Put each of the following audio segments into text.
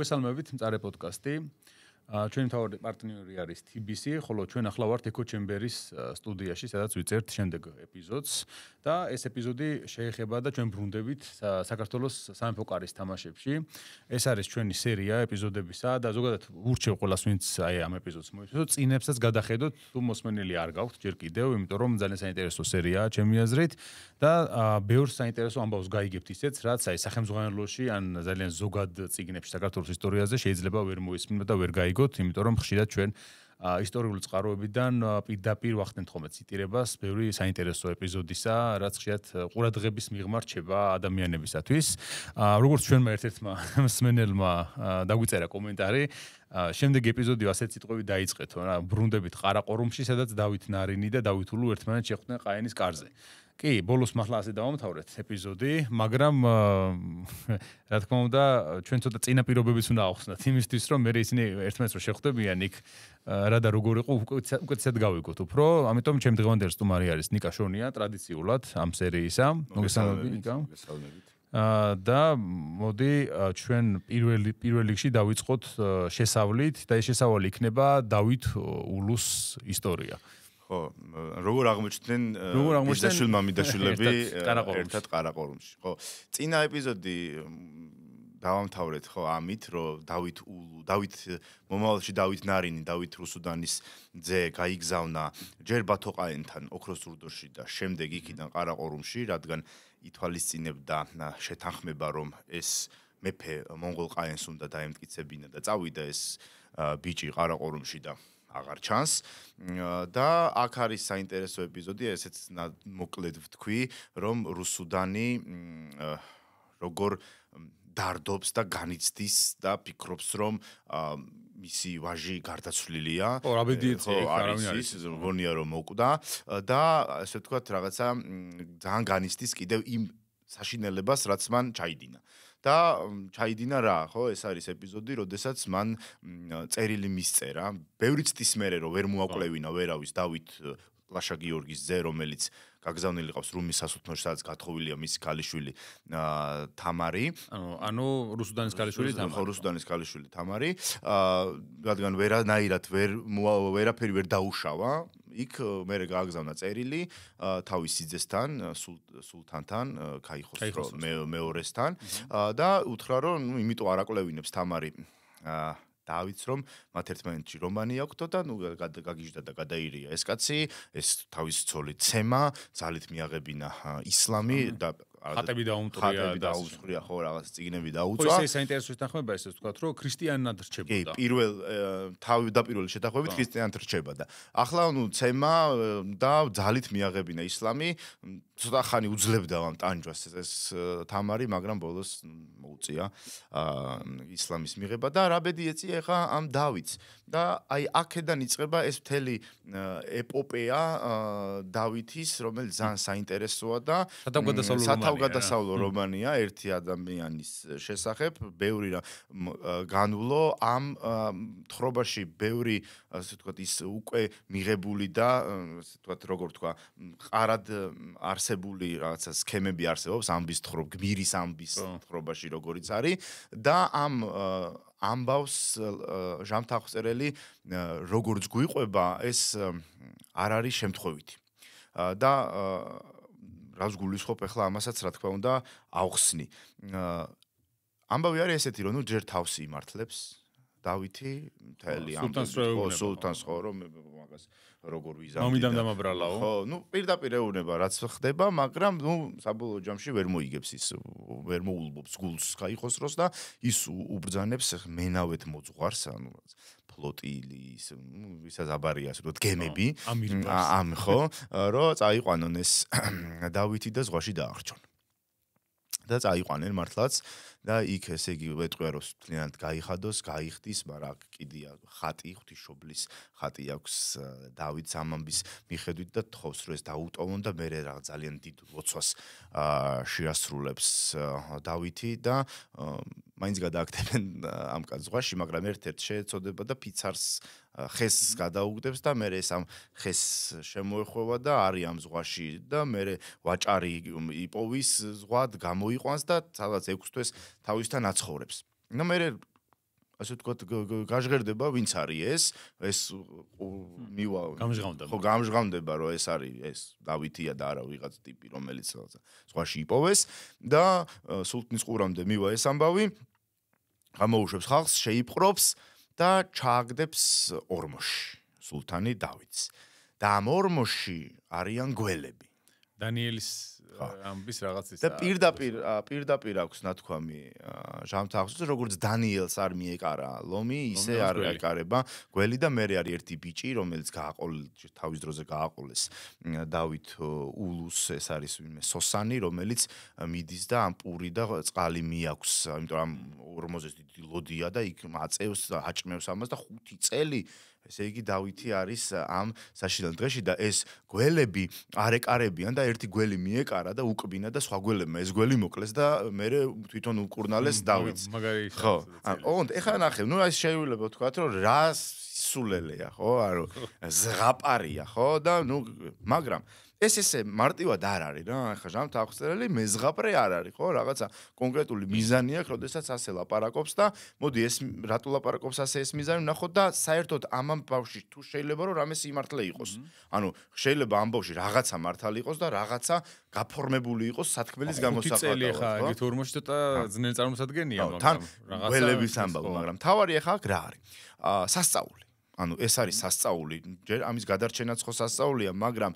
მოგესალმებით მწარე პოდკასტი. ჩვენი მთავარი პარტნიორი არის TBC, ხოლო ჩვენ ახლა ვართ ეკო ჩემბერის სტუდიაში, სადაც ვიწერთ შემდეგ ეპიზოდს და ეს ეპიზოდი შეეხება და ჩვენ ბრუნდებით საქართველოს სამეფო კარის თამაშებში. ეს არის ჩვენი სერია ეპიზოდებისა და ზოგადად ურჩევ ყველას, ვინც აი ამ ეპიზოდს მოიწვიოს, წინებსაც გადახედოთ, თუ მოსმენელი არ გაქვთ ჯერ კიდევ, იმიტომ რომ ძალიან საინტერესო სერიაა ჩემი აზრით და ბევრ საინტერესო ამბავს გაიგებთ ისეც, რაც აი სახელმძღვანელოში ან ძალიან ზოგად წიგნებში საქართველოს ისტორიაზე შეიძლება ვერ მოისმინოთ და ვერ გაიგოთ, იმიტომ რომ ხშირად ჩვენ ისტორიული წყაროებიდან პირდაპირ ვახდენთ ხოლმე ციტირებას ბევრი საინტერესო ეპიზოდისა, რაც ხშირად ყურადღების მიღმა რჩება ადამიანებისათვის. როგორც ჩვენმა ერთ-ერთმა მსმენელმა დაგვიწერა კომენტარი, შემდეგ ეპიზოდი ასეთ სიტყვებით დაიწყეთო, რა ბრუნდებით ყარაყორუმში, სადაც დავით ნარინი და დავით ულუ ერთმანეთს შეხვდნენ ყაენის კარზე. კი, ბოლოს მართლა ასე დავამთავრეთ ეპიზოდი, მაგრამ რა თქმა უნდა, ჩვენ ცოტა წინა პირობებიც უნდა ავხსნათ იმისთვის, რომ მე ისინი ერთმანეთს რო შეხვდებიან იქ რა და როგორ იყო უკეთესად გავიგოთ უფრო. ამიტომ ჩემ დღევანდელი სტუმარი არის ნიკა შონია, ტრადიციულად ამ სერიისა. მოგესალმებით, ნიკა. მოგესალმებით. და მოდი ჩვენ პირველ რიგში დავიწყოთ შესავლით და ეს შესავალი იქნება დავით ულუს ისტორია. ხო, როგორ აღმოჩნდნენ მამიდაშვილები ერთად ყარაყორუმში. ხო, წინა ეპიზოდი დავამთავრეთ ხო ამით, რომ დავით მომავალში დავით ნარინი, დავით რუსუდანის ძე გაიგზავნა ჯერ ბათოყაენთან ოქროს ზურდოში და შემდეგ იქიდან ყარაყორუმში, რადგან ითვალისწინებდა შეთანხმება, რომ ეს მეფე მონღოლ ყაენს უნდა დაემტკიცებინა და წავიდა ეს ბიჭი ყარაყორუმში და აღარ ჩანს და აქ არის საინტერესო ეპიზოდი, ესეც მოკლედ ვთქვი, რომ რუსუდანი როგორ დარდობს და განიცდის და ფიქრობს, რომ მისი ვაჟი გარდაცვლილია. გონია რომ მოკვდა და ასე ვთქვათ, რაღაცა ძალიან განიცდის კიდევ იმ საშინელებას, რაც მან ჩაიდინა. და ჩაიდინა რა, ხო, ეს არის ეპიზოდი, როდესაც მან წერილი მისწერა. ბევრი წლის მერე რომ ვერ მოაკვლევინა ვერავის დავით ლაშა გიორგის ძე, რომელიც გაგზავნილი ყავს რუმის სასულთნოში, სადაც გათხოვილია მისი ქალიშვილი თამარი. ანუ რუსუდანის ქალიშვილი თამარი. ხო, რუსუდანის ქალიშვილი თამარი. რადგან ვერანაირად ვერაფერი ვერ დაუშავა, იქ მერე გააგზავნა წერილი თავის სიძესთან, სულთანთან, ქაიხოსრო მეორესთან და უთხრა, რომ იმიტომ არ აკვლევინებს თამარი დავით, რომ მათ ერთმანეთში რომანი აქვთო და გაგიჟდა და გადაირია ეს კაცი, ეს თავის ცოლი ცემა, ძალით მიაღებინა ისლამი და ხატები დაუმტრია ხო, რაღაც წიგნები დაუწვა. ხო, ეს საინტერესო შეთანხმება ესე ვთქვათ, რომ ქრისტიანად რჩებოდა. კი, თავდაპირველი შეთანხმებით ქრისტიანად რჩება და ახლა ცემა და ძალით მიაღებინა ისლამი, ცოტა ხანი უძლებდა ამ ტანჯვას ეს თამარი, მაგრამ ბოლოს მოუწია ისლამის მიღება და რა ბედი ეწია ხა ამ დავითს. და აი აქედან იწყება ეს მთელი ეპოპეა დავითის, რომელიც ძალიან საინტერესოა და სათავგადასავლო რომანია ერთი ადამიანის შესახებ, ბევრი განვლო ამ თხრობაში, ბევრი ასე ვთქვათ ის უკვე მიღებული და ასე ვთქვათ როგორ თქვა, ყარად არსებული რაღაცა სქემები არსებობს ამბის გმირის ამბის თხრობაში როგორიც არის და ამ ამბავს ჟამთახწერელი როგორც გვიყვება, ეს არ არის შემთხვევითი. და რაც გულისხმობ ახლა ამასაც რა თქმა უნდა ავხსნი. ამბავი არის ესეთი, რომ ჯერ თავს იმართლებს დავითი, მთელი ამ სულთანს ხო, რომ მაგას როგორ ვიზამდი. მომიდამ დამაბრალაო. ხო, პირდაპირ ეუბნება, რაც ხდება, მაგრამ საბოლოო ჯამში ვერ მოიგებს ის, ვერ მოულბობს გულს ქაიხოსროს და ის უბრძანებს მენავეთ მოძღვარს, ანუ ფლოტილი, ვისაც აბარია, ასე ვთქვათ, გემები, ხო, რომ წაიყვანონ ეს დავითი და ზღვაში დაახრჩონ. და წაიყვანენ მართლაც და იქ ესე იგი ეტყვია, რომ მთლიანად გაიხადოს, გაიხდის, მაგრამ კიდია ხატი, ღვთისმშობლის ხატი აქვს დავითს ამ ამბის მიხედვით და თხოვს, რომ ეს დაუტოვონ და მე რა ძალიან დიდ ლოცვას შეასრულებს დავითი და მაინც გადააკეთებენ ამ კაც ზღვაში, მაგრამ ერთ-ერთ შეეწოდება და ფიცარს ხესს გადაუგდებს და მე ეს ამ ხესს შემოეხვევა და არის ამ ზღვაში და მე ვაჭარი იპოვის ზღვად გამოიყვანს და სადაც 6 თვეს თავისთან აცხოვრებს. და მე ასე ვთქვათ, გაჟღერდება ვინც არის ეს მივა ხო გამჟღავნდება რომ ეს არის ეს დავითია და არა ვიღაც ტიპი რომელიც სხვაში იპოვეს და სულთნის ყურამდე მივა ეს ამბავი გამოუშვებს ხალხს შეიპყრობს და ჩააგდებს ორმოში სულთანი დავითს და ამ ორმოში არიან გველები დანიელის ამბის რაღაც ის და პირდაპირ აქვს ნათქვამი ჟამთააღმს როგორც დანიელს არ მიეკარა ლომი ისე არ ეკარება გველი და მე არის ერთი ბიჭი რომელიც გააყოლეს თავის დროზე გააყოლეს დავით ულუს ეს არის ვინმე სოსანი რომელიც მიდის და ამ პური და წყალი მიაქვს იმიტომ რომ ორმოზე დიდი ლოდია და იქ აწევს აჭმევს ამას და 5 წელი ესე იგი დავითი არის ამ საშინელ დღეში და ეს გველები არ ეკარებიან და ერთი გველი მიეკარა და უკბინა და სხვა გველებმა ეს გველი მოკლეს და მე თვითონ უკურნალეს დავითს. ხო. ოღონდ ეხლა ნახე, ნუ ეს შეიძლება ვთქვათ რომ რა სულელეა, ხო? არო ზღაპარია, ხო? და ნუ მაგრამ ეს ესე მარტივად არ არის რა, ახლა ჟამთააღმსწერელი მეზღაპრე არ არის, ხო? რაღაცა კონკრეტული მიზანი აქვს, როდესაც ასე ლაპარაკობს და მოდი ეს რატო ლაპარაკობს ასე ეს მიზანი ვნახოთ და საერთოდ ამ ბავშვში თუ შეიძლება რომ რამე სიმართლე იყოს. ანუ შეიძლება ამ ბავშვში რაღაცა მართალი იყოს და რაღაცა გაფორმებული იყოს სათქმელის გამოსაყრად. 5 წელი ახლა ეგეთ ორმოში ცოტა ძნელი წარმოსადგენია, მაგრამ რაღაცა გველების ამბავი, მაგრამ თავარი ახლა რა არის? სასწაული. ანუ ეს არის სასწაული. ჯერ ამის გადარჩენაც ხო სასწაულია, მაგრამ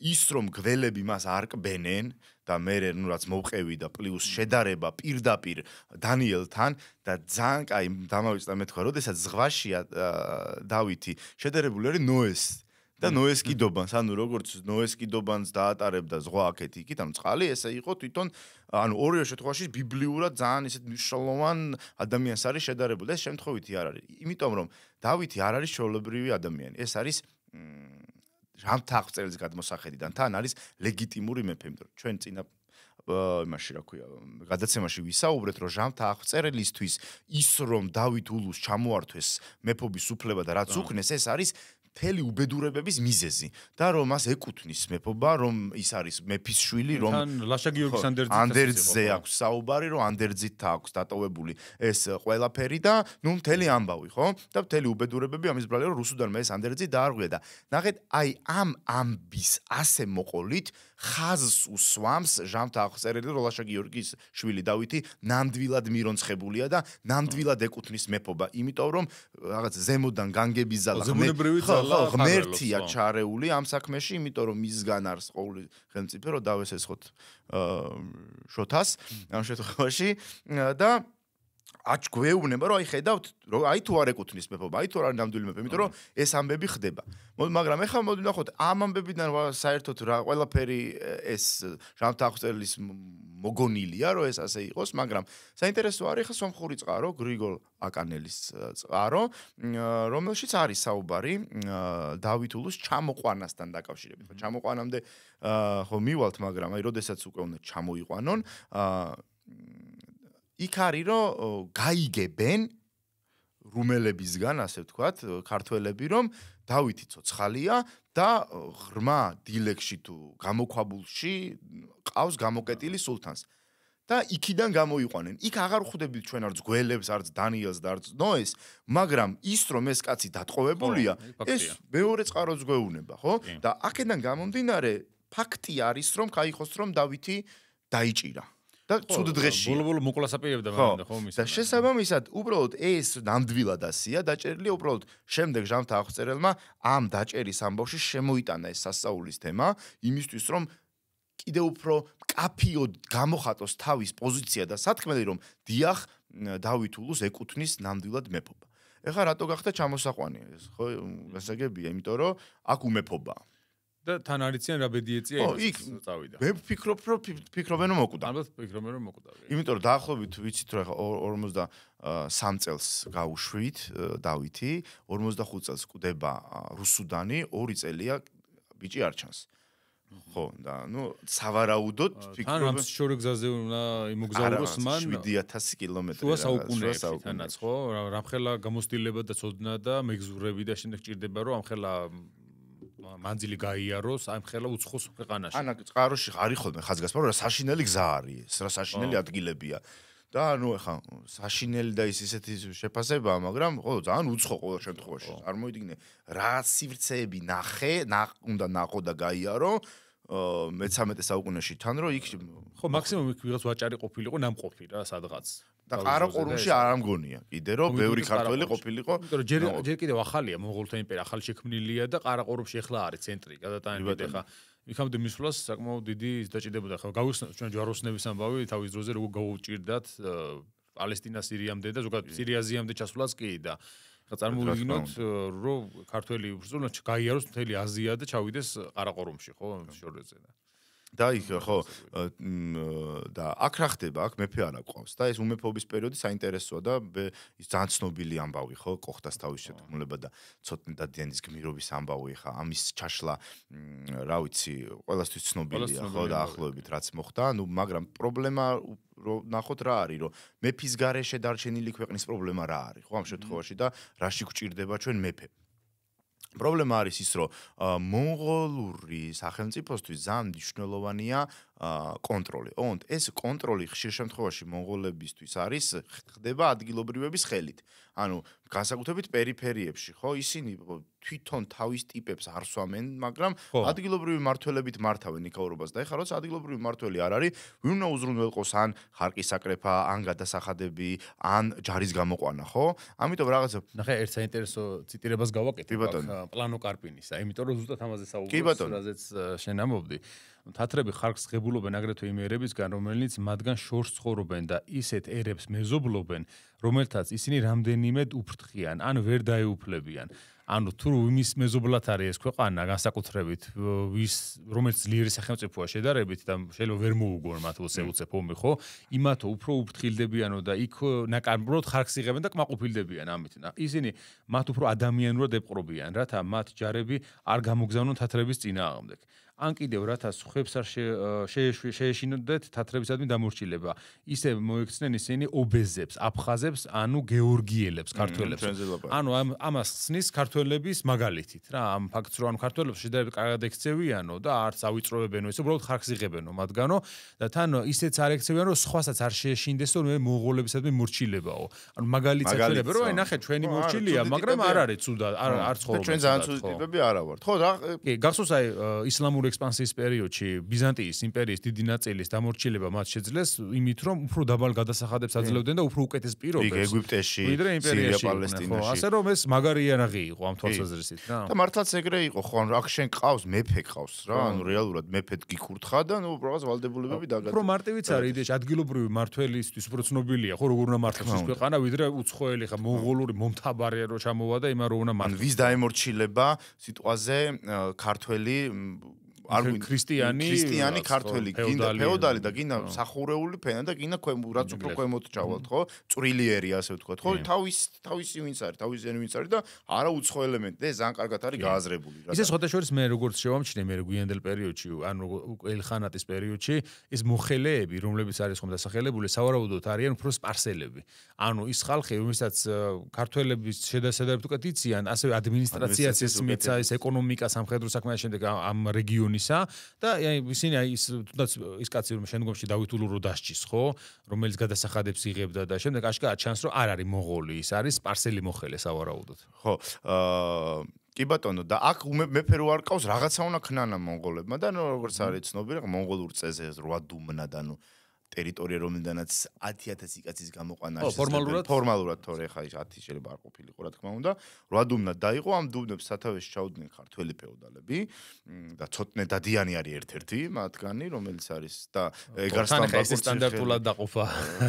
ის რომ გველები მას არ კბენენ და მე ნუ რაც მოვყევი და პლუს შედარება პირდაპირ დანიელთან და ძალიან კაი დამავიწყდა მე თქვა, როდესაც ზღვაშია დავითი შედარებული არის ნოეს და ნოეს კიდობანს, ანუ როგორც ნოეს კიდობანს დაატარებდა ზღვა აქეთ იქით, ანუ წყალი ესე იყო თვითონ, ანუ ორივე შემთხვევაში ბიბლიურად ძალიან ისეთ მნიშვნელოვან ადამიანს არის შედარებული. ეს შემთხვევითი არ არის, იმიტომ რომ დავითი არ არის ჩვეულებრივი ადამიანი, ეს არის ჟამთააღმსწერელის გადმოსახედიდან თან არის ლეგიტიმური მეფე, იმიტომ რომ ჩვენ წინა იმაში რა ქვია, გადაცემაში ვისაუბრეთ, რომ ჟამთააღმსწერელისთვის ის რომ დავით ულუს ჩამოართვეს მეფობის უფლება და რაც უქნეს, ეს არის მთელი უბედურებების მიზეზი და რომ მას ეკუთვნის მეფობა, რომ ის არის მეფის შვილი, რომ თან ლაშა გიორგის ანდერძზე აქვს საუბარი, რომ ანდერძით აქვს დატოვებული ეს ყველაფერი და ნუ მთელი ამბავი, ხო? და მთელი უბედურებები ამის ბრალია, რომ რუსუდანმა ეს ანდერძი დაარღვია და ნახეთ, აი ამ ამბის ასე მოყოლით ხაზს უსვამს ჟამთააღმსწერელი, რომ ლაშა გიორგის შვილი დავითი ნამდვილად მირონცხებულია და ნამდვილად ეკუთვნის მეფობა, იმიტომ რომ რაღაც ზემოდან განგების ზალა ღმერთია ჩარეული ამ საქმეში, იმიტომ რომ მისგან არის ყოველი ხელმწიფე, რომ დავესესხოთ შოთას ამ შემთხვევაში და აჩგვეუბნება, რომ აი ხედავთ, რომ აი თუ არ ეკუთვნის მეფობა, აი თუ არ არის ნამდვილი მეფე, იმიტომ რომ ეს ამბები ხდება. მაგრამ ეხლა მოდი ვნახოთ, ამ ამბებიდან საერთოდ რა ყველაფერი ეს ჟამთააღმსწერელის მოგონილია, რომ ეს ასე იყოს, მაგრამ საინტერესო არის ხა სომხური წყარო, გრიგოლ აკანელის წყარო, რომელშიც არის საუბარი დავით ულუს ჩამოყვანასთან დაკავშირებით. ჩამოყვანამდე ხო მივალთ, მაგრამ აი როდესაც უკვე უნდა ჩამოიყვანონ, იქ არის რომ გაიგებენ რუმელებისგან, ასე ვთქვათ, ქართველები, რომ დავითი ცოცხალია და ღრმა დილეგში თუ გამოქვაბულში ყავს გამოკეტილი სულთანს. და იქიდან გამოიყვანენ. იქ აღარ ხვდებით ჩვენ არც გველებს, არც დანიელს და არც ნოეს, მაგრამ ის რომ ეს კაცი დატყოვებულია, ეს მეორე წყაროს გვეუბნება, ხო? და აქედან გამომდინარე, ფაქტი არის, რომ кайხოს რომ დავითი დაიჭირა. და ცუდ დღეში. ბოლო-ბოლო მოკლასაპირებდა მაგრამ ხო მის. და შესაბამისად, უბრალოდ ეს ნამდვილად ასია დაჭერილია, უბრალოდ შემდეგ ჟამთააღმსწერელმა ამ დაჭერის ამბავში შემოიტანა ეს სასწაულის თემა, იმისთვის რომ კიდევ უფრო კაფიოდ გამოხატოს თავის პოზიცია და სათქმელი რომ დიახ დავით ულუს ეკუთვნის ნამდვილად მეფობა. ეხლა რატო გახდა ჩამოსაყვანი ეს ხო გასაგებია, იმიტომ რომ აქ უმეფობაა. და თან არიციან რა ბედი ეწია იმას წავიდა. მე ვფიქრობ რომ ფიქრობენ რომ მოკვდა. ალბათ ფიქრობენ რომ მოკვდა. იმიტომ რომ დაახლოებით ვიცით რომ 43 წელს გაუშვით დავითი, 45 წელს კვდება რუსუდანი, 2 წელია ბიჭი არ ჩანს. ხო და ნუ სავარაუდოდ ფიქრობ თან შორე გზაზე უნდა იმოგზაუროს მან 7000 კილომეტრი შუა საუკუნეებთანაც ხო რამხელა გამოცდილება და ცოდნა და მეგზურები და შემდეგ ჭირდება რომ ამხელა მანძილი გაიაროს ამ ხელა უცხოს ქვეყანაში. ანა წყაროში არის ხოლმე ხაზგასმა რომ რა საშინელი გზა არის ეს, რა საშინელი ადგილებია. და ანუ ეხა საშინელი და ისეთი შეფასებაა, მაგრამ ხო ძალიან უცხო ყოველ შემთხვევაში. წარმოიდგინე რა სივრცეები უნდა ნახო და გაიარო მე-13 საუკუნეში თან რომ იქ ხო მაქსიმუმ იქ ვიღაც ვაჭარი ყოფილიყო ნამყოფი რა სადღაც და ყარაყორუმში არ ამგონია კიდე რომ ბევრი ქართველი ყოფილიყო იმიტომ რომ ჯერ კიდევ ახალია მონღოლთა იმპერია ახალი შექმნილია და ყარაყორუმში ახლა არის ცენტრი გადატანილი ხა იქამდე მისვლას საკმაოდ დიდი დაჭირდებოდა ხა ჩვენ ჯვაროსნების ამბავი თავის დროზე როგორ გაუჭირდათ პალესტინა სირიამდე და ზოგადად სირიაზიამდე ჩასვლაც კი და ხა წარმოვიდგინოთ რომ ქართველი უბრალოდ გაიაროს მთელი აზია და ჩავიდეს ყარაყორუმში ხო შორეზე და იქ ხო და აქ რა ხდება აქ მეფე არ აყვავს და ეს უმეფობის პერიოდი საინტერესოა და ის ძალიან ცნობილი ამბავი ხო კოხტას თავის შეთქმულება და ცოტნე დადიანის გმირობის ამბავი ხა ამის ჩაშლა რა ვიცი ყველასთვის ცნობილია ხო და ახლოებით რაც მოხდა ნუ მაგრამ პრობლემა რომ ნახოთ რა არის რომ მეფის გარეშე დარჩენილი ქვეყნის პრობლემა რა არის ხო ამ შემთხვევაში და რაში გვჭირდება ჩვენ მეფე პრობლემა არის ის რომ მონღოლური სახელმწიფოსთვის ძალიან მნიშვნელოვანია კონტროლი. ოღონდ ეს კონტროლი ხშირ შემთხვევაში მონღოლებისთვის არის ხდება ადგილობრივების ხელით. ანუ განსაკუთრებით პერიფერიებში, ხო, ისინი თვითონ თავის ტიპებს არ სვამენ, მაგრამ ადგილობრივი მმართველებით მართავენ იქაურობას და ეხლა როცა ადგილობრივი მმართველი არ არის, ვინ უნდა უზრუნველყოს ან ხარკის საკრეფა, ან გადასახადები, ან ჯარის გამოყვანა, ხო? ამიტომ რაღაცა ნახე ერთ საინტერესო ციტირებას გავაკეთებ პლანო კარპინისა, იმიტომ რომ ზუსტად ამაზე საუბრობს, რაზეც შენ ამბობდი. თათრები ხარკს ღებულობენ აგრეთვე იმ ერებისგან, რომელნიც მათგან შორს ცხოვრობენ და ისეთ ერებს მეზობლობენ, რომელთაც ისინი რამდენიმე უფრთხიან, ან ვერ დაეუფლებიან. ანუ თუ იმის მეზობლად არის ეს ქვეყანა, განსაკუთრებით რომელიც ძლიერი სახელმწიფოა შედარებით და შეიძლება ვერ მოუგონ მათ უცებ ომი, ხო? იმათო უფრო უფრთხილდებიანო და იქ ნაკარბროდ ხარკს იღებენ და კმაყოფილდებიან ამით. ისინი მათ უფრო ადამიანურად ეპყრობიან, რათა მათ ჯარები არ გამოგზავნონ თათრების წინააღმდეგ. ან კიდევ რათა სხვებს არ შეეშინოდეთ თათრებისადმი დამორჩილება. ისე მოექცნენ ისინი ობეზებს, აფხაზებს, ანუ გეორგიელებს, ქართველებს. ანუ ამას ხსნის ქართველების მაგალითით რა, ამ ფაქტს რომ ანუ ქართველებს შედარებით კარგად ექცევიანო და არც ავიწროვებენო, ეს უბრალოდ ხარკს იღებენო მათგანო და თან ისეც არ ექცევიან რომ სხვასაც არ შეეშინდესო რომ მონღოლებისადმი მორჩილებაო. ანუ მაგალითად შეიძლება რომ აი ნახე ჩვენი მორჩილია, მაგრამ არ არის ცუდა, არ ცხოვრობენ. ჩვენ ძალიან ცუდი ტიპები არა ვართ. ხო რა? კი, გახსოვს აი ისლამური ექსპანსიის პერიოდში ბიზანტიის იმპერიის დიდი ნაწილის დამორჩილება მათ შეძლეს იმით რომ უფრო დაბალ გადასახადებს აძლევდნენ და უფრო უკეთეს პირობებს. იქ ეგვიპტეში, სირია, პალესტინაში. ასე რომ ეს მაგარი იარაღი იყო ამ თვალსაზრისით რა. და მართლაც ეგრე იყო ხო ანუ აქ შენ ყავს მეფე ყავს რა ანუ რეალურად მეფედ გიქურთხა და ნუ რაღაც ვალდებულებები დაგადა. უფრო მარტივიც არის იდეაში ადგილობრივი მმართველისთვის უფრო ცნობილია ხო როგორ უნდა მართლოს ეს ქვეყანა ვიდრე უცხოელი ხა მონღოლური მომთაბარე რო ჩამოვა და იმან რო უნდა მართლოს. ვის დაემორჩილება სიტყვაზე ქართველი ქრისტიანი ქართველი გინდა ფეოდალი და გინდა სახურეული ფენა და გინდა რაც უფრო ქვემოთ ჩავალთ ხო წვრილიერი ასე ვთქვათ ხო თავისი ვინც არის თავისიანი ვინც არის და არა უცხო ელემენტი და ეს ძალიან კარგად არის გააზრებული რა. ისე შეხოთაშორის მე როგორც შევამჩნე მე გვიანდელ პერიოდში ანუ ელხანატის პერიოდში ეს მოხელეები რომლებიც არის ხომ დასახელებული სავარაუდოდ არიან უფრო სპარსელები. ანუ ის ხალხი რომელსაც ქართველების შედარებით უკეთ იციან ასევე ადმინისტრაციას ესმეცა ეს ეკონომიკა სამხედრო საქმე შემდეგ ამ რეგიონის და ისინი ის თუნდაც ის კაცი რომ შემდგომში დავით ულურო დასჭის ხო რომელიც გადასახადებს იღებდა და შემდეგ აშკარად ჩანს რომ არ არის მონღოლი ის არის სპარსელი მოხელე სავარაუდოდ ხო კი ბატონო და აქ მეფე რო არ ყავს რაღაცა უნდა ქნანა მონღოლებმა და როგორც არის ცნობილი მონღოლურ წეზე 8 დუმნა და ნუ ტერიტორია რომელიდანაც 10,000 კაცის გამოყვანა ფორმალურად თორე ხა 10 შეიძლება არ ყოფილიყო რა თქმა უნდა 8 დუმნად დაიყო ამ დუმნებს სათავეში ჩაუდნენ ქართველი ფეოდალები და ცოტნე დადიანი არის ერთ-ერთი მათგანი რომელიც არის და ეგარსთან ბაკურცი სტანდარტულად დაყოფა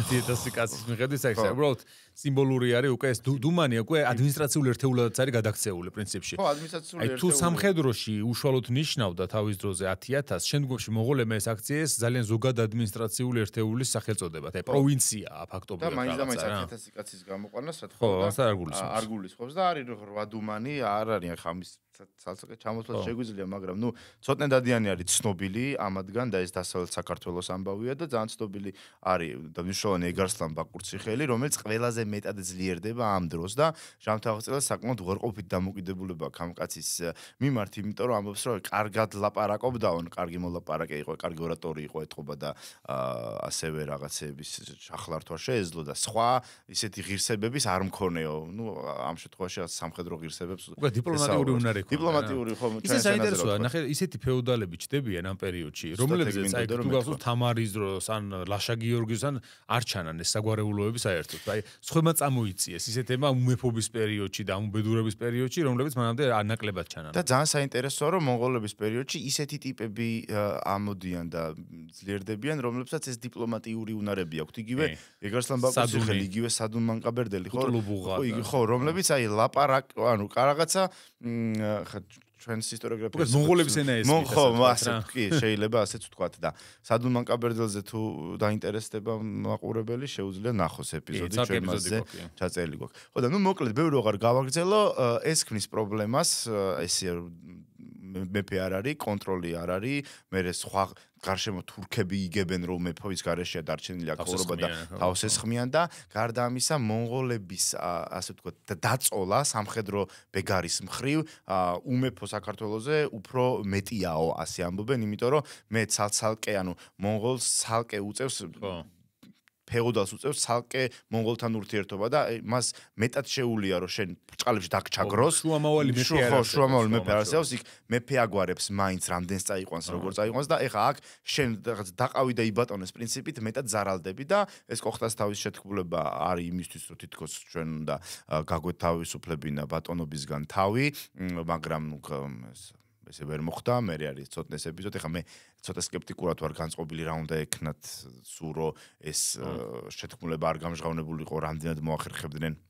10,000 კაცის მიხედვით ეს უბრალოდ სიმბოლური არის უკვე ეს დუმანი უკვე ადმინისტრაციულ ერთეულადაც არის გადაქცეული პრინციპში ხო ადმინისტრაციულ ერთეულად თუ სამხედროში უშუალოდ ნიშნავდა თავის დროზე 10,000 შემდგომში მონღოლებმა ეს აქციეს ძალიან ზოგად ადმინისტრაციულ ერთეულის სახელწოდებათ აი პროვინციაა ფაქტობრივად და მაინც 10,000 კაცის გამოყვანას რა თქმა უნდა არ გულისხმობს და არის 8 დუმანი არ არის ხა ამის ცალსაკე ჩამოსვლა შეგვიძლია, მაგრამ ნუ ცოტნე დადიანი არის ცნობილი ამადგან და ეს დასავლეთ საქართველოს ამბავია და ძალიან ცნობილი არის და მნიშვნელოვანი ეგარსლან ბაკურციხელი, რომელიც ყველაზე მეტად ძლიერდება ამ დროს და ჟამთაღწელას საკმაოდ უარყოფით დამოკიდებულება აქვს ამ კაცის მიმართ, იმიტომ რომ ამბობს რომ კარგად ლაპარაკობდაო, კარგი მოლაპარაკე იყო, კარგი ორატორი იყო ეთყობა და ასევე რაღაცეების ახლართვა შეეძლო და სხვა ისეთი ღირსებების არ მქონეო. ნუ ამ შემთხვევაში სამხედრო ღირსებებს უკვე დიპლომატიური უნარი ქონდა. დიპლომატიური ხო ისე საინტერესოა, ნახე, ისეთი ფეოდალები ჩდებიან ამ პერიოდში, რომლებზეც აი თუ გახსოვთ თამარის დროს ან ლაშა გიორგის ან არ ჩანან ეს საგვარეულოები საერთოდ. აი სხვამა წამოიწიეს ისეთება უმეფობის პერიოდში და უბედურების პერიოდში, რომლებიც მანამდე ანაკლებად ჩანან. და ძალიან საინტერესოა, რომ მონღოლების პერიოდში ისეთი ტიპები ამოდიან და ძლიერდებიან, რომლებსაც ეს დიპლომატიური უნარები აქვთ. იგივე ეგარსლან ბაკურციხელი, იგივე სადუნ მანკაბერდელი, ხო, რომლებიც აი ლაპარაკ, ანუ რაღაცა ჩვენს ისტორიოგრაფიაში მონღოლების ენა ესმის. ხო, ასე კი, შეიძლება ასეც ვთქვათ და სადუნ მანკაბერდელზე თუ დაინტერესდება მაყურებელი, შეუძლია ნახოს ეპიზოდი ჩვენ მასზე ჩაწერილი გვაქვს. ხო და ნუ მოკლედ ბევრი აღარ გავაგრძელო, ეს ქმნის პრობლემას, ესე მეფე არ არის, კონტროლი არ არის, მე სხვა გარშემო თურქები იგებენ რომ მეფეის გარეშეა დარჩენილი აქტიურობა და თავს ესხმიან და გარდა ამისა მონღოლების ასე ვთქვათ დაწოლა სამხედრო ბეგარის მხრივ უმეფო საქართველოზე უფრო მეტიაო ასე ამბობენ, იმიტომ რომ მე ცალკე ანუ მონღოლს ცალკე უწევს ფეოდალს უწევს ცალკე მონღოლთან ურთიერთობა და მას მეტად შეუულია რომ შენ ბრჭყალებში დაგჩაგროს. შუამავალი მეფე არსებობს, იქ მეფე აგვარებს მაინც რამდენს წაიყვანს, როგორ წაიყვანს და ეხა აქ შენ დაყავი და იბატონეს პრინციპით მეტად ზარალდები და ეს კოხტას თავის შეთქმულება არის იმისთვის რომ თითქოს ჩვენ უნდა გაგვეთავისუფლებინა ბატონობისგან თავი, მაგრამ ესე ვერ მოხდა, მე არის ცოტნეს ეპიზოდი, ხა მე ცოტა სკეპტიკურად ვარ განწყობილი რა უნდა ეკნათ სურო ეს შეთქმულება არ გამჟღავნებულიყო, რამდენად მოახერხებდნენ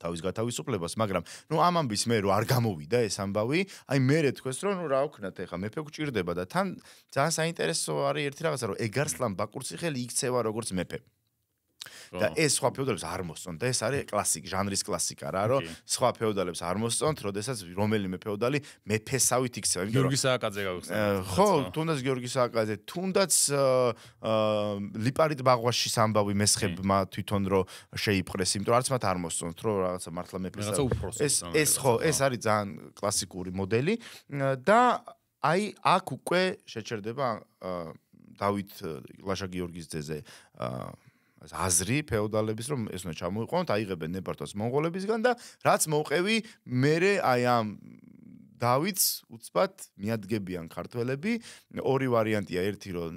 თავის გათავისუფლებას, მაგრამ ნუ ამ ამბის მე რომ არ გამოვიდა ეს ამბავი, აი მე თქვეს რომ ნუ რა ვქნათ ეხა მეფე გვჭირდება და თან ძალიან საინტერესო არის ერთი რაღაცა რომ ეგარსლან ბაკურციხელი იქცევა როგორც მეფე. და ეს სხვა ფეოდალებს არ მოსწონთ და ეს არის ჟანრის კლასიკა რა, რომ სხვა ფეოდალებს არ მოსწონთ, როდესაც რომელიმე ფეოდალი მეფესავით იქცევა. გიორგი სააკაძე გავიხსენე. ხო, თუნდაც გიორგი სააკაძე, თუნდაც ლიპარიტ ბაღვაშის ამბავი მესხებმა თვითონ რომ შეიპყრეს, იმიტომ რომ არც მათ არ მოსწონთ, რომ რაღაცა მართლა მეფესავით. ეს ხო, ეს არის ძალიან კლასიკური მოდელი და აი აქ უკვე შეჩერდება დავით ლაშა გიორგის ძეზე აზრი ფეოდალების რომ ეს უნდა ჩამოიყვანოთ, აიღებენ ნებართვას მონღოლებისგან და რაც მოუყევი მერე აი ამ დავითს უცბად მიადგებიან ქართველები. ორი ვარიანტია, ერთი რომ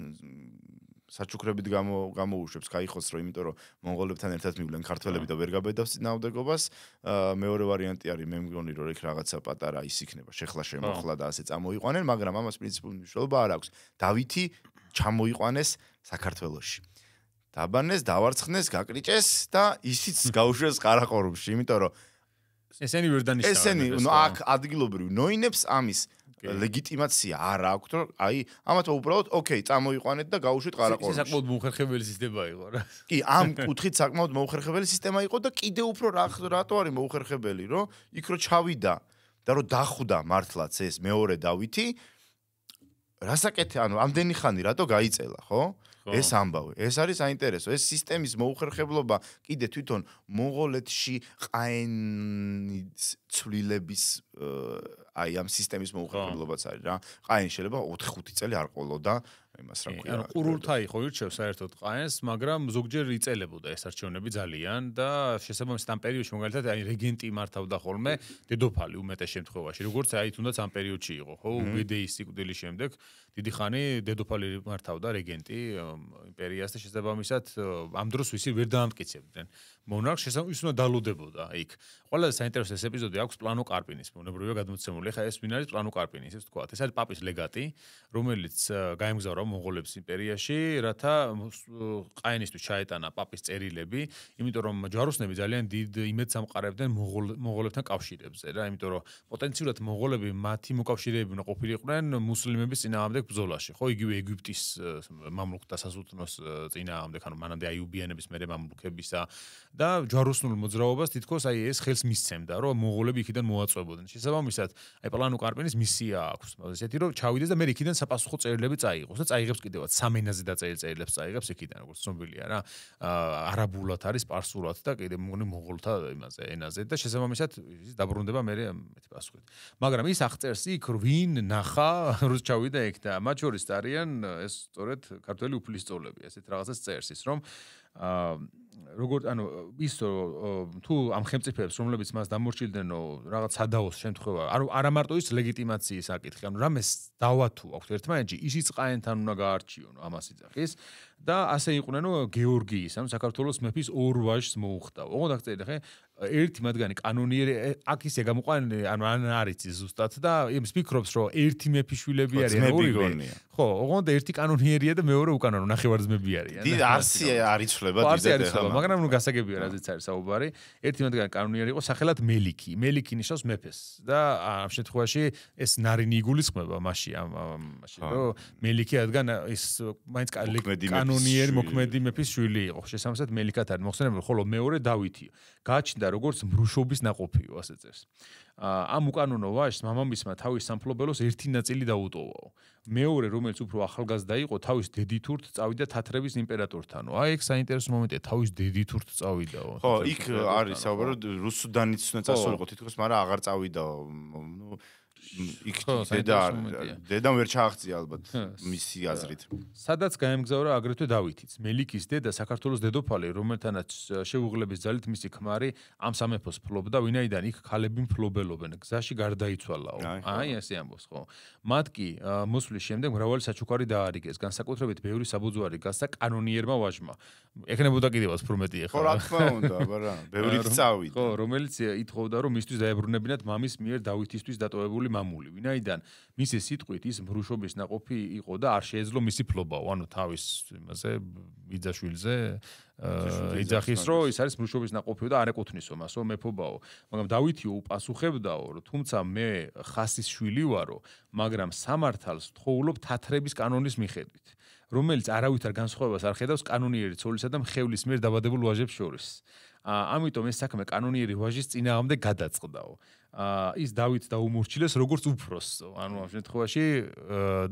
საჩუქრებით გამოუშვებს, кайხოს რომ იმიტომ რომ მონღოლებთან ერთად მივლენ ქართველები და ვერ გაბედავს წინააღმდეგობას. მეორე ვარიანტი არის მე მგონი რომ ეგ რაღაცა პატარა ის იქნება, შეხლა შემოხლა და ასე წამოიყვანენ, მაგრამ ამას პრინციპული მნიშვნელობა არ აქვს. დავითი ჩამოიყვანეს საქართველოში. დაბანეს, დავარცხნეს, გაკრიჭეს და ისიც გაუშვეს ყარაყორუმში, იმიტომ რომ ესენი ვერ დანიშნავენ. ესენი, ნუ აქ ადგილობრივ ნოინებს ამის ლეგიტიმაცია არ აქვთ, რომ აი ამათო უბრალოდ ოკეი, წამოიყვანეთ და გაუშვით ყარაყორუმში. ეს საკმაოდ მოუხერხებელი სისტემა იყო რა. კი, ამ კუთხით საკმაოდ მოუხერხებელი სისტემა იყო და კიდე უფრო რატო არის მოუხერხებელი, რომ იქ რო ჩავიდა და რო დახვდა მართლაც ეს მეორე დავითი, რასაკეთე, ანუ ამდენი ხანი რატო გაიწელა, ხო? ეს ამბავი, ეს არის საინტერესო. ეს სისტემის მოუხერხებლობა კიდე თვითონ მონღოლეთში ყაენის ცვლილების აი ამ სისტემის მოუხერხებლობაც არის რა. ყაენი შეიძლება 4-5 წელი არ ყოლოდა იმას რა ქვია. ანუ ყურულთა იყო ირჩევს საერთოდ ყაენს, მაგრამ ზოგჯერ იწელებოდა ეს არჩევნები ძალიან და შესაბამისად ამ პერიოდში მაგალითად აი რეგენტი მართავდა ხოლმე დედოფალი უმეტეს შემთხვევაში. როგორც აი თუნდაც ამ პერიოდში იყო, ხო, უბედეის სიკვდილის შემდეგ დიდი ხანი დედოფალი მართავდა რეგენტი იმპერიას და შესაბამისად ამ დროს ვისი ვერ დაამტკიცებდნენ. მონარქს შესაბამისად ის უნდა დალოდებოდა იქ. ყველაზე საინტერესო ეს ეპიზოდი აქვს პლანო კარპინის, ბუნებრივია გადმოცემული. ეხლა ეს ვინ არის პლანო კარპინი, ისე ვთქვათ. ეს არის პაპის ლეგატი, რომელიც გაემგზავრა რომ მონღოლების იმპერიაში, რათა ყაენისთვის ჩაეტანა პაპის წერილები, იმიტომ რომ ჯვაროსნები ძალიან დიდ იმედს ამყარებდნენ მონღოლებთან კავშირებზე რა, იმიტომ რომ პოტენციურად მონღოლები მათი მოკავშირეები უნდა ყოფილიყვნენ მუსლიმების წინააღმდეგ ბრძოლაში, ხო, იგივე ეგვიპტის მამლუქთა სასულთნოს წინააღმდეგ, ანუ მანამდე აიუბიანების მერე მამლუქებისა და ჯვაროსნულ მოძრაობას თითქოს აი ეს ხელს მისცემდა, რომ მონღოლები იქიდან მოაწყვებოდნენ. შესაბამისად, აი პლანო კარპინის მისია აქვს, ესეთი რომ ჩავიდეს და მე იქიდან საპასუხო წერილები წაიღოს და წაიღებს კიდევაც სამ ენაზე დაწერილ წერილებს წაიღებს იქიდან, როგორც ცნობილია რა. არაბულად არის, სპარსულად და კიდე მგონი მონღოლთა იმაზე ენაზე და შესაბამისად ის დაბრუნდება მე მეთი პასუხით. მაგრამ ის აღწერს იქ ვინ ნახა რუს ჩავიდა იქ და მათ შორის არიან ეს სწორედ ქართველი უფლისწოლები, ესეთ რაღაცას წერს ის რომ როგორ ანუ ის თუ ამ ხელმწიფეებს რომლებიც მას დამორჩილდნენო რაღაც სადაოს შემთხვევა არა მარტო ის ლეგიტიმაციის საკითხი ანუ რამეს დავა თუ აქვს ერთმანეთში ისიც ყაენთან უნდა გაარჩიონ ამას იძახის და ასე იყვნენ გეორგიის ანუ საქართველოს მეფის ორ ვაჟს მოუხდა. ოღონდ აქ წერილი ხე ერთი მათგანი კანონიერი აქ ისე გამოყვანილი ანუ არ არის ზუსტად და იმის ფიქრობს რომ ერთი მეფის შვილები არიან ორივე. ხო, ოღონდ ერთი კანონიერია და მეორე უკანონო ნახევარძმები არიან. დიდ არსი არიცვლება დიდად ახლა მაგრამ ნუ გასაგებია რაზეც არის საუბარი. ერთი მათგანი კანონიერი იყო სახელად მელიქი. მელიქი ნიშნავს მეფეს და ამ შემთხვევაში ეს ნარინი იგულისხმება მასში ამაში რომ მელიქი რადგან ის მაინც კანონიერი მოქმედი მეფის შვილი იყო. შესაბამისად მელიქად არის მოხსენებული, ხოლო მეორე დავითი გააჩნდა როგორც მრუშობის ნაყოფიო, ასე წერს. ამ უკანონო ვაჟს მამამისმა თავის სამფლობელოს ერთი ნაწილი დაუტოვაო. მეორე, რომელიც უფრო ახალგაზრდა იყო, თავის დედითურთ წავიდა თათრების იმპერატორთანო. აი ეგ საინტერესო მომენტია, თავის დედითურთ წავიდაო. ხო, იქ არის საუბარი, რუსუდანიც უნდა წასულიყო თითქოს, მაგრამ აღარ წავიდაო. ნუ იქ დედამ ვერ ჩააღწია ალბათ მისი აზრით. სადაც გაემგზავრა აგრეთვე დავითიც, მელიქის დედა საქართველოს დედოფალი, რომელთანაც შეუღლების ძალით მისი ქმარი ამ სამეფოს ფლობდა, ვინაიდან იქ ქალები მფლობელობენ, გზაში გარდაიცვალაო. აი ასე ამბობს, ხო. მათ კი მოსვლის შემდეგ მრავალი საჩუქარი დაარიგეს, განსაკუთრებით ბევრი საბუძვარი გასცა კანონიერმა ვაჟმა. ეკნებოდა კიდევაც ფრუმეტი ახლა. ხო, რა თქმა უნდა, აბარა, ბევრიც წავიდა. ხო, რომელიც ითხოვდა, რომ მისთვის დაებრუნებინათ მამის მიერ დავითისთვის დატოვებული მამული, ვინაიდან მისი სიტყვით ის მრუშობის ნაყოფი იყო და არ შეეძლო მისი ფლობაო, ანუ თავის იმაზე ბიძაშვილზე იძახის, რომ ის არის მრუშობის ნაყოფიო და არ ეკუთვნისო მასო მეფობაო. მაგრამ დავითი უპასუხებდაო, რომ თუმცა მე ხასის შვილი ვარო, მაგრამ სამართალს ვთხოვულობ თათრების კანონის მიხედვით, რომელიც არავითარ განსხვავებას არ ხედავს კანონიერი ცოლისა და მხევლის მიერ დაბადებულ ვაჟებს შორის. ამიტომ ეს საქმე კანონიერი ვაჟის წინააღმდეგ გადაწყდაო. ის დავით დაუმორჩილეს როგორც უფროსო. ანუ ამ შემთხვევაში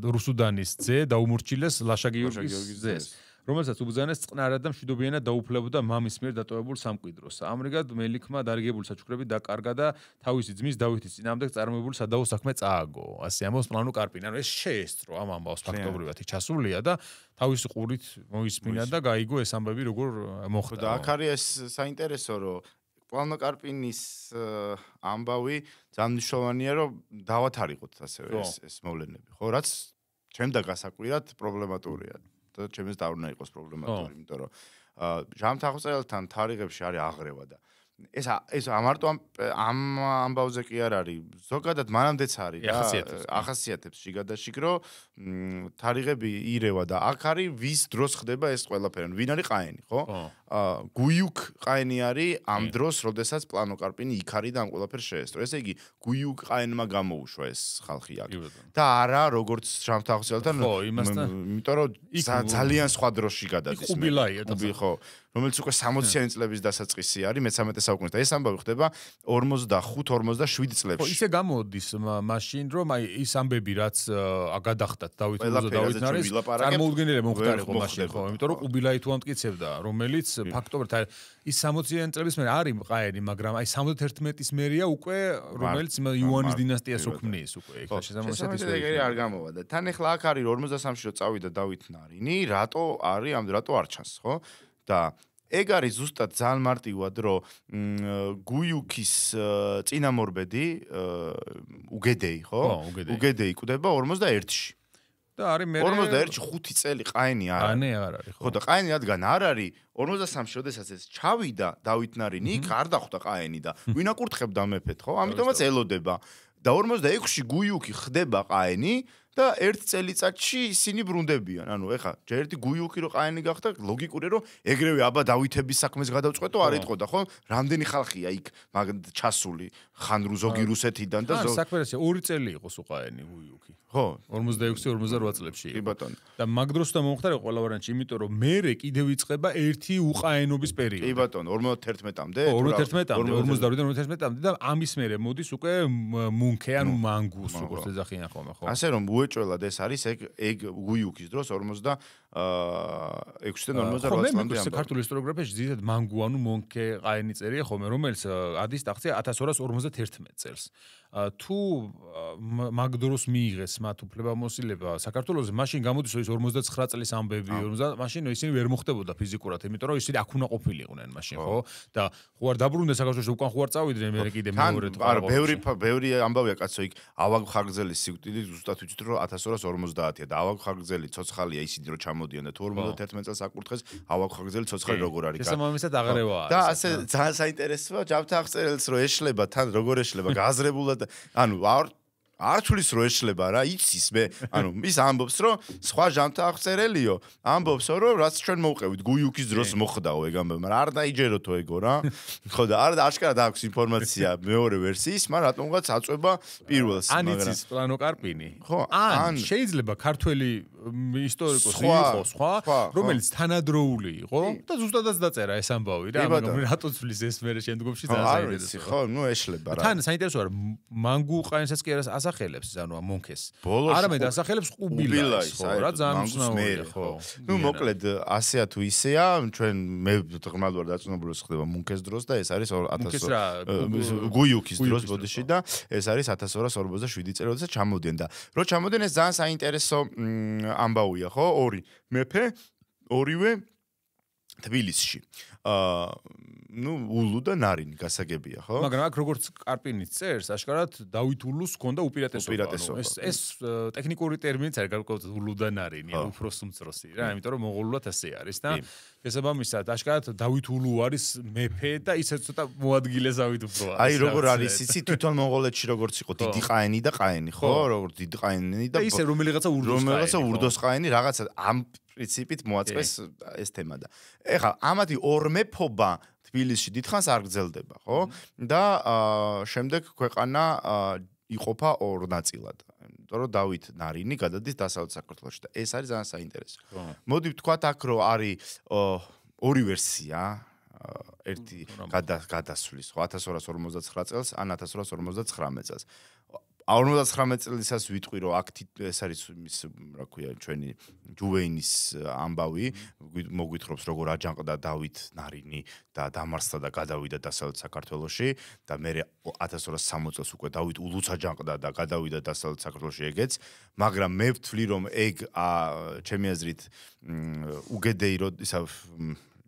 რუსუდანის ძე დაუმორჩილეს ლაშა გიორგის ძეს, რომელსაც უბრძანეს წყნარად და მშვიდობიანად დაუფლებოდა მამის მიერ დატოვებულ სამკვიდროს. ამრიგად მელიქმა დარიგებული საჩუქრები დაკარგა და თავისი ძმის დავითის წინააღმდეგ წარმოებული სადაო საქმე წააგო. ასე ამბობს პლანო კარპინი. ანუ ეს შეესწრო ამ ამბავს ფაქტობრივად იქ ჩასულია და თავისი ყურით მოისმინა და გაიგო ეს ამბები როგორ მოხდა. და აქ არის ეს საინტერესო რომ პლანო კარპინის ამბავი ძალიან მნიშვნელოვანია რომ დავათარიღოთ ასევე ეს მოვლენები, ხო, რაც ჩემდა გასაკვირად პრობლემატურია. და ჩემს და არ უნდა იყოს პრობლემატური, იმიტომ რომ ჟამთაღწელთან თარიღებში არის აღრევა და ეს ამარტო ამ ამბავზე კი არ არის. ზოგადად მანამდეც არის და ახასიათებს შიგადაშიგ რომ თარიღები ირევა და აქ არის ვის დროს ხდება ეს ყველაფერი. ვინ არის ყაენი, ხო? გუიუკ ყაენი არის ამ დროს, როდესაც პლანო კარპინი იქ არის და ამ ყველაფერს შეესწრო. ესე იგი, გუიუკ ყაენმა გამოუშვა ეს ხალხი აქ. და არა როგორც ჟამთაღწელთან, იმიტომ რომ ძალიან სხვა დროში გადადის. ყუბილაია და ხო, რომელიც უკვე 60-იანი წლების დასაწყისი არის მე-13 საუკუნეში და ეს ამბავი ხდება 45-47 წლებში. ხო, ისე გამოდის მაშინ, რომ აი ის ამბები რაც გადახდათ დავით ნარის წარმოუდგენელი მომხდარიყო მაშინ, ხო, იმიტომ რომ ყუბილაი თუ ამტკიცებდა, რომელიც ფაქტობრივად ის 60-იანი წლების მერე არის ყაენი, მაგრამ აი 71-ის მერია უკვე რომელიც იუანის დინასტიას უქმნის უკვე. ეხლა შესაბამისად ის არ გამოვა და თან ეხლა აქ არის 53-ში რომ წავიდა დავით ნარინი, რატო არის ამ რატო არ ჩანს, ხო? და ეგ არის ზუსტად ძალიან მარტივად რომ გუიუკის წინამორბედი უგედეი, ხო? უგედეი კვდება 41-ში. და არის მე 41-ში 5 წელი ყაენი არ არის. არ არის, ხო და ყაენი რადგან არ არის 53-ში როდესაც ეს ჩავიდა დავით ნარინი, იქ არ დახვდა ყაენი და ვინ აკურთხებდა მეფეთ, ხო? ამიტომაც ელოდება. და 46-ში გუიუკი ხდება ყაენი და ერთ წელიწადში ისინი ბრუნდებიან. ანუ ეხა ჯერ ერთი გუიუკი რო ყაენი გახდა, ლოგიკურია რომ ეგრევე აბა დავითების საქმეს გადავწყვეტო, არ იტყოდა ხო? რამდენი ხალხია იქ ჩასული ხან ზოგი რუსეთიდან და ზოგი საქმეა 2 წელი იყო სუყაენი გუიუკი. ხო, 46-48 წლებში. კი ბატონო. და მაგ დროს და მომხდარა ყველა ვარიანტი, იმიტომ რომ მერე კიდევ იწყება ერთი უყაენობის პერიოდი. კი ბატონო, 51-მდე? 52-მდე, 52-53-მდე და ამის მერე მოდის უკვე მუნქე, ანუ მანგუს, როგორც ეძახიან ხოლმე, ხო? ასე რომ უეჭველად ეს არის ეგ გუიუკის დროს 56-დან 48 წლამდე. ხო, ქართულ ისტორიოგრაფიაში ძირითადად მანგუ ანუ მონქე ყაენი წერია ხოლმე, რომელიც ადის ტახტზე 1251 წელს. თუ მაგ დროს მიიღეს მათ უფლებამოსილება საქართველოს, მაშინ გამოდის ის 59 წლის ამბები, მაშინ ისინი ვერ მოხდებოდა ფიზიკურად, იმიტომ რომ ისინი აქ უნდა ყოფილიყვნენ მაშინ, ხო? და ხო არ დაბრუნდნენ საქართველოში, უკან ხო არ წავიდნენ, მე კიდე მეორედ. არა, ბევრი ამბავია კაცო იქ ავაგ ხარგზელის სიკვდილი ზუსტად ვიცით რომ 1250-ია და ავაგ ხარგზელი ცოცხალია ისინი რომ ჩამოდიან და თუ 51 წელს აკურთხეს ავაგ ხარგზელი ცოცხალი როგორ არის? შესაბამისად აღრევაა. და ასე ძალიან საინტერესოა ჯამთა აღწერელს რომ ეშლება თან როგორ ეშლება გააზრებულად ანუ არ თulis რო ეშლება რა იცის მე ანუ ის ამბობს რომ სხვა ჟამთა აღწერელიო ამბობს რომ რაც ჩვენ მოვყევით გუიუკის დროს მოხდაო ეგ ამბობ მაგრამ არ დაიჯეროთო ეგო რა ხო და არ აღკარად აქვს ინფორმაცია მეორე ვერსიის მაგრამ რატომღაც აწובה პირველს მაგრამ ან იცის პლანო კარპინი ხო ან შეიძლება ქართველი ისტორიკოსი იყო სხვა რომელიც თანადროული იყო და ზუსტადაც დაწერა ეს ამბავი რა მაგრამ რატო ცვლის ეს მე შემდგომში ძალიან ხო ნუ ეშლება რა თან საინტერესოა მანგუ ყაენსაც კი ასახელებს ანუ მონქეს არამედ ასახელებს ყუბილას ხო რა ძალიან უცნაურია ხო ნუ მოკლედ ასეა თუ ისეა ჩვენ მე ღრმად ვარ დაწუნებული ხდება მონქეს დროს და ეს არის 1000 გუიუკის დროს ბოდიში და ეს არის 1247 წელი როდესაც ჩამოდიან და რო ჩამოდიან ეს ძალიან საინტერესო ამბავია ხო ორი მეფე ორივე თბილისში ну ულუ და ნარინი გასაგებია ხო მაგრამ აქ როგორც კარპინიც წერს აშკარად დავით ულუს ჰქონდა უპირატესობა ეს ტექნიკური ტერმინიც არის გარკვეულად ულუ და ნარინი უფრო სუმწროსი რა იმიტომ რომ მონღოლურად ასე არის და შესაბამისად აშკარად დავით ულუ არის მეფე და ისე ცოტა მოადგილესავით უფრო არის აი როგორ არის იცი თვითონ მონღოლეთში როგორც იყო დიდი ყაენი და ყაენი ხო როგორც დიდი ყაენი და ისე რომელიღაცა ურდოს ყაენი რაღაცა ამ პრინციპით მოაწეს ეს თემა და ეხლა ამათი ორმეფობა თბილისში დიდხანს არ გრძელდება, ხო? და შემდეგ ქვეყანა იყოფა ორ ნაწილად. იმიტომ რომ დავით ნარინი გადადის დასავლეთ საქართველოში და ეს არის ძალიან საინტერესო. მოდი ვთქვათ აქ რომ არის ორი ვერსია, ერთი გადასვლის, ხო 1259 წელს ან 1259 წელს. 59 წელსაც ვიტყვი რომ აქ ეს არის ის რა ქვია ჩვენი ჯუვეინის ამბავი მოგვითხრობს როგორ აჯანყდა დავით ნარინი და დამარცხდა და გადავიდა დასავლეთ საქართველოში და მე 1260 წელს უკვე დავით ულუც აჯანყდა და გადავიდა დასავლეთ საქართველოში ეგეც მაგრამ მე ვთვლი რომ ეგ ჩემი აზრით უგედეი რომ ისა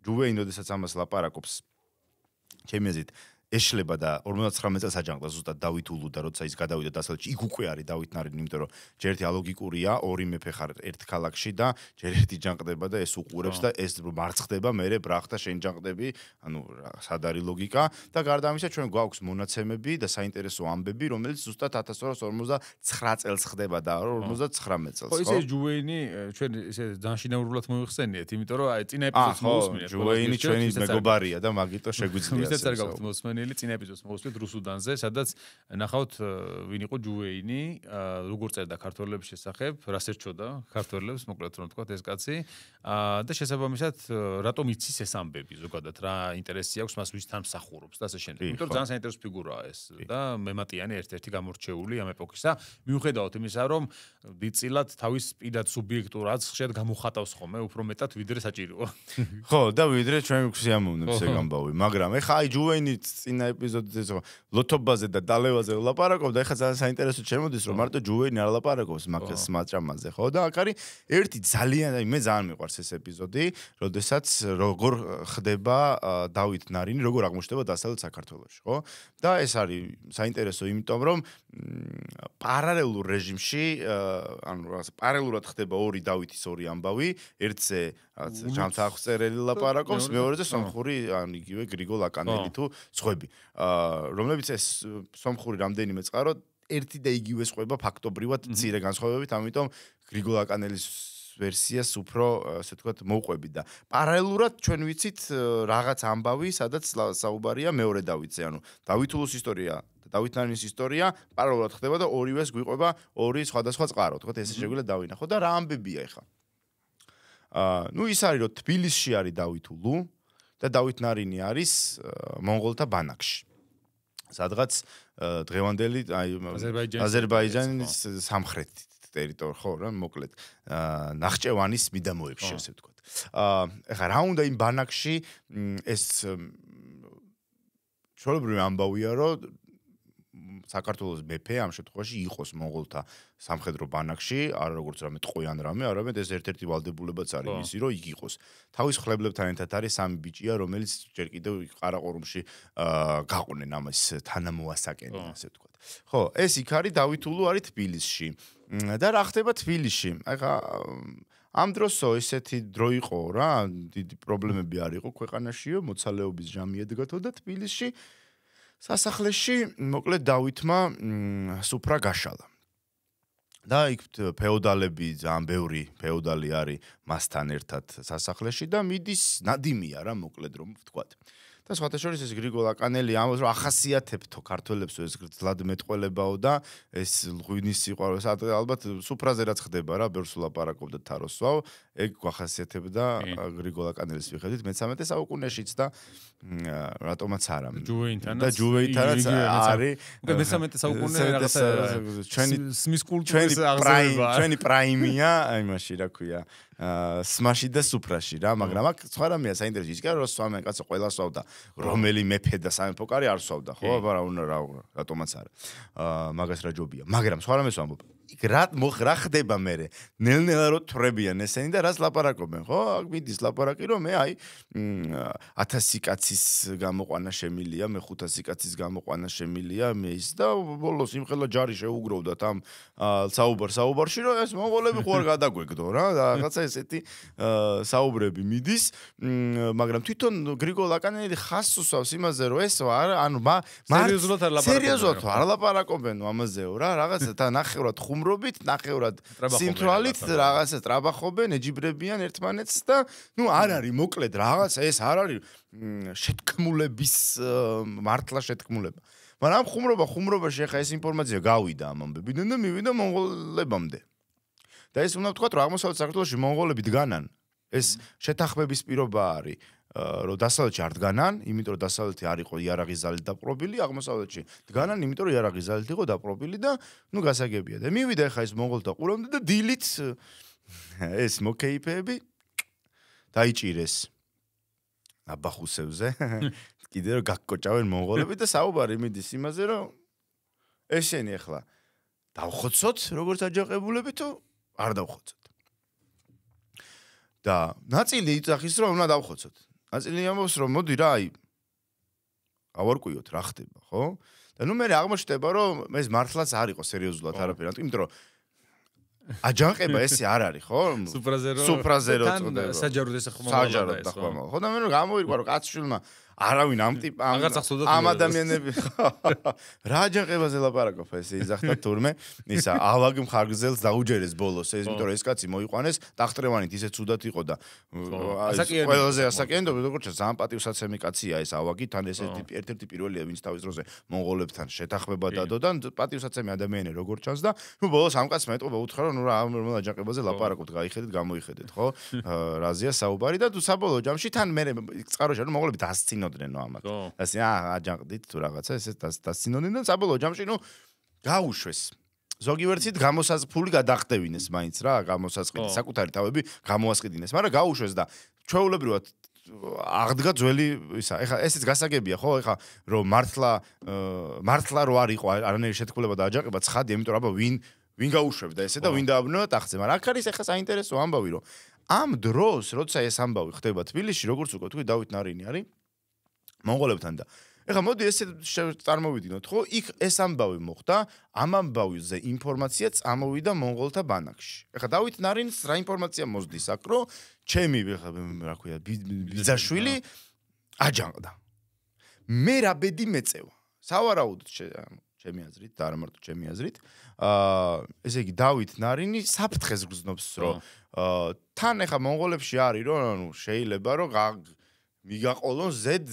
ჯუვეინი როდესაც ამას ლაპარაკობს ჩემი აზრით ეშლება და 59 წელს აჯანყდა ზუსტად დავით ულუ და როცა ის გადავიდა დასავლეთში იქ უკვე არის დავით ნარინი იმიტომ რომ ჯერ ერთი ალოგიკურია ორი მეფე ხარ ერთ ქალაქში და ჯერ ერთი ჯანყდება და ეს უყურებს და ეს მარცხდება მერე ბრახთა შენ ჯანყდები ანუ სად არის ლოგიკა და გარდა ამისა ჩვენ გვაქვს მონაცემები და საინტერესო ამბები რომელიც ზუსტად 1259 წელს ხდება და 59 წელს ხო ისე ჯუვეინი ჩვენ ისე ძალიან შინაურულად მოიხსენიეთ იმიტომ რომ აი წინა ეპიზოდს მოусმინეთ ჯუვეინი ჩვენი მეგობარია და მაგიტო შეგვიძლია ისე არ გაგვთ წინა ეპიზოდს მოვუსმენთ რუსუდანზე, სადაც ნახავთ ვინ იყო ჯუვეინი, როგორ წერდა ქართველების შესახებ, რას ერჩოდა ქართველებს, მოკლედ რომ თქვა ეს კაცი, და შესაბამისად რატომ იცის ეს ამბები ზოგადად, რა ინტერესი აქვს მას ვისთან მსახურობს და ასე შემდეგ. იმიტომ რომ ძალიან საინტერესო ფიგურაა ეს და მემატიანი ერთ-ერთი გამორჩეული ამ ეპოქისა, მიუხედავად იმისა, რომ დიდწილად თავის პირად სუბიექტურად ხშირად გამოხატავს ხოლმე უფრო მეტად ვიდრე საჭიროა. ხო, და ვიდრე ჩვენ გვსიამოვნებს ეგ ამბავი, მაგრამ ეხა აი ჯუვეინი წინა ეპიზოდზე ლოთობაზე და დალევაზე ვლაპარაკობდა, ეხლა ძალიან საინტერესო შემოდის, რომ მარტო ჯუვეინი არ ლაპარაკობს მაგას მაჭამაზე, ხო? და აქ არის ერთი ძალიან, მე ძალიან მიყვარს ეს ეპიზოდი, როდესაც როგორ ხდება დავით ნარინი, როგორ აღმოჩნდება დასავლეთ საქართველოში, ხო? და ეს არის საინტერესო, იმიტომ რომ პარალელურ რეჟიმში, ანუ რაღაც პარალელურად ხდება ორი დავითის ორი ამბავი, ერთზე რაღაც ჟამთა აღწერელი ლაპარაკობს, მეორეზე სომხური, ან იგივე გრიგოლ აკანელი თუ სხვები, რომლებიც ეს სომხური რამდენიმე წყარო ერთი და იგივე სხვება ფაქტობრივად მცირე განსხვავებით, ამიტომ გრიგოლ აკანელის ვერსიას უფრო ასე ვთქვათ მოვყვებით და პარალელურად ჩვენ ვიცით რაღაც ამბავი, სადაც საუბარია მეორე დავითზე, ანუ დავითულოს ისტორია და დავით ნარინის ისტორია პარალელურად ხდება და ორივეს გვიყვება ორი სხვადასხვა წყარო, თქო, ესე შეგვიძლია დავინახოთ და რა ამბებია ეხლა. ნუ ის არის რომ თბილისში არის დავითულუ და დავით ნარინი არის მონღოლთა ბანაკში. სადღაც დღევანდელი აზერბაიჯანის სამხრეთით ტერიტორია ხო რა მოკლედ ნახჭევანის მიდამოებში ასე ვთქვათ. ეხლა რა უნდა იმ ბანაკში ეს ჩვეულებრივი ამბავია რომ საქართველოს მეფე ამ შემთხვევაში იყოს მონღოლთა სამხედრო ბანაკში, არა როგორც რამე ტყვე ან რამე, არამედ ეს ერთ-ერთი ვალდებულებაც არის მისი, რომ იქ იყოს. თავის ხლებლებთან ერთად არის სამი ბიჭია, რომელიც ჯერ კიდევ ყარაყორუმში გაყვნენ ამას თანამოასაკენენ, ასე ვთქვათ. ხო, ეს იქ არის დავითულუ არის თბილისში. და რა ხდება თბილისში? ეხა ამ დროსო ესეთი დრო იყო რა, დიდი პრობლემები არ იყო ქვეყანაშიო, მოცალეობის ჟამი ედგათო და თბილისში სასახლეში მოკლედ დავითმა სუფრა გაშალა. და იქ ფეოდალები ძალიან ბევრი ფეოდალი არის მასთან ერთად სასახლეში და მიდის ნადიმია რა მოკლედ რომ ვთქვათ. და სხვათა შორის ეს გრიგოლ აკანელი ამბობს რომ ახასიათებთო ქართველებს ეს გრძლად მეტყველებაო და ეს ღვინის სიყვარულს ალბათ სუფრაზე რაც ხდება რა ბევრს ლაპარაკობდა თაროსვაო ეგ გვახასიათებდა გრიგოლ აკანელის მიხედვით მე-13 საუკუნეშიც და რატომაც არა და ჯუვეინთანაც არის მე-13 საუკუნე რაღაცა სმის კულტურის აღზევება ჩვენი პრაიმია იმაში რა ქვია სმაში და სუფრაში რა მაგრამ აქ სხვა რამეა საინტერესო ის კი რომ სვამენ კაცო ყველა სვავდა რომელი მეფე და სამეფო კარი არ სვავდა ხო აბა რა რატომაც არა მაგას რა ჯობია მაგრამ სხვა რამეს ვამბობ იქ რა ხდება მე ნელ-ნელა რო თვრებიან ესენი და რას ლაპარაკობენ ხო აქ მიდის ლაპარაკი რომ მე აი 1000 კაცის გამოყვანა შემილია მე 500 კაცის გამოყვანა შემილია მე ის და ბოლოს იმხელა ჯარი შეუგროვდათ ამ საუბარში რომ ეს მონღოლები ხო არ გადაგვეგდო რა რაღაცა ესეთი საუბრები მიდის მაგრამ თვითონ გრიგოლ აკანელი ხასს უსვავს იმაზე რომ ეს ანუ სერიოზულად არ ლაპარაკობენ ამაზეო რა რაღაცა და ნახევრად ხუმრობით, ნახევრად სიმთვრალით რაღაცა ტრაბახობენ, ეჯიბრებიან ერთმანეთს და ნუ არ არის მოკლედ რაღაცა ეს არ არის შეთქმულების მართლა შეთქმულება. მაგრამ ხუმრობაში ახლა ეს ინფორმაცია გავიდა ამ ამბებიდან და მივიდა მონღოლებამდე. და ეს უნდა ვთქვათ, რომ აღმოსავლეთ საქართველოში მონღოლები დგანან. ეს შეთანხმების პირობა არის. რომ დასავლეთში არ დგანან, იმიტომ რომ დასავლეთი არ იყო იარაღის ძალით დაპყრობილი, აღმოსავლეთში დგანან, იმიტომ რომ იარაღის ძალით იყო დაპყრობილი და ნუ გასაგებია. და მივიდა ხა ეს მონღოლთა ყურამდე და დილით ეს მოკეიფეები დაიჭირეს აბახუსევზე. კიდე რომ გაკოჭავენ მონღოლები და საუბარი მიდის იმაზე, რომ ესენი ახლა დავხოცოთ როგორც აჯანყებულები თუ არ დავხოცოთ. და ნაწილი იწახის რომ უნდა დავხოცოთ. ნაწილი ამბობს რომ მოდი რა აი ავარკვიოთ რა ხდება ხო და ნუ მე აღმოჩნდება რომ ეს მართლაც არ იყო სერიოზულად არაფერი იმიტომ რომ აჯანყება ესე არ არის ხო სუფრაზე რო წოდება საჯაროდ ეს ხომ ხო და მე რომ გამოირკვა რომ კაცშვილმა არავინ ამ ადამიანები რა აჯანყებაზე ლაპარაკობ ესე იზახთა თურმე ისა ავაგ მხარგზელს დაუჯერეს ბოლოს ეს იმიტომ რომ ეს კაცი მოიყვანეს ტახტრევანით ისე ცუდად იყო და ყველაზე ასაკენდობ როგორც ძალიან პატივსაცემი კაცია ეს ავაგი თან ეს ერთ-ერთი პირველია ვინც თავის დროზე მონღოლებთან შეთანხმება დადო და პატივსაცემი ადამიანი როგორც ჩანს და ნუ ბოლოს ამ კაცს მეტყობა უთხრა რომ ნუ რა ამ აჯანყებაზე ლაპარაკობთ გაიხედეთ გამოიხედეთ ხო რაზეა საუბარი და თუ საბოლოო ჯამში თან მე წყაროში რომ მონღოლები დასცინო ნო ამათ. ასე აჯანყდით თუ რაღაცა ესე დასცინოდნენ და საბოლოო ჯამში ნუ გაუშვეს. ზოგი ვერცით გამოსაზფული გადახდევინეს მაინც რა, გამოსასყიდი საკუთარი თავები გამოასყიდინეს, მაგრამ გაუშვეს და ჩვეულებრივად აღდგა ძველი ისა. ეხა ესეც გასაგებია ხო, ეხა რომ მართლა რო არ იყო არანაირი შეთქმულება და აჯანყება ცხადია, იმიტომ რომ აბა ვინ გაუშვებდა ესე და ვინ დააბრუნა ტახტზე, მაგრამ აქ არის ეხა საინტერესო ამბავი რომ ამ დროს როცა ეს ამბავი ხდება თბილისში, როგორც უკვე თქვი დავით ნარინი არის მონღოლებთან და ეხლა მოდი ესე წარმოვიდგინოთ ხო იქ ეს ამბავი მოხდა ამ ამბავზე ინფორმაცია წამოვიდა მონღოლთა ბანაკში ეხლა დავით ნარინს რა ინფორმაცია მოსდის აქ რომ ჩემი რა ქვია ბიძაშვილი აჯანყდა მე რა ბედი მეწევა სავარაუდოდ ჩემი აზრით და არა მარტო ჩემი აზრით. ესე იგი დავით ნარინი საფრთხეს გრძნობს, რომ თან ეხა მონღოლებში არის, რომ შეიძლება რომ მიგაყოლონ ზედ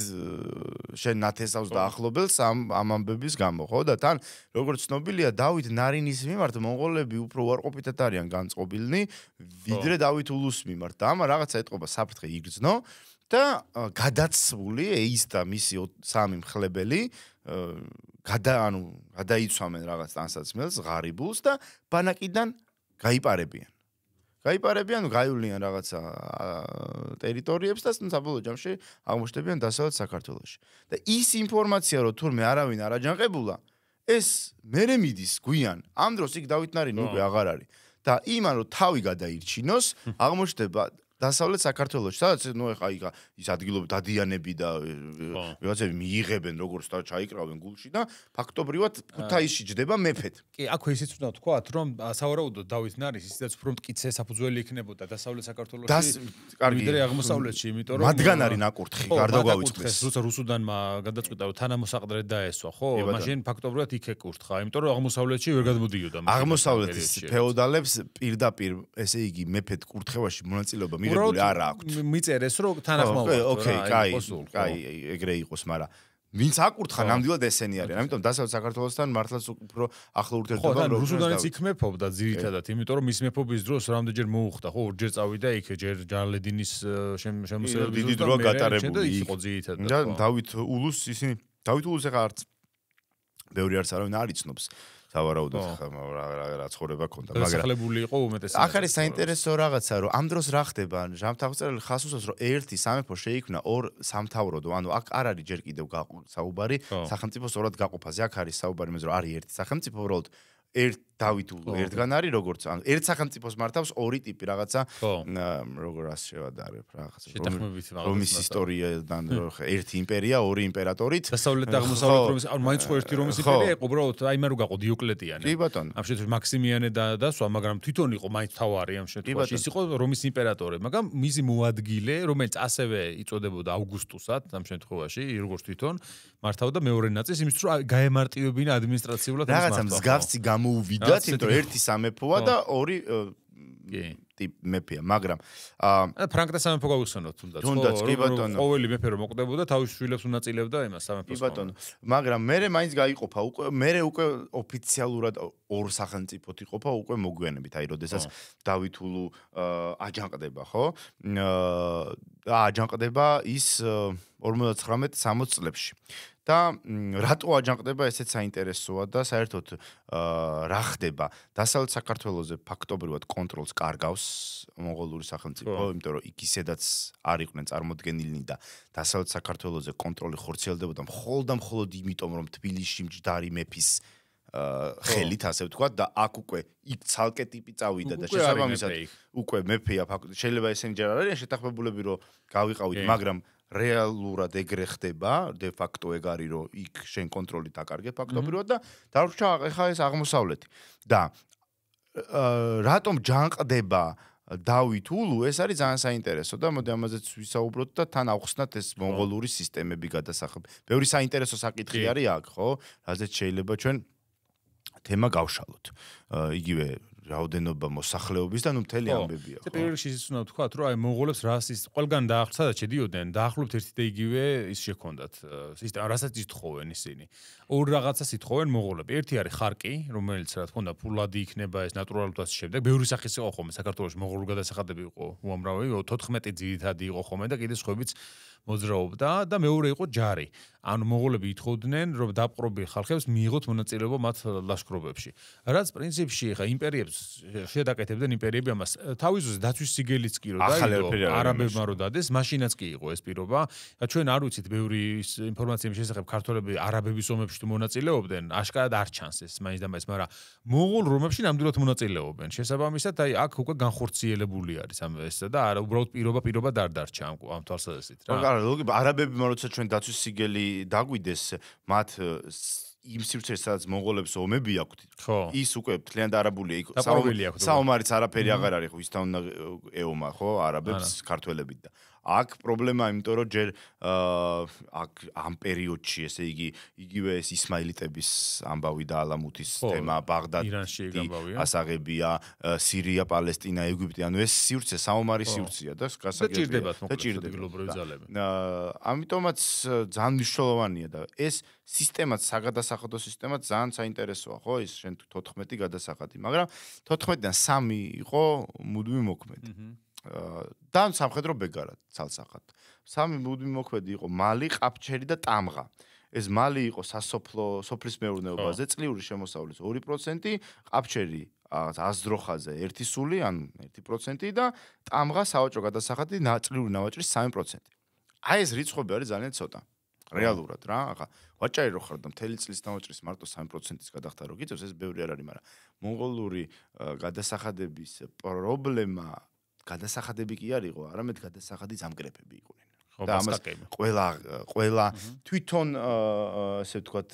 შენ ნათესავს დაახლობელს ამ ამბების გამო, ხო? და თან როგორც ცნობილია, დავით ნარინის მიმართ მონღოლები უფრო უარყოფითად არიან განწყობილნი, ვიდრე დავით ულუს მიმართ. და ამა რაღაცა ეტყობა საფრთხე იგრძნო და გადაცვული ის და მისი სამი მხლებელი გადაიცვამენ რაღაც ტანსაცმელს, ღარიბულს და ბანაკიდან გაიპარებიან. გაივლიან რაღაცა ტერიტორიებს და საბოლოო ჯამში აღმოჩნდებიან დასავლეთ საქართველოში. და ის ინფორმაცია, რომ თურმე არავინ არ აჯანყებულა, ეს მერე მიდის გვიან. ამ დროს იქ დავით ნარინი უკვე აღარ არის. და იმან რომ თავი გადაირჩინოს, აღმოჩნდება დასავლეთ საქართველოში, სადაც ეხა ის ადგილობრივი დადიანები და ვიღაცები მიიღებენ როგორც და ჩაიკრავენ გულში და ფაქტობრივად ქუთაისში ჯდება მეფეთ. კი, აქვე ისიც უნდა ვთქვათ, რომ სავარაუდოდ დავით ნარის ისედაც უფრო მტკიცე საფუძველი იქნებოდა დასავლეთ საქართველოში. ვიდრე აღმოსავლეთში, იმიტომ რომ მათგან არის ნაკურთხი, გარდა გავიწყდეს. როცა რუსუდანმა გადაწყვიტა რომ თანამოსაყდრედ დაესვა, ხო? მაშინ ფაქტობრივად იქ ეკურთხა, იმიტომ რომ აღმოსავლეთში ვერ გადმოდიოდა. აღმოსავლეთის ფეოდალებს პირდაპირ, ესე იგი, მეფეთ კურთხევაში მონაწილეობა არა აქვს. მიწერეს რომ თანახმოვარდო. ოკეი, კაი, ეგრე იყოს, მაგრამ ვინც აკურთხა ნამდვილად ესენი არიან. ამიტომ დასავლეთ საქართველოსთან მართლაც უფრო ახლო ურთიერთობა რო რუსუდანიც იქ მეფობდა ძირითადად, იმიტომ რომ მის მეფობის დროს რამდენჯერ მოუხდა, ხო, ორჯერ წავიდა იქ ჯალედინის შემოსევების დიდი დროა გატარებული იყო ძირითადად. და დავით ულუს ისინი დავით ულუს ახლა არც ბევრი არც არავინ არ იცნობს. სავარაუდოდ რა ცხოვრება ქონდა, მაგრამ დასახლებული იყო უმეტესად. ახ არის საინტერესო რაღაცა, რომ ამ დროს რა ხდება, ჟამთაღწერელი ხას უსვამს, რომ ერთი სამეფო შეიქმნა ორ სამთავროდო, ანუ აქ არ არის ჯერ კიდევ საუბარი სახელმწიფოს ორად გაყოფაზე, აქ არის საუბარი იმაზე, რომ არის ერთი სახელმწიფო, უბრალოდ ერთ დავით ულუ ერთგან არის, როგორც ანუ ერთ სახელმწიფოს მართავს ორი ტიპი რაღაცა, როგორ ასე შევადარებ რაღაცა, რომის ისტორიიდან ერთი იმპერია, ორი იმპერატორით. დასავლეთ და აღმოსავლეთ რომის, ანუ მაინც ხო ერთი რომის იმპერია იყო, უბრალოდ აი მე რო გაყო დიოკლეტიანი. კი ბატონო. ამ შემთხვევაში მაქსიმიანე დასვა, მაგრამ თვითონ იყო მაინც თავარი ამ შემთხვევაში. ის იყო რომის იმპერატორი, მაგრამ მისი მოადგილე, რომელიც ასევე იწოდებოდა ავგუსტუსად ამ შემთხვევაში, როგორც თვითონ მართავდა მეორე ნაწილს, იმის რომ გაემარტივებინა ადმინისტრაციულად ის მართავდა. რაღაცა მსგავსი მოუვიდათ, იმიტომ რომ ერთი სამეფოა და ორი ტიპ მეფეა, მაგრამ ფრანკთა სამეფო გავიხსენოთ თუნდაც, კი ბატონო. ყოველი მეფე რომ მოკვდებოდა, თავის შვილებს უნაწილებდა იმას სამეფოს. კი ბატონო. მაგრამ მერე მაინც გაიყოფა, უკვე ოფიციალურად ორ სახელმწიფოდ იყოფა უკვე მოგვიანებით, აი როდესაც დავით ულუ აჯანყდება, ხო? და აჯანყდება ის 59-60 წლებში. და რატო აჯანყდება ესეც საინტერესოა და საერთოდ რა ხდება დასავლეთ საქართველოზე ფაქტობრივად კონტროლს კარგავს მონღოლური სახელმწიფო, იმიტომ რომ იქ ისედაც არ იყვნენ წარმოდგენილნი და დასავლეთ საქართველოზე კონტროლი ხორციელდებოდა მხოლოდ იმიტომ რომ თბილისში მჯდარი მეფის ხელით ასე ვთქვათ და აქ უკვე იქ ცალკე ტიპი წავიდა და შესაბამისად უკვე მეფეა ფაქტობრივად შეიძლება ესენი ჯერ არ არიან შეთანხმებულები რომ გავიყავით, მაგრამ რეალურად ეგრე ხდება, de facto ეგ არის რომ იქ შენ კონტროლი დაკარგე ფაქტობრივად და დარჩა ახლა ეს აღმოსავლეთი. და რატომ ჯანყდება დავით ულუ, ეს არის ძალიან საინტერესო და მოდი ამაზეც ვისაუბროთ და თან ავხსნათ ეს მონღოლური სისტემები გადასახებ. ბევრი საინტერესო საკითხი არის აქ, ხო? რაზეც შეიძლება ჩვენ თემა გავშალოთ. იგივე რაოდენობა მოსახლეობის და ნუ მთელი ამბებია, ხო? პირველ რიგში ის უნდა ვთქვათ, რომ აი მონღოლებს რასის ყველგან სადაც შედიოდნენ, დაახლოებით ერთი და იგივე ის შექონდათ სისტემა, რასაც ითხოვენ ისინი. ორ რაღაცას ითხოვენ მონღოლები. ერთი არის ხარკი, რომელიც რა თქმა უნდა ფულადი იქნება ეს ნატურალურად და შემდეგ. ბევრი სახის იყო ხოლმე საქართველოში მონღოლური გადასახადები იყო უამრავი, 14 ძირითადი იყო ხოლმე და კიდე სხვაებიც მოძრაობდა და მეორე იყო ჯარი. ანუ მონღოლები ითხოვდნენ, რომ დაპყრობილ ხალხებს მიიღოთ მონაწილეობა მათ ლაშქრობებში. რაც პრინციპში ხა იმპერიებს შედაკეთებდნენ იმპერიები ამას თავის ძროზე დაცვის სიგელიც კი რო დაიდო არაბებმა რო დადეს, მაშინაც კი იყო ეს პირობა. ჩვენ არ ვიცით ბევრი ინფორმაციების შესახებ ქართველები არაბების ომებში თუ მონაწილეობდნენ, აშკარად არ ჩანს ეს მაინც და მაინც, მაგრამ მონღოლ რომებში ნამდვილად მონაწილეობენ. შესაბამისად, აი აქ უკვე განხორციელებული არის ამ ესა და არა უბრალოდ პირობა არ დარჩა ამ თვალსაზრისით რა. არაბებმა როცა ჩვენ დაცვის სიგელი დაგვიდეს, მათ იმ სივრცეში სადაც მონღოლებს ომები აქვთ. ის უკვე მთლიანად არაბულია იქ. საომარიც არაფერი აღარ არის, ხო, ის თან ეომა, ხო, არაბებს ქართველებით და აქ პრობლემაა, იმიტომ რომ ჯერ აქ ამ პერიოდში, ესე იგი, იგივე ეს ისმაილიტების ამბავი და ალამუთის თემა, ბაღდადი, ასაღებია, სირია, პალესტინა, ეგვიპტე, ანუ ეს სივრცე საომარი სივრცეა და გასაგებია და ჭირდებათ ძალები. ამიტომაც ძალიან მნიშვნელოვანია და ეს სისტემაც, საგადასახადო სისტემაც ძალიან საინტერესოა, ხო? ის შენ 14 გადასახადი, მაგრამ 14-დან 3 იყო მუდმივი მოქმედი. და სამხედრო ბეგარად ცალსახად. 3 მუდმივი მოქმედი იყო მალი, ყაფჩერი და ტამღა. ეს მალი იყო სოფლის მეურნეობაზე წლიური შემოსავლის 2%, ყაფჩერი აზდროხაზე 1 სული, ან 1% და ტამღა საავაჭრო გადასახადი წლიური ნავაჭრის 3%. აი ეს რიცხვები არის ძალიან ცოტა. რეალურად რა, ახლა ვაჭარი რო ხარ და მთელი წლის ნავაჭრის მარტო 3%-ის გადახდა რო გიწევს, ეს ბევრი არ არის, მაგრამ მონღოლური გადასახადების პრობლემა გადასახადები კი არ იყო, არამედ გადასახადის ამკრეფები იყვნენ. და ამას ყველა თვითონ ასე ვთქვათ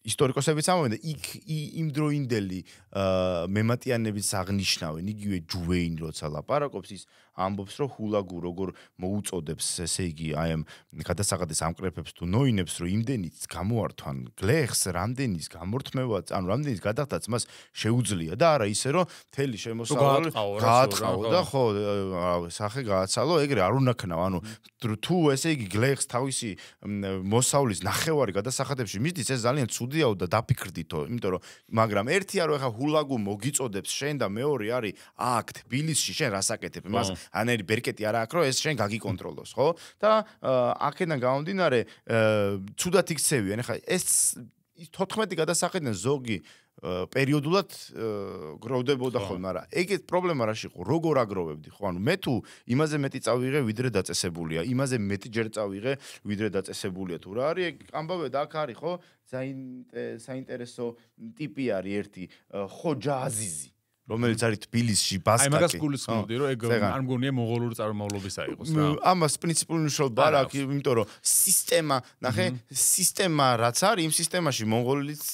ისტორიკოსებიც ამბობენ და იქ იმდროინდელი მემატიანებიც აღნიშნავენ, იგივე ჯუვეინ როცა ლაპარაკობს, ის ამბობს, რომ ჰულაგუ როგორ მოუწოდებს, ესე იგი, აი ამ გადასახადის ამკრეფებს თუ ნოინებს, რომ იმდენიც გამოართვან გლეხს, რამდენის გამორთმევაც, ანუ რამდენის გადახდაც მას შეუძლია და არა ისე, რომ თელი შემოსავალი გაატყაო და ხო, სახე გააცალო, ეგრე არ უნაქნავ, ანუ თუ ესე იგი გლეხს თავისი მოსავლის ნახევარი გადასახადებში მისდის, ეს ძალიან ცუდიაო და დაფიქრდითო, იმიტომ რომ მაგრამ ერთია რომ ეხა ჰულაგუ მოგიწოდებს შენ და მეორე არის აქ თბილისში შენ რას აკეთებ მას ანერი ბერკეტი არა აქვს რომ ეს შენ გაგიკონტროლოს ხო და აქედან გამომდინარე ცუდად იქცევიან ეხა ეს 14 გადასახედიდან ზოგი პერიოდულად გროვდებოდა ხოლმე, მაგრამ ეგეთ პრობლემა რაში იყო, როგორ აგროვებდი, ხო, ანუ მე თუ იმაზე მეტი წავიღე, ვიდრე დაწესებულია, იმაზე მეტი ჯერ წავიღე, ვიდრე დაწესებულია, თუ რა არის, ამბავე და აქ არის, ხო, საინტერესო ტიპი არის ერთი, ხოჯა აზიზი, რომელიც არის თბილისში, ბასკაკი. აი მაგას გულისხმობდი, რომ ეგ არ მგონია მონღოლური წარმომავლობისა იყოს რა. ამას პრინციპული მნიშვნელობა არ აქვს, იმიტომ რომ სისტემა, ნახე, სისტემა რაც არის, იმ სისტემაში მონღოლიც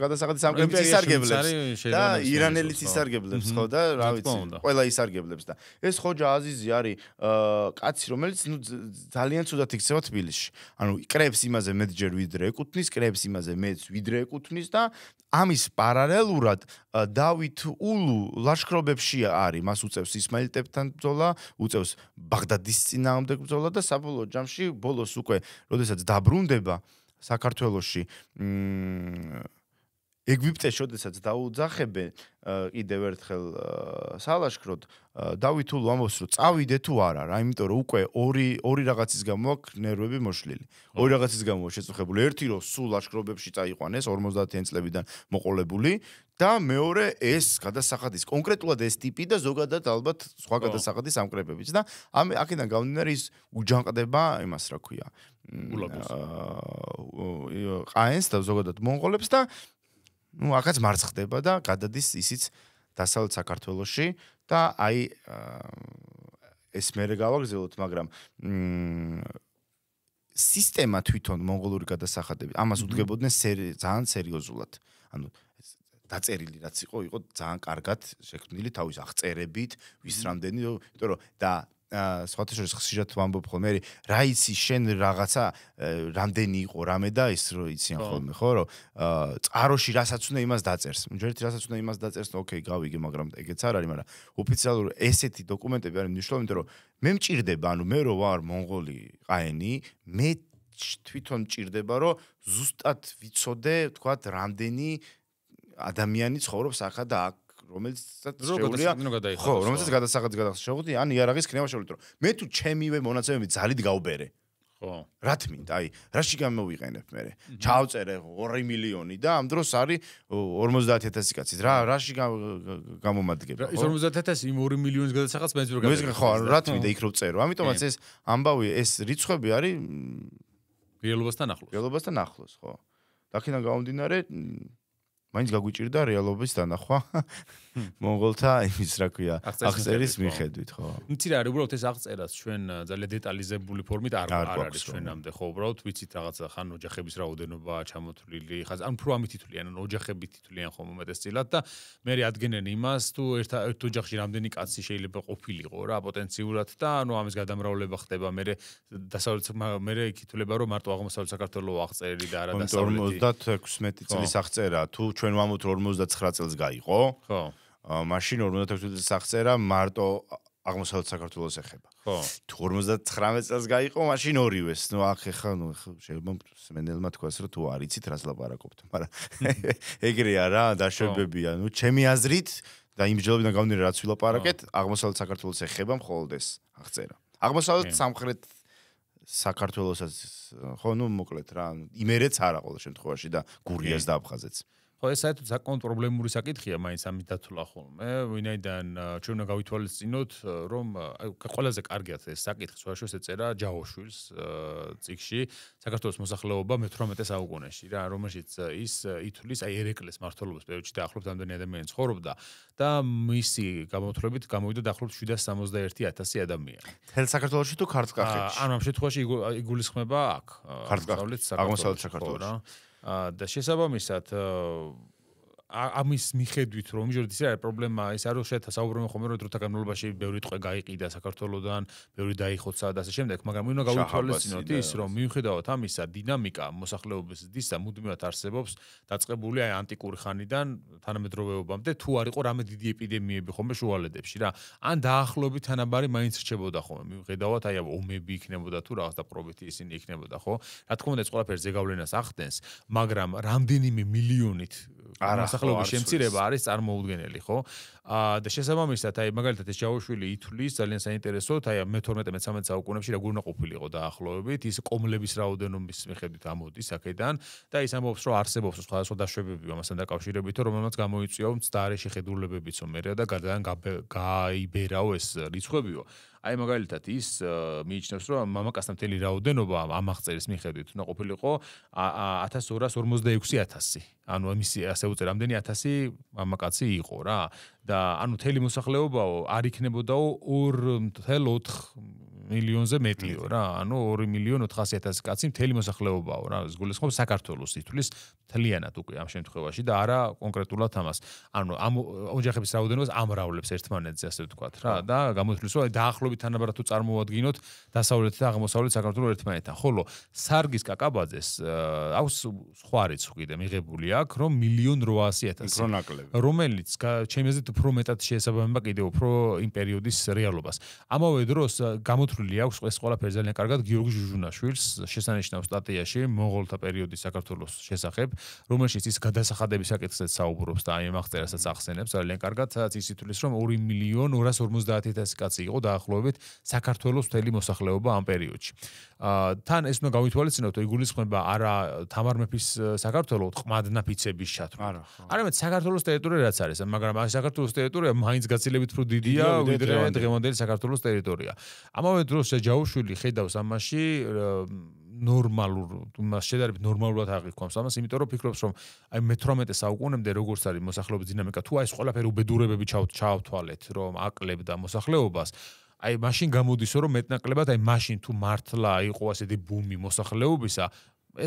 გადასახადის ამკრეფის ისარგებლებს და ირანელიც ისარგებლებს ხო და რა ვიცი ყველა ისარგებლებს და ეს ხოჯა აზიზი არის კაცი რომელიც ნუ ძალიან ცუდად იქცევა თბილისში ანუ კრებს იმაზე მეტჯერ ვიდრე ეკუთვნის კრებს იმაზე მეც ვიდრე ეკუთვნის და ამის პარალელურად დავით ულუ ლაშქრობებში არის მას უწევს ისმაილიტებთან ბრძოლა უწევს ბაღდადის წინააღმდეგ ბრძოლა და საბოლოო ჯამში ბოლოს უკვე როდესაც დაბრუნდება საქართველოში ეგვიპტეში შესაძაც დაუძახებენ კიდევ ერთხელ სალაშქროდ დავით ულუ ამბობს რომ წავიდე თუ არა რა იმიტომ რომ უკვე ორი რაღაცის გამო აქვს ნერვები მოშლილი ორი რაღაცის გამო შეწუხებული ერთი რომ სულ ლაშქრობებში წაიყვანეს 50-იან წლებიდან მოყოლებული და მეორე ეს გადასახადის კონკრეტულად ეს ტიპი და ზოგადად ალბათ სხვა გადასახადის ამკრეფებიც და აქედან გამომდინარე ის უჯანყდება იმას რა ქვია ყაენს და ზოგადად მონღოლებს და ну აქაც მარცხ ხდება და გადადის ისიც დასავლეთ საქართველოში და აი ეს მერე გავაგზავნოთ მაგრამ სისტემა თვითონ მონღოლური გადასახადები ამას უდგებოდნენ ძალიან სერიოზულად ანუ დაწერილი რაც იყო ძალიან კარგად შექმნილი თავის აღწერებით ვის რამდენი იმიტომ რომ და სხვათა შორის ხშირად ვამბობ ხოლმე რა იცი შენ რაღაცა რამდენი იყო რამე და ის რო იციან ხოლმე ხო რომ წყაროში რასაც უნდა იმას დაწერს ჯერთ რასაც უნდა იმას დაწერს ოკეი გავიგე მაგრამ ეგეც არ არის მაგრამ ოფიციალური ესეთი დოკუმენტები არის მნიშვნელოვანი იმიტომ რომ მე მჭირდება ანუ მე რო ვარ მონღოლი ყაენი მე თვითონ მჭირდება რომ ზუსტად ვიცოდე თქვათ რამდენი ადამიანი ცხოვრობს ახლა და აქ რომელსაც შეუძლია ხო რომელსაც გადასახადის გადახდა შეუძლია ან იარაღის ქნება შეუძლია რომ მე თუ ჩემივე მონაცემები ძალით გავბერე ხო რა თმინდა აი რაში გამოვიყენებ მე ჩავწერე 2 მილიონი და ამ დროს არის 50000 კაცი რაში გამომადგება ის 50000 იმ 2 მილიონის გადასახადს მეც ვერ გავიგე ხო რა თმინდა იქ რო წერო ამიტომაც ეს ამბავი ეს რიცხვები არის რეალობასთან ახლოს ხო და აქედან გამომდინარე მაინც გაგვიჭირდა რეალობის დანახვა მონღოლთა იმის რა ქვია, აღწერის მიხედვით, ხო. იცი რა, უბრალოდ ეს აღწერაც ჩვენ ძალიან დეტალიზებული ფორმით არ არის ჩვენამდე, ხო, უბრალოდ ვიცით რაღაცა ხან ოჯახების რაოდენობაა ჩამოთვლილი, ხან ან უფრო ამით ითვლიან, ან ოჯახებით ითვლიან ხომ უმეტესწილად და მე ადგენენ იმას, თუ ერთ ოჯახში რამდენი კაცი შეიძლება ყოფილიყო რა პოტენციურად და ანუ ამის გადამრავლება ხდება, მე დასავლეთ მე იქითვლება რომ მარტო აღმოსავლეთ საქართველოს აღწერილი და არა დასავლეთი 56 წლის აღწერა, თუ ჩვენ ვამბობთ 59 წელს გაიყო, ხო. მაშინ 56 წელს აღწერა მარტო აღმოსავლეთ საქართველოს ეხება. ხო. თუ 59 წელს გაიყო, მაშინ ორივეს. ნუ ახ ეხა შეიძლება მენელმა თქვას რომ თუ არ იცით რას ლაპარაკობთ, მაგრამ ეგრეა რა, დაშვებებია. ნუ ჩემი აზრით და იმ ჯერიდან გამომდინარე რაც ვილაპარაკეთ, აღმოსავლეთ საქართველოს ეხება მხოლოდ ეს აღწერა. აღმოსავლეთ სამხრეთ საქართველოსაც ხო ნუ მოკლედ რა, იმერეთს არა ყოველ შემთხვევაში და გურიას და აფხაზეთს. ხო, ეს საერთოდ საკმაოდ პრობლემური საკითხია, მაინც ამით დათვლა ხოლმე, ვინაიდან ჩვენ უნდა გავითვალისწინოთ, რომ ყველაზე კარგია ეს საკითხი, სხვაშორის ეწერა ჯაოშვილს წიგში, საქართველოს მოსახლეობა მე-18 საუკუნეში რა, რომელშიც ის ითვლის აი ერეკლეს მმართველობის პერიოდში დაახლოებით ამდენი ადამიანი ცხოვრობდა და მისი გამოთვლებით გამოვიდა დაახლოებით 771,000 ადამიანი. თელ საქართველოში თუ ქართლ-კახეთში? ანუ ამ შემთხვევაში იგულისხმება აქ, აღმოსავლეთ საქართველოში. და შესაბამისად ამის მიხედვით რომ ჯერ ის არის პრობლემა ის არის შეთა საუბრობენ ხოლმე რომ დროთა განმავლობაში ბევრი ტყვე გაიყიდა საქართველოსდან, ბევრი დაიხოცა და ასე შემდეგ, მაგრამ უნდა გავითვალისწინოთ ის რომ მიუხედავად ამისა დინამიკა მოსახლეობის ზრდისა მუდმივად არსებობს დაწყებული აი ანტიკური ხანიდან თანამედროვეობამდე თუ არ იყო რამე დიდი ეპიდემიები ხოლმე შუალედებში რა. ან დაახლოებით თანაბარი მაინც რჩებოდა ხოლმე მიუხედავად აი ომები იქნებოდა თუ რაღაც და პრობითი ისინი იქნებოდა ხო. რა თქმა უნდა ეს ყველაფერი ზეგავლენას ახდენს, მაგრამ რამდენიმე მილიონით მოსახლეობის შემცირება არის წარმოუდგენელი, ხო? და შესაბამისად, აი მაგალითად ეს ჯაოშვილი ითვლის ძალიან საინტერესოდ, აი მე-12-13 საუკუნეებში რა გურნა ყოფილიყო დაახლოებით, ის კომლების რაოდენობის მიხედვით ამოდის აქედან და ის ამბობს, რომ არსებობს სხვადასხვა დაშვებები ამასთან დაკავშირებით, რომელმაც გამოიწვია მცდარი შეხედულებებიც მერე და გაიბერაო ეს რიცხვებიო. აი მაგალითად ის მიიჩნევს რომ მამაკაცთა მთელი რაოდენობა ამ აღწერის მიხედვით უნდა ყოფილიყო 1246,000. ანუ ამისი ასე უწერ რამდენი 1000 მამაკაცი იყო რა და ანუ მთელი მოსახლეობაო არ იქნებოდაო 2.4 მილიონზე მეტიო რა. ანუ 2.400,000 კაცი მთელი მოსახლეობაო რა. ეს გულისხმობს საქართველოს ითვლის მთლიანად უკვე ამ შემთხვევაში და არა კონკრეტულად ამას. ანუ ამ ოჯახების რაოდენობას ამრავლებს ერთმანეთზე ასე ვთქვათ რა და გამოთვლის რომ დაახლოებით თანაბარად თუ წარმოვადგინოთ დასავლეთ და აღმოსავლეთ საქართველოს ერთმანეთთან. ხოლო სარგის კაკაბაძეს აქვს სხვა რიცხვი კიდე მიღებული აქვს რომ 1,800,000 რომელიც ჩემი აზრით უფრო მეტად შეესაბამება კიდე უფრო იმ პერიოდის რეალობას. ამავე დროს გამოთვლილი აქვს ეს ყველაფერი ძალიან კარგად გიორგი ჟუჟუნაშვილს შესანიშნავ სტატიაში მონღოლთა პერიოდის საქართველოს შესახებ, რომელშიც ის გადასახადების საკითხზეც საუბრობს და აი ამ აღწერასაც ახსენებს ძალიან კარგად, სადაც ის ითვლის რომ 2,250,000 კაცი იყო დაახლოებით საქართველოს მთელი მოსახლეობა ამ პერიოდში. თან ეს უნდა გავითვალისწინოთ, რომ იგულისხმება არა თამარ მეფის საქართველოს ყმადნაფიცების ჩათვლა. არამედ საქართველოს ტერიტორია რაც არის, მაგრამ აი საქართველოს ტერიტორია მაინც გაცილებით უფრო დიდია ვიდრე დღევანდელი საქართველოს ტერიტორია. ამავე დროს ჯაოშვილი ხედავს ამაში ნორმალურ, შედარებით ნორმალურად აღიქვამს ამას, იმიტომ რომ ფიქრობს რომ აი მე-18 საუკუნემდე როგორც არის მოსახლეობის დინამიკა, თუ აი ეს ყველაფერი უბედურებები ჩავთვალეთ, რომ აკლებდა მოსახლეობას, აი მაშინ გამოდის რომ მეტნაკლებად აი მაშინ თუ მართლა იყო ასეთი ბუმი მოსახლეობისა,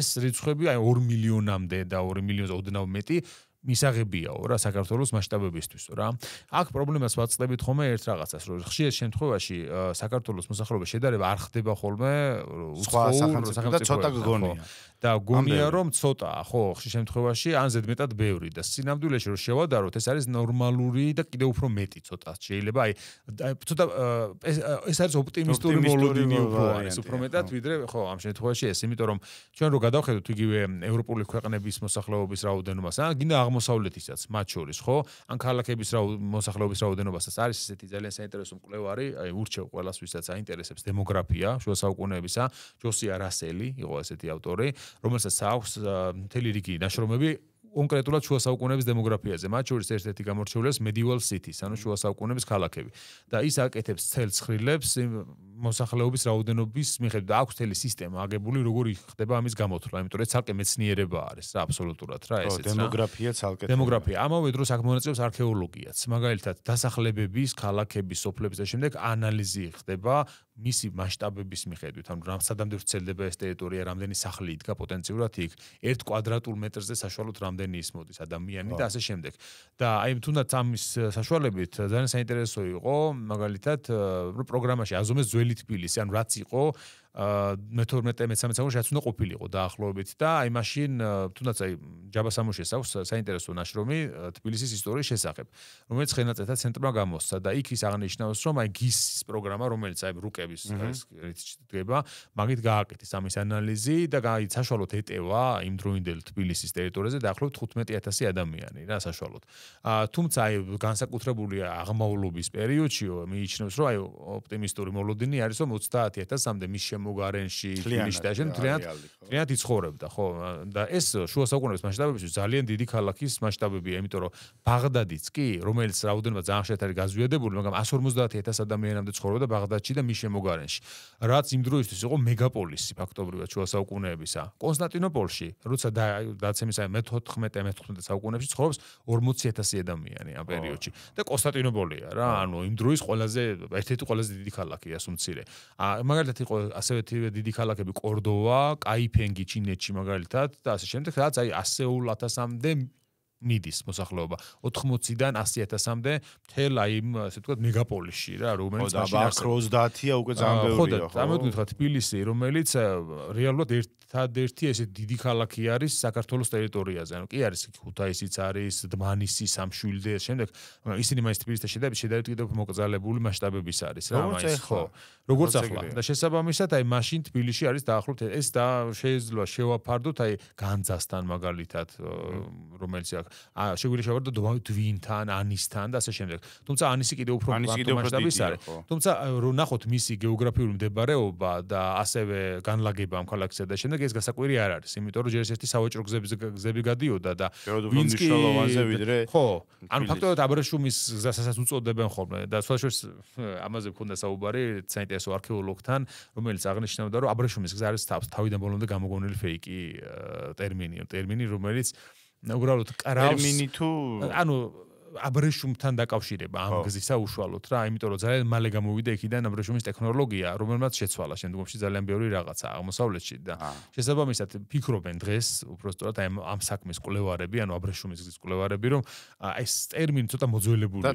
ეს რიცხვები აი 2 მილიონამდე და 2 მილიონზე ოდნავ მეტი მისაღებიაო რა საქართველოს მასშტაბებისთვის რა. აქ პრობლემას ვაწყდებით ხოლმე ერთ რაღაცას, რომ ხშირ შემთხვევაში საქართველოს მოსახლეობის შედარება არ ხდება ხოლმე სხვა სახელმწიფო და ცოტა გგონია. და გონია რომ ცოტაა, ხო, ხშირ შემთხვევაში ან ზედმეტად ბევრი და სინამდვილეში რომ შევადაროთ, ეს არის ნორმალური და კიდევ უფრო მეტი ცოტა. შეიძლება აი ცოტა ეს არის ოპტიმისტური მოლოდინი უფრო არის, უფრო მეტად ვიდრე ხო ამ შემთხვევაში ეს, იმიტომ რომ ჩვენ რო გადავხედოთ იგივე ევროპული ქვეყნების მოსახლეობის რაოდენობას, ან გინდა აღმოსავლეთისაც მათ შორის, ხო? ან ქალაქების მოსახლეობის რაოდენობასაც არის ესეთი ძალიან საინტერესო მკვლევარი, აი ურჩევ ყველას, ვისაც აინტერესებს დემოგრაფია შუა საუკუნეებისა, ჯოსია რასელი იყო ესეთი ავტორი, რომელსაც აქვს მთელი რიგი ნაშრომები კონკრეტულად შუა საუკუნეების დემოგრაფიაზე. მათ შორის ერთ-ერთი გამორჩეულია medieval cities, ანუ შუა საუკუნეების ქალაქები. და ის აკეთებს ცელ ცხრილებს მოსახლეობის რაოდენობის მიხედვით და აქვს თელი სისტემა აგებული, როგორი ხდება ამის გამოთვლა, იმიტომ რომ ეს ცალკე მეცნიერება არის რა, აბსოლუტურად რა, ესეც რა. დემოგრაფია ცალკე. დემოგრაფია. ამავე დროს აქ მონაწილეობს არქეოლოგიაც. მაგალითად, დასახლებების, ქალაქების, სოფლების და შემდეგ ანალიზი ხდება მისი მასშტაბების მიხედვით, ანუ რამდენად ვრცელდება ეს ტერიტორია, რამდენი სახლი იდგა პოტენციურად იქ, 1 კვადრატულ მეტრზე საშუალოდ რამდენი ის მოდის ადამიანი და ასე შემდეგ. და აი თუნდაც ამის საშუალებით ძალიან საინტერესო იყო, მაგალითად, პროგრამაში აზომეს ძველი თბილისი, ანუ რაც იყო მე-12-13 საუკუნეში რაც უნდა ყოფილიყო დაახლოებით და აი მაშინ თუნდაც აი ჯაბა სამუშეს აქვს საინტერესო ნაშრომი თბილისის ისტორიის შესახებ, რომელიც ხელნაწერთა ცენტრმა გამოსცა და იქ ის აღნიშნავს, რომ აი GIS-ის პროგრამა, რომელიც აი რუკების დგება, მაგით გააკეთეს ამის ანალიზი და აი საშუალოდ ეტევა იმ დროინდელ თბილისის ტერიტორიაზე დაახლოებით 15,000 ადამიანი რა საშუალოდ. თუმცა აი განსაკუთრებული აღმავლობის პერიოდში მიიჩნევს, რომ აი ოპტიმისტური მოლოდინი არის, რომ 30,000-მდე მის შემოგარენში თბილისში და მთლიანად იცხოვრებდა, ხო? და ეს შუა საუკუნეების მასშტაბებში ძალიან დიდი ქალაქის მასშტაბებია, იმიტომ რომ ბაღდადიც კი, რომელიც რაოდენობა ძალიან ხშირად არის გაზვიადებული, მაგრამ 150,000 ადამიანამდე ცხოვრობდა ბაღდადში და მის შემოგარენში. რაც იმ დროისთვის იყო მეგაპოლისი ფაქტობრივად შუა საუკუნეებისა. კონსტანტინოპოლში, როცა დაცემის აი მე-14-მე-15 საუკუნეებში ცხოვრობს 40,000 ადამიანი ამ პერიოდში. და კონსტანტინოპოლია რა, ანუ იმ დროის ერთ-ერთი ყველაზე დიდი ქალაქია, სულ მცირე. მაგალითად იყო ასევე დიდი ქალაქები კორდოვა, კაიფენგი ჩინეთში მაგალითად და ასე შემდეგ, სადაც აი 100,000-მდე მიდის მოსახლეობა 80-დან 100,000-მდე მთელ აი იმ ასე ვთქვათ მეგაპოლისში რა, რომელიც მაშინ 30-ია უკვე ძალიან ბევრია, ხო? წარმოგიდგენთ ხა თბილისი, რომელიც რეალურად ერთადერთი ესე დიდი ქალაქი არის საქართველოს ტერიტორიაზე. ანუ კი არის ქუთაისიც არის, დმანისი, სამშვილდე, შემდეგ ისინი მაინც თბილისთან შედარებით კიდევ მოკრძალებული მასშტაბების არის რა, მაინც ხო. როგორც ახლა და შესაბამისად აი მაშინ თბილისში არის დაახლოებით ეს და შეიძლება შევაფარდოთ აი განძასთან მაგალითად რომელიც შეგვიძლია შევარდოთ დვინთან, ანისთან და ასე შემდეგ. თუმცა ანისი კიდევ უფრო მასშტაბის არის. თუმცა რო ნახოთ მისი გეოგრაფიული მდებარეობა და ასევე განლაგება ამ ქალაქისა და შემდეგ ეს გასაკვირი არ არის, იმიტომ რომ ჯერ ერთი სავაჭრო გზები გადიოდა და ვინც კი ვიდრე ხო, ანუ ფაქტობრივად აბრეშუმის გზასაც უწოდებენ ხოლმე და სხვაშორის ამაზე მქონდა საუბარი საინტერესო არქეოლოგთან, რომელიც აღნიშნავდა, რომ აბრეშუმის გზა არის თავიდან ბოლომდე გამოგონილი ფეიკი ტერმინი, რომელიც უბრალოდ კრავს ტერმინი თუ ანუ აბრეშუმთან დაკავშირება ამ გზისა უშუალოდ რა, იმიტომ რომ ძალიან მალე გამოვიდა იქიდან აბრეშუმის ტექნოლოგია, რომელმაც შეცვალა შემდგომში ძალიან ბევრი რაღაცა აღმოსავლეთში და შესაბამისად ფიქრობენ დღეს უბრალოდ ამ საქმის კვლევარები, ანუ აბრეშუმის გზის კვლევარები, რომ ეს ტერმინი ცოტა მოძველებულია.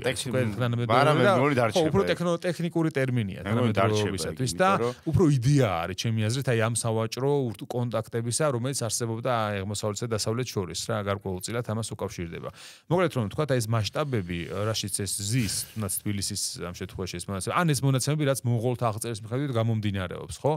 უფრო ტექნიკური ტერმინია თანამედროვეობისათვის და უფრო იდეა არის ჩემი აზრით აი ამ სავაჭრო კონტაქტებისა, რომელიც არსებობდა აღმოსავლეთსა და დასავლეთ შორის რა, გარკვეულწილად ამას უკავშირდება. მოკლედ რომ ვთქვათ, აი ეს მასშტაბები, რაშიც ეს ზის, თუნდაც თბილისის ამ შემთხვევაში ეს მონაცემები, ან ეს მონაცემები, რაც მონღოლთა აღწერის მიხედვით გამომდინარეობს, ხო?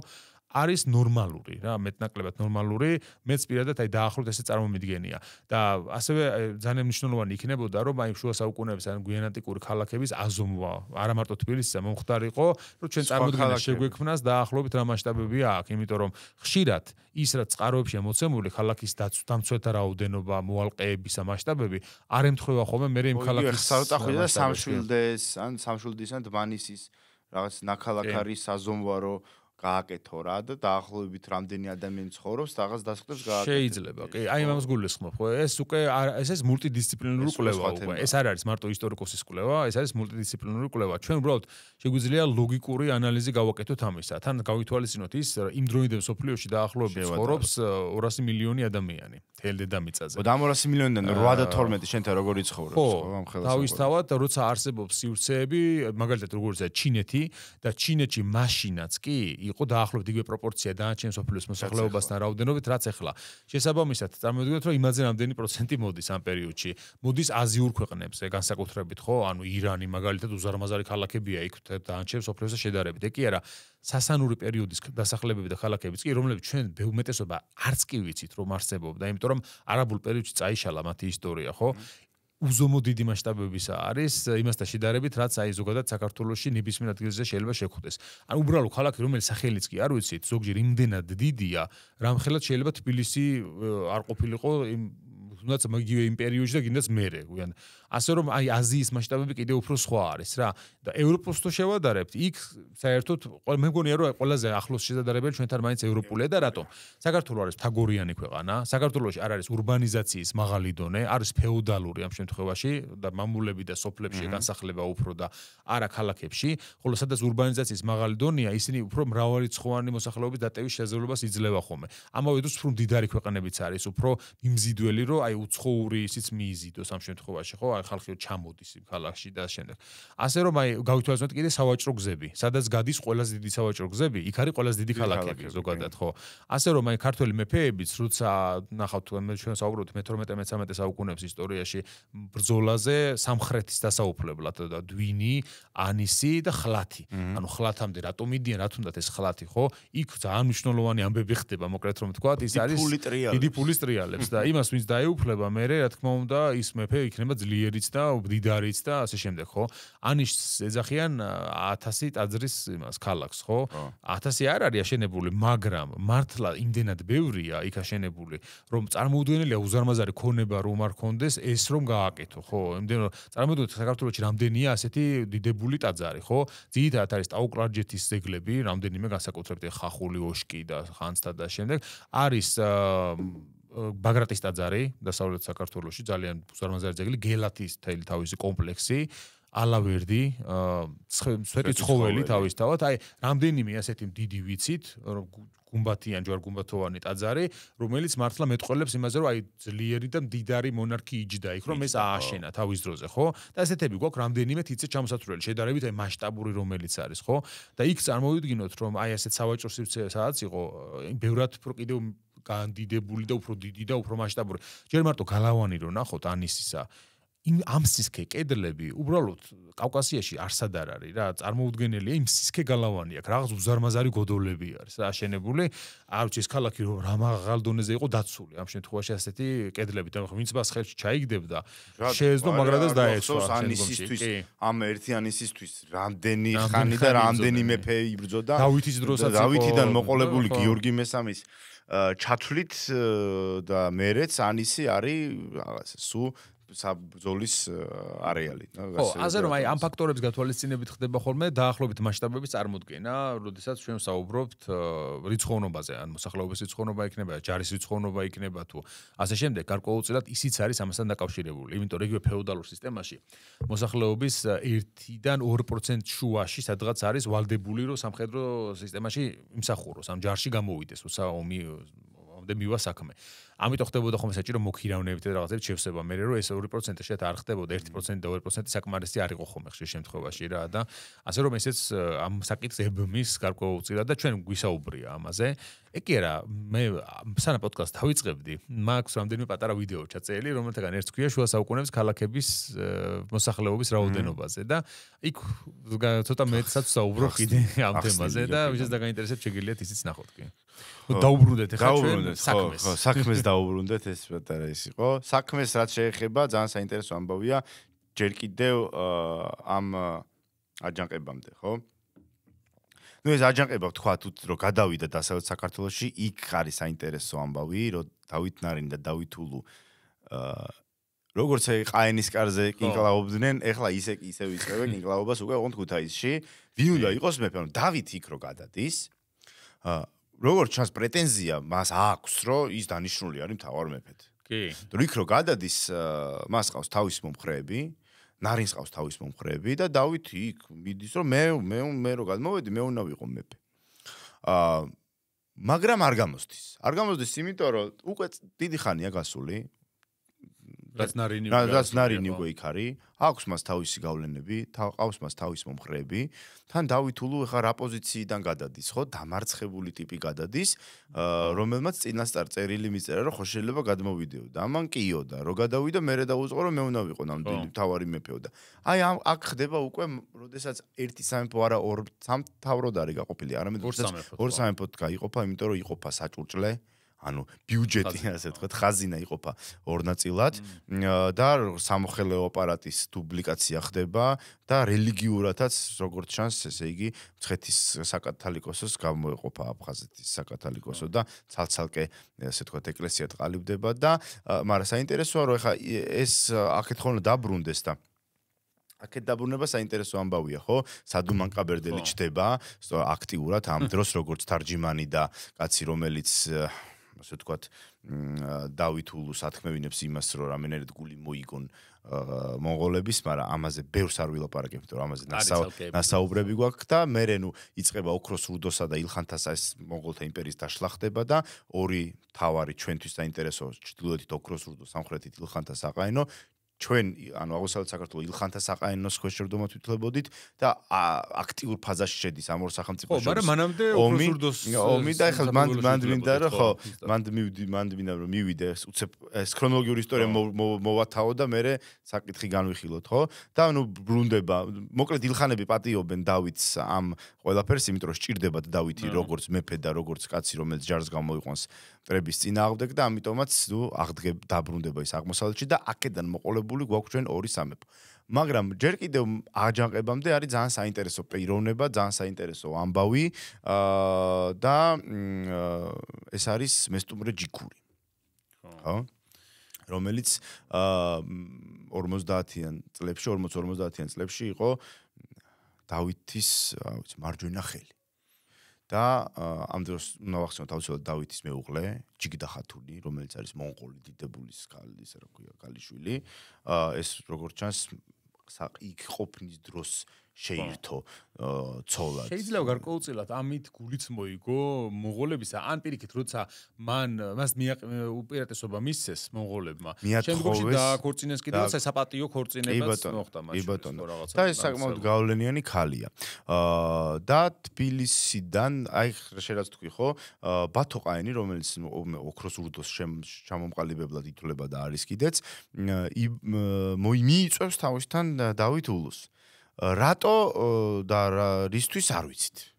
არის ნორმალური რა, მეტნაკლებად ნორმალური, მეც პირადად აი დაახლოებით ესე წარმომიდგენია. და ასევე ძალიან მნიშვნელოვანი იქნებოდა, რომ აი შუა საუკუნეების ან გვიანანტიკური ქალაქების აზომვა, არა მარტო თბილისისა მომხდარიყო, რომ ჩვენ წარმოდგენა შეგვექმნას დაახლოებით რა მასშტაბებია აქ, იმიტომ რომ ხშირად ის რაც წყაროებშია მოცემული ქალაქის დამცველთა რაოდენობა, მოალყეებისა მასშტაბები არ ემთხვევა ხოლმე მე იმ ქალაქის საწახვიდა და სამშვილდეს, ან სამშვილდის ან დმანისის რაღაც ნაქალაქარის აზომვა გააკეთო რა და დაახლოებით რამდენი ადამიანი ცხოვრობს რაღაც დასკვნებს გააკეთო. შეიძლება, კი, აი ამას გულისხმობ, ხო? ეს უკვე ეს მულტიდისციპლინური კვლევა უკვე. ეს არ არის მარტო ისტორიკოსის კვლევა, ეს არის მულტიდისციპლინური კვლევა. ჩვენ უბრალოდ შეგვიძლია ლოგიკური ანალიზი გავაკეთოთ ამისა. თან გავითვალისწინოთ ის იმ დროინდელ სოფლიოში დაახლოებით ცხოვრობს 200 მილიონი ადამიანი. თელ დედამიწაზე. და ამ 200 მილიონიდან 8 და 12 შენთან როგორ იცხოვრობს, ხო, ამ ხელს. თავისთავად, როცა არსებობს სივრცეები, მაგალითად როგორიცაა ჩინეთი და ჩინეთში მაშინაც კი იყო დაახლოებით იგივე პროპორცია დანარჩენ სოფლიოს მოსახლეობასთან რაოდენობით, რაც ახლა. შესაბამისად, წარმოვიდგინოთ, რომ იმაზე რამდენი პროცენტი მოდის ამ პერიოდში. მოდის აზიურ ქვეყნებზე, განსაკუთრებით, ხო, ანუ ირანი მაგალითად უზარმაზარი ქალაქებია იქ დანარჩენ სოფლიოსთან შედარებით. ეკი არა, სასანური პერიოდის დასახლებები და ქალაქებიც კი, რომლებიც ჩვენ უმეტესობა არც კი ვიცით, რომ არსებობდა, იმიტომ რომ არაბულ პერიოდში წაიშალა მათი ისტორია, ხო? უზომო დიდი მასშტაბებისა არის იმასთან შედარებით, რაც აი ზოგადად საქართველოში ნებისმიერ ადგილზე შეიძლება შეხვდეს. ან უბრალოდ ქალაქი, რომელიც სახელიც კი არ ვიცით, ზოგჯერ იმდენად დიდია, რამხელად შეიძლება თბილისი არ ყოფილიყო იმ თუნდაც იგივე იმ პერიოდში და კიდეც მერე, გვიან. ასე რომ აი აზიის მასშტაბები კიდე უფრო სხვა არის რა. და ევროპოს თუ შევადარებთ, იქ საერთოდ მე მგონია რომ ყველაზე ახლოს შედარებელი ჩვენთან მაინც ევროპულია და რატომ? საქართველო არის მთაგორიანი ქვეყანა, საქართველოში არ არის ურბანიზაციის მაღალი დონე, არის ფეოდალური ამ შემთხვევაში და მამულები და სოფლებში განსახლება უფრო და არა ქალაქებში, ხოლო სადაც ურბანიზაციის მაღალი დონეა, ისინი უფრო მრავალრიცხოვანი მოსახლეობის დატევის შესაძლებლობას იძლევა ხოლმე. ამავე დროს უფრო მდიდარი ქვეყანებიც არის, უფრო მიმზიდველი, რომ აი უცხოური ისიც მიიზიდოს ამ შემთხვევაში, ხო? აი ხალხი ჩამოდის იმ ქალაქში და შემდეგ. ასე რომ აი გავითვალისწინოთ კიდე სავაჭრო გზები, სადაც გადის ყველაზე დიდი სავაჭრო გზები, იქ არის ყველაზე დიდი ქალაქები ზოგადად, ხო? ასე რომ აი ქართველი მეფეებიც, როცა ნახავთ ჩვენ საუბრობთ მე-12-13 საუკუნეების ისტორიაში ბრძოლაზე სამხრეთის დასაუფლებლად და დვინი, ანისი და ხლათი. ანუ ხლათამდე რატომ მიდიან, რა თუნდაც ეს ხლათი, ხო? იქ ძალიან მნიშვნელოვანი ამბები ხდება, მოკლედ რომ ვთქვათ, ის არის დიდი ფულის ტრიალებს და იმას ვინც დაეუფლება, მე რა თქმა უნდა, ის მეფე იქნება ძლიერიც და მდიდარიც და ასე შემდეგ, ხო? ანიშს ეძახიან 1000 ტაძრის იმას ქალაქს, ხო? 1000 არ არის აშენებული, მაგრამ მართლა იმდენად ბევრია იქ აშენებული, რომ წარმოუდგენელია უზარმაზარი ქონება რომ არ ქონდეს ეს რომ გააკეთო, ხო? იმდენ რომ წარმოიდგინეთ საქართველოში რამდენია ასეთი დიდებული ტაძარი, ხო? ძირითადად არის ტაო-კლარჯეთის ძეგლები, რამდენიმე განსაკუთრებით ხახული ოშკი და ხანძთა და შემდეგ არის ბაგრატის ტაძარი დასავლეთ საქართველოში ძალიან უზარმაზარი ძეგლი, გელათის თელი თავისი კომპლექსი, ალავერდი, სვეტი ცხოველი თავისთავად, აი რამდენიმე ასეთი დიდი ვიცით, გუმბათიან ჯვარ-გუმბათოვანი ტაძარი, რომელიც მართლა მეტყველებს იმაზე, რომ აი ძლიერი და მდიდარი მონარქი იჯდა იქ, რომ ეს ააშენა თავის დროზე, ხო? და ესეთები გვაქვს რამდენიმე თითზე ჩამოსათვლელი, შედარებით აი მასშტაბური რომელიც არის, ხო? და იქ წარმოვიდგინოთ, რომ აი ასეთ სავაჭრო სივრცე სადაც იყო, ბევრად უფრო კიდევ განდიდებული და უფრო დიდი და უფრო მასშტაბური. ჯერ მარტო გალავანი რო ნახოთ ანისისა ამ სისქე კედლები უბრალოდ კავკასიაში არსად არ არის რა წარმოუდგენელია იმ სისქე გალავანი აქვს რაღაც უზარმაზარი გოდოლები არის რა აშენებული არ ვიცი ეს ქალაქი რომ რა მაღალ დონეზე იყო დაცული ამ შემთხვევაში ასეთი კედლები და ვინც მას ხელში ჩაიგდებდა შეეძლო მაგრადაც დაეცვა ანისისთვის ამ ერთი ანისისთვის რამდენი ხანი და რამდენი მეფე იბრძოდა დავითის დროსაც დავითიდან მოყოლებული გიორგი მესამის ჩათვლით და მერეც ანისი არის რაღაც სულ საბრძოლის არეალი. ხო, ასე რომ აი ამ ფაქტორებს გათვალისწინებით ხდება ხოლმე დაახლოებით მასშტაბების წარმოდგენა, როდესაც ჩვენ საუბრობთ რიცხოვნობაზე, ან მოსახლეობის რიცხოვნობა იქნება, ჯარის რიცხოვნობა იქნება თუ ასე შემდეგ, გარკვეულწილად ისიც არის ამასთან დაკავშირებული. იმიტომ რომ იგივე ფეოდალურ სისტემაში მოსახლეობის 1-დან 2% შუაში სადღაც არის ვალდებული, რომ სამხედრო სისტემაში იმსახუროს, ამ ჯარში გამოვიდეს, როცა ომი მივა საქმე. ამიტომ ხდებოდა ხოლმე საჭირო მოქირავნებით და რაღაცებით შევსება მე რომ ეს 2% შეთ არ ხდებოდა 1% და 2% საკმარისი არ იყო ხოლმე ხშირ შემთხვევაში რა და ასე რომ ესეც ამ საკითხს ებმის გარკვეულწილად და ჩვენ გვისაუბრია ამაზე. კი არა, მე სანამ პოდკასტს დავიწყებდი, მაქვს რამდენიმე პატარა ვიდეო ჩაწერილი, რომელთაგან ერთს ქვია შუა საუკუნეების ქალაქების მოსახლეობის რაოდენობაზე და იქ ცოტა მეტსაც საუბრობ კიდე ამ თემაზე და ვისაც დაგაინტერესებს შეგიძლიათ ისიც ნახოთ კი. დაუბრუნდეთ ახლა ჩვენ საქმეს. ხო, საქმეს დაუბრუნდეთ ეს პატარა ის იყო. საქმეს რაც შეეხება ძალიან საინტერესო ამბავია ჯერ კიდევ ამ აჯანყებამდე, ხო? ნუ ეს აჯანყება ვთქვათ რომ გადავიდა დასავლეთ საქართველოში, იქ არის საინტერესო ამბავი, რომ დავით ნარინი და დავითულუ როგორც ყაენის კარზე კინკლაობდნენ, ეხლა ისე ვიწყებენ კინკლაობას უკვე ოღონდ ქუთაისში. ვინ უნდა იყოს მეფე? დავით იქ რო გადადის. როგორც ჩანს პრეტენზია მას აქვს, რომ ის დანიშნული არის მთავარ მეფედ. კი. თუ იქ რო გადადის, მას ყავს თავის მომხრეები, ნარინს ყავს თავის მომხრეები და დავით იქ მიდის, რომ მე რო გადმოვედი, მე უნდა ვიყო მეფე. მაგრამ არ გამოსდის. არ გამოსდის, იმიტომ რომ უკვე დიდი ხანია გასული. რაც ნარინი უკვე იქ არის. აქვს მას თავისი გავლენები, ყავს მას თავის მომხრეები. თან დავითულუ ეხა რა პოზიციიდან გადადის, ხო? დამარცხებული ტიპი გადადის, რომელმაც წინასწარ წერილი მიწერა, რომ ხო შეიძლება გადმოვიდეო და ამან კიო და რო გადავიდა, მე დაუწყო, რომ მე უნდა ვიყო ნამდვილი მთავარი მეფეო და აი აქ ხდება უკვე, როდესაც ერთი სამეფო არა ორ სამთავროდ არის გაყოფილი, არამედ ორ სამეფოდ გაიყოფა, იმიტომ რომ იყოფა საჭურჭლე ანუ ბიუჯეტი ასე ვთქვათ, ხაზინა იყოფა ორ ნაწილად და სამოხელეო აპარატის დუბლიკაცია ხდება და რელიგიურადაც როგორც ჩანს, ესე იგი, მცხეთის საკათალიკოსოს გამოეყოფა აფხაზეთის საკათალიკოსო და ცალ-ცალკე ასე ვთქვათ, ეკლესია ტყალიბდება და მაგრამ საინტერესოა, რომ ეხა ეს აქეთ ხოლმე დაბრუნდეს და აქეთ დაბრუნება საინტერესო ამბავია, ხო? სადუმან კაბერდელი ჩდება აქტიურად ამ დროს როგორც თარჯიმანი და კაცი, რომელიც ასე ვთქვათ, დავით ულუს ათქმევინებს იმას, რომ რამენერად გული მოიგონ მონღოლების, მაგრამ ამაზე ბევრს არ ვილაპარაკებთ, რომ ამაზე ნასაუბრები გვაქვს და მერე ნუ იწყება ოქროს რუდოსა და ილხანთასა ეს მონღოლთა იმპერიის დაშლა ხდება და ორი თავარი ჩვენთვის საინტერესო ჩრდილოეთით ოქროს რუდო, სამხრეთით ილხანთას აყაენო ჩვენ ანუ აღმოსავლეთ საქართველოს ილხანთა საყაენოს ქვეშევრდომად ვითვლებოდით და აქტიურ ფაზაში შედის ამ ორ სახელმწიფოს შორის. ხო, მაგრამ მანამდე ოქროს ომი და ეხლა მან მინდა რომ ხო, მან მინდა რომ მივიდე ეს ქრონოლოგიური ისტორია მოვათავო და მე საკითხი განვიხილოთ, ხო? და ანუ ბრუნდება, მოკლედ ილხანები პატიობენ დავითს ამ ყველაფერს, იმიტომ რომ სჭირდებათ დავითი როგორც მეფე და როგორც კაცი, რომელიც ჯარს გამოიყვანს მტრების წინააღმდეგ და ამიტომაც ნუ დაბრუნდება ის აღმოსავლეთში და აქედან მოყოლებული გვაქვს ჩვენ ორი სამეფო. მაგრამ ჯერ კიდევ აჯანყებამდე არის ძალიან საინტერესო პიროვნება, ძალიან საინტერესო ამბავი და ეს არის მესტუმრე ჯიქური. ხო? რომელიც 50-იან წლებში, 40-50-იან წლებში იყო დავითის, მარჯვენა ხელი. და ამ დროს უნდა ვახსენოთ თავისუფლად დავითის მეუღლე, ჯიგდა ხათუნი, რომელიც არის მონღოლი დიდებულის ქალი, ისე რა ქვია, ქალიშვილი. ეს როგორც ჩანს, იქ ყოფნის დროს შეირთო ცოლად. შეიძლება გარკვეულწილად ამით გულიც მოიგო მონღოლებისა, ან პირიქით, როცა მას უპირატესობა მისცეს მონღოლებმა. შემდგომში დააქორწინეს კიდევ სასაპატიო ქორწინებაც მოხდა მაშინ. და ეს საკმაოდ გავლენიანი ქალია. და თბილისიდან, აი შეიძლება თქვი, ხო, ბათო-ყაენი, რომელიც ოქროს ურდოს ჩამომყალიბებლად ითვლება და არის კიდეც, მიიწვევს თავისთან დავით ულუს. რატო და რისთვის არ ვიცით.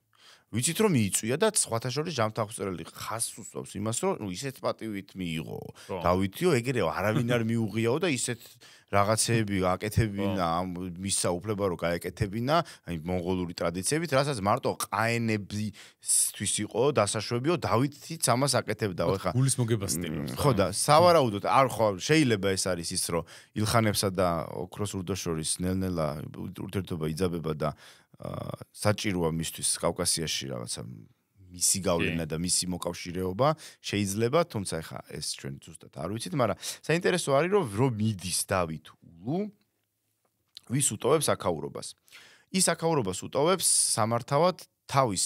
ვიცით რომ მიიწვია და სხვათა შორის ჯამთახსრელი ხას უსვავს იმას რომ ისეთ პატივით მიიღო დავითიო ეგრეო არავინ არ მიუღიაო და ისეთ რაღაცეები აკეთებინა მის საუფლება რომ გაეკეთებინა აი მონღოლური ტრადიციებით რასაც მარტო ყაენებისთვის იყო დასაშვებიო დავითიც ამას აკეთებდა ხა გულის მოგებას სტილს ხო და სავარაუდოდ არ ხო შეიძლება ეს არის ის რომ ილხანებსა და ოქროს ურდოს შორის ნელ-ნელა ურთიერთობა იძაბება და საჭიროა მისთვის კავკასიაში რაღაცა მისი გავლენა და მისი მოკავშირეობა შეიძლება, თუმცა ეხა ეს ჩვენ ზუსტად არ ვიცით, მაგრამ საინტერესო არის რომ მიდის დავით ულუ ვის უტოვებს აქაურობას. ის აქაურობას უტოვებს სამართავად თავის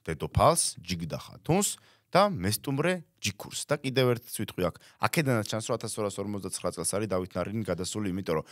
დედოფალს ჯიგდა ხათუნს და მესტუმრე ჯიქურს და კიდევ ერთ სიტყვი აქვს. აქედანაც ჩანს რომ 1259 წელს არის დავით ნარინი გადასული, იმიტომ რომ